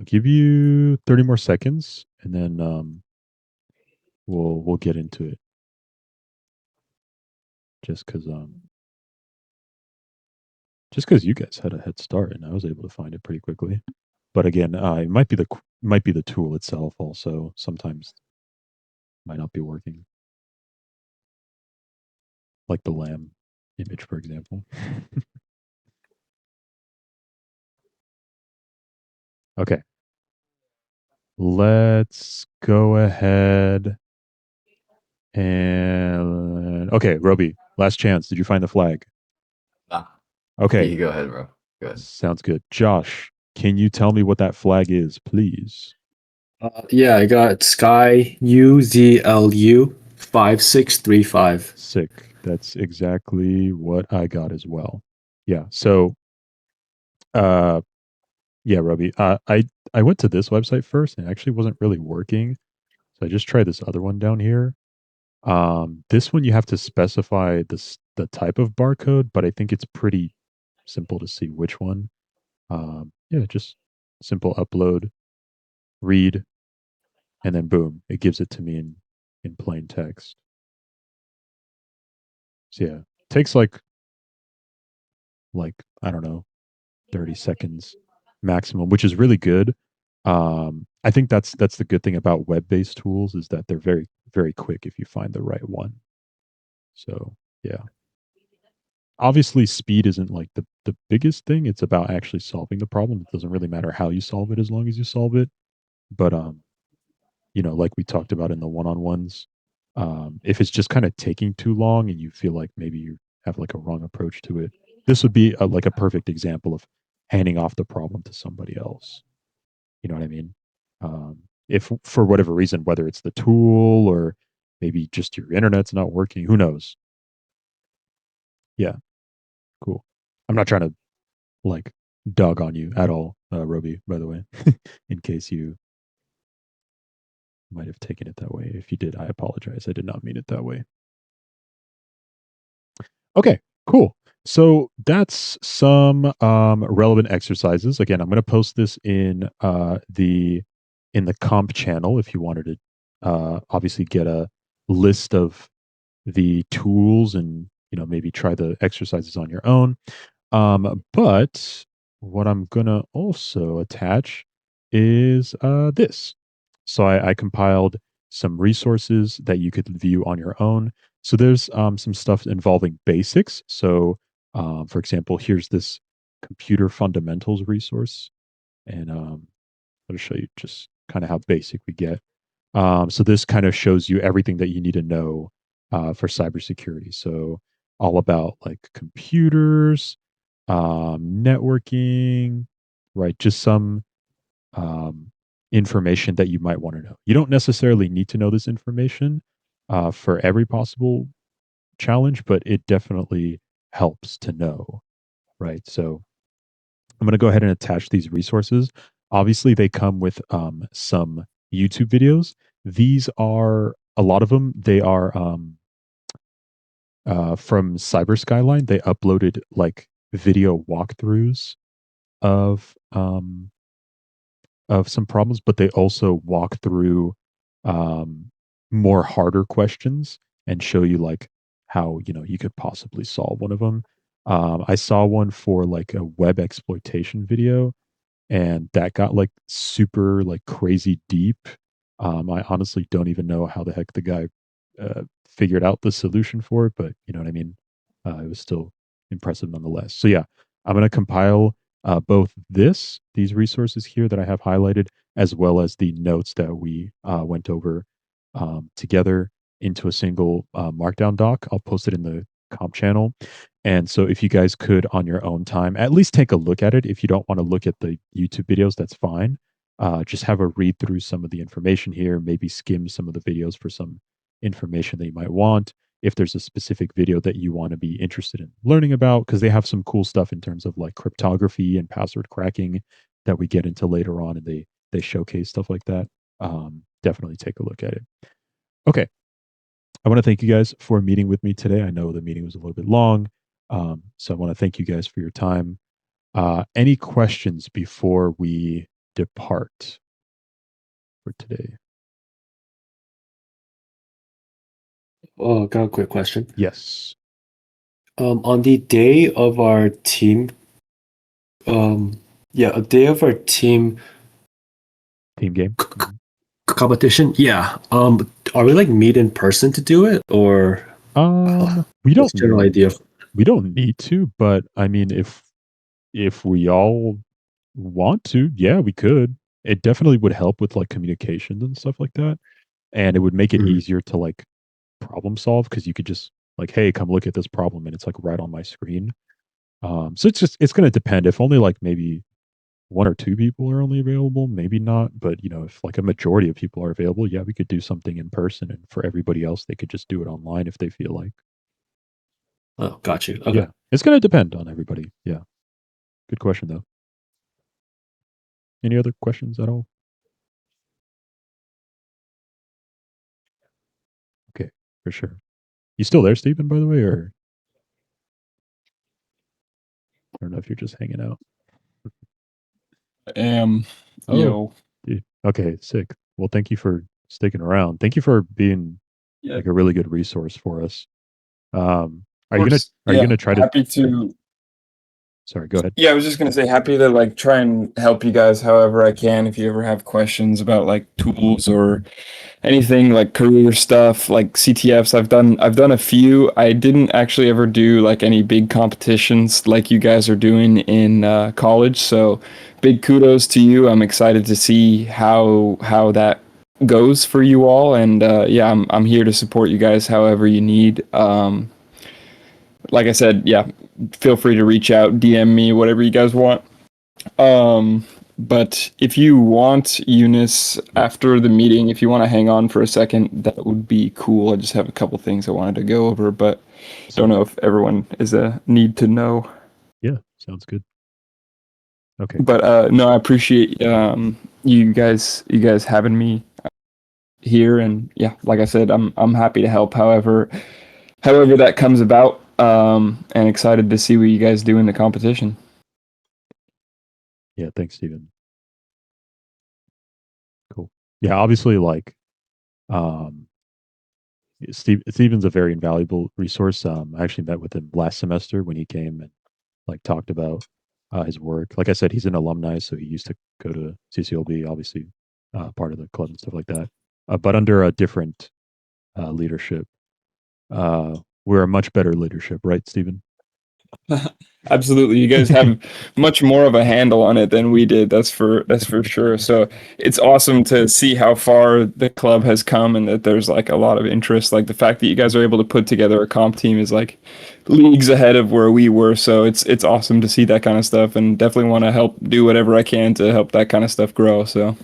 S1: give you 30 more seconds, and then we'll get into it. Just because you guys had a head start, and I was able to find it pretty quickly. But again, it might be the tool itself. Also, sometimes might not be working, like the lamb image, for example. Okay, let's go ahead and okay, Roby, last chance. Did you find the flag?
S4: Ah,
S1: Okay,
S4: you go ahead, bro. Go ahead.
S1: sounds good. Josh, can you tell me what that flag is, please?
S2: Yeah, I got Sky UZLU 5635.
S1: Sick. That's exactly what I got as well. Yeah. So, uh, yeah, Roby. I went to this website first, and it actually wasn't really working. So I just tried this other one down here. This one you have to specify the type of barcode, but I think it's pretty simple to see which one. Yeah, just simple upload, read, and then boom, it gives it to me in plain text. So yeah, takes like I don't know 30 seconds maximum, which is really good. I think that's the good thing about web-based tools is that they're very very quick if you find the right one. So yeah, obviously speed isn't like the biggest thing. It's about actually solving the problem. It doesn't really matter how you solve it as long as you solve it. But like we talked about in the one-on-ones, if it's just kind of taking too long and you feel like maybe you have like a wrong approach to it, this would be like a perfect example of handing off the problem to somebody else. You know what I mean? If for whatever reason, whether it's the tool or maybe just your internet's not working, who knows? Yeah, cool. I'm not trying to like dog on you at all, Roby, by the way, in case you might have taken it that way. If you did, I apologize. I did not mean it that way. Okay, cool. So that's some relevant exercises. Again, I'm going to post this in the comp channel if you wanted to obviously get a list of the tools and maybe try the exercises on your own. But what I'm gonna also attach is this. So I compiled some resources that you could view on your own. So there's some stuff involving basics. So, for example, here's this computer fundamentals resource, and I'll show you just kind of how basic we get. So this kind of shows you everything that you need to know for cybersecurity. So all about like computers, networking, right? Just some um, information that you might want to know. You don't necessarily need to know this information for every possible challenge, but it definitely helps to know, right? So I'm going to go ahead and attach these resources. Obviously, they come with some YouTube videos. These are a lot of them. They are from Cyber Skyline. They uploaded like video walkthroughs of um, of some problems, but they also walk through um, more harder questions and show you like how you could possibly solve one of them. I saw one for like a web exploitation video, and that got like super like crazy deep. I honestly don't even know how the heck the guy figured out the solution for it, but you know what I mean. It was still impressive nonetheless. So yeah, I'm gonna compile both these resources here that I have highlighted, as well as the notes that we went over together into a single Markdown doc. I'll post it in the comp channel. And so if you guys could on your own time, at least take a look at it. If you don't want to look at the YouTube videos, that's fine. Just have a read through some of the information here, maybe skim some of the videos for some information that you might want. If there's a specific video that you want to be interested in learning about, because they have some cool stuff in terms of like cryptography and password cracking that we get into later on, and they showcase stuff like that. Definitely take a look at it. Okay, I want to thank you guys for meeting with me today. I know the meeting was a little bit long, so I want to thank you guys for your time. Any questions before we depart for today?
S6: Oh, got a quick question.
S1: Yes.
S6: On the day of our team, a day of our team
S1: Team game. Mhm.
S6: competition, yeah. Are we like meet in person to do it, or
S1: We
S6: what's the general
S1: don't
S6: idea?
S1: we don't need to, but I mean, if we all want to, yeah, we could. It definitely would help with like communications and stuff like that, and it would make it
S6: Hmm.
S1: easier to like problem solve because you could just like, hey, come look at this problem, and it's like right on my screen. So it's going to depend. If only like maybe one or two people are only available, maybe not. But if like a majority of people are available, yeah, we could do something in person, and for everybody else, they could just do it online if they feel like.
S6: Oh, got you. Okay.
S1: Yeah, it's going to depend on everybody. Yeah, good question though. Any other questions at all? Okay, for sure. You still there, Stephen? By the way, or I don't know if you're just hanging out. Oh,
S5: Yo.
S1: dude. Okay, sick. Well, thank you for sticking around. Thank you for being
S5: Yeah,
S1: like a really good resource for us.
S5: of
S1: Are you gonna
S5: course.
S1: are you
S5: Yeah,
S1: gonna try to?
S5: happy to.
S1: Sorry, go ahead.
S5: Yeah, I was just gonna say happy to like try and help you guys however I can if you ever have questions about like tools or anything like career stuff like CTFs. I've done a few. I didn't actually ever do like any big competitions like you guys are doing in college. So big kudos to you. I'm excited to see how that goes for you all. And yeah, I'm here to support you guys however you need. Like I said, yeah, feel free to reach out, DM me, whatever you guys want. Um, but if you want, Eunice, after the meeting, if you want to hang on for a second, that would be cool. I just have a couple things I wanted to go over, but don't know if everyone is a need to know.
S1: Yeah, sounds good. Okay,
S5: But no, I appreciate you guys having me here, and yeah, like I said, I'm happy to help however that comes about. And excited to see what you guys do in the competition.
S1: yeah, thanks, Stephen. Cool. Yeah, obviously, like, um, Stephen's a very invaluable resource. I actually met with him last semester when he came and like talked about his work. Like I said, he's an alumni, so he used to go to CCLB, obviously, part of the club and stuff like that. But under a different leadership, we're a much better leadership, right, Stephen?
S5: Absolutely. You guys have much more of a handle on it than we did. That's for sure. So it's awesome to see how far the club has come and that there's like a lot of interest. Like the fact that you guys are able to put together a comp team is like leagues ahead of where we were. So it's awesome to see that kind of stuff, and definitely want to help do whatever I can to help that kind of stuff grow. So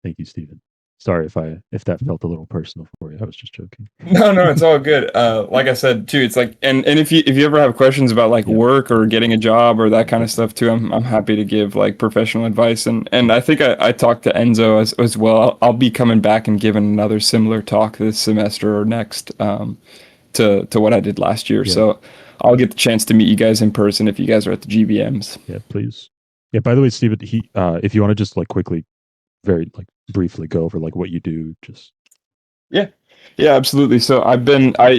S1: Thank you, Stephen. Sorry if that felt a little personal for you. I was just joking.
S5: no, it's all good. Like I said too, it's like, and if you ever have questions about like
S1: Yeah.
S5: work or getting a job or that kind of stuff too, I'm happy to give like professional advice. And I think I talked to Enzo as well. I'll be coming back and giving another similar talk this semester or next, to what I did last year.
S1: Yeah.
S5: So I'll get the chance to meet you guys in person if you guys are at the GBMs.
S1: Yeah, please. Yeah. By the way, Stephen, if you want to just like quickly, very like briefly go over like what you do, just
S5: Yeah, absolutely. So I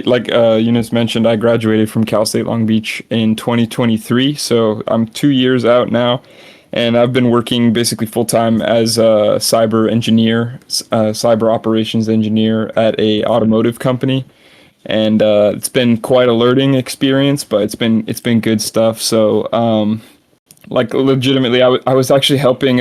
S5: like Eunice mentioned, I graduated from Cal State Long Beach in 2023. So I'm 2 years out now, and I've been working basically full time as a cyber engineer, cyber operations engineer at a automotive company, and it's been quite a learning experience, but it's been good stuff. So like legitimately, I was actually helping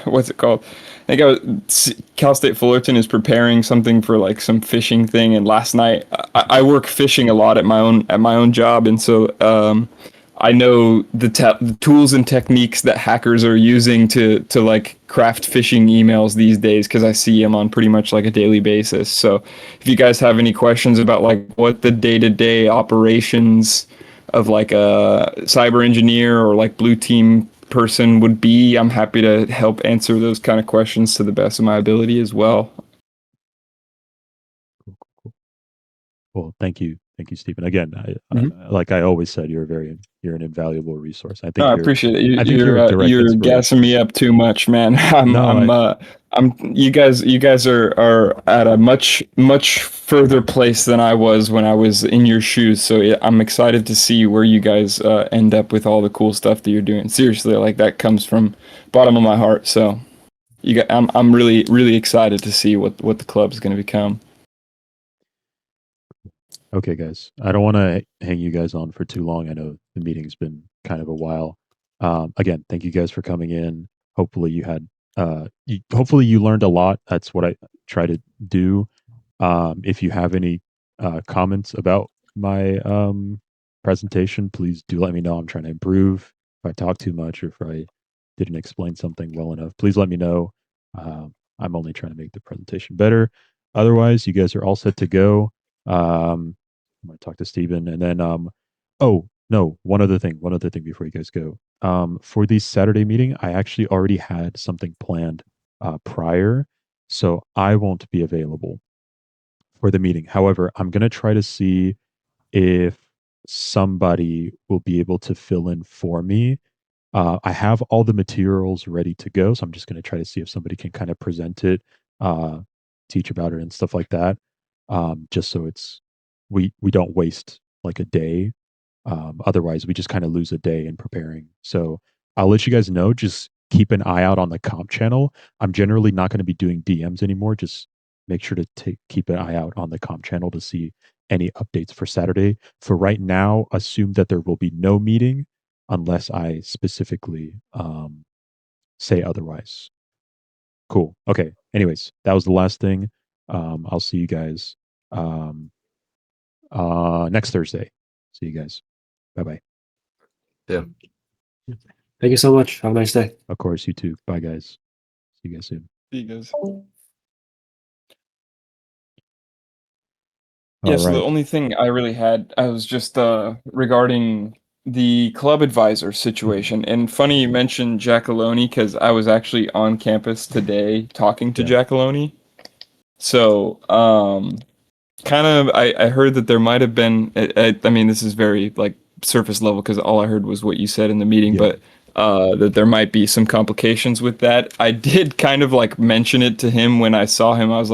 S5: what's it called? I think Cal State Fullerton is preparing something for like some fishing thing, and last night I work fishing a lot at my own job, and so I know the tools and techniques that hackers are using to like craft phishing emails these days, because I see them on pretty much like a daily basis. So if you guys have any questions about like what the day-to-day operations of like a cyber engineer or like blue team person would be, I'm happy to help answer those kind of questions to the best of my ability as well.
S1: cool. Well, thank you, Stephen. Again, like I always said, you're an invaluable resource. I
S5: No,
S1: think
S5: I
S1: you're
S5: appreciate it.
S1: I think you're a direct
S5: You're
S1: inspiration.
S5: gassing me up too much, man. You guys are at a much further place than I was when I was in your shoes. So yeah, I'm excited to see where you guys end up with all the cool stuff that you're doing. Seriously, like that comes from bottom of my heart. So I'm really excited to see what the club's going to become.
S1: Okay, guys, I don't want to hang you guys on for too long. I know the meeting's been kind of a while. Again, thank you guys for coming in. Hopefully hopefully you learned a lot. That's what I try to do. If you have any comments about my presentation, please do let me know. I'm trying to improve. If I talk too much or if I didn't explain something well enough, please let me know. I'm only trying to make the presentation better. Otherwise, you guys are all set to go. I'm going to talk to Steven, and then oh no, one other thing before you guys go. For the Saturday meeting, I actually already had something planned prior, so I won't be available for the meeting. However, I'm going to try to see if somebody will be able to fill in for me. I have all the materials ready to go, so I'm just going to try to see if somebody can kind of present it, uh, teach about it, and stuff like that. Just so we don't waste like a day. Otherwise, we just kind of lose a day in preparing. So I'll let you guys know. Just keep an eye out on the comp channel. I'm generally not going to be doing DMs anymore. Just make sure to keep an eye out on the comp channel to see any updates for Saturday. For right now, assume that there will be no meeting unless I specifically say otherwise. Cool. Okay. Anyways, that was the last thing. I'll see you guys next Thursday. See you guys. Bye bye.
S4: Yeah.
S6: Thank you so much. Have a nice day.
S1: Of course, you too. Bye, guys. See you guys soon.
S5: See you guys.
S1: All
S5: Yeah, so the
S1: right.
S5: only thing I really had, I was just regarding the club advisor situation. And funny you mentioned Jackaloni, because I was actually on campus today talking to
S1: Yeah.
S5: Jackaloni. So, kind of, I heard that there might have been, I mean, this is very like surface level because all I heard was what you said in the meeting,
S1: Yeah.
S5: but that there might be some complications with that. I did kind of like mention it to him when I saw him. I was like,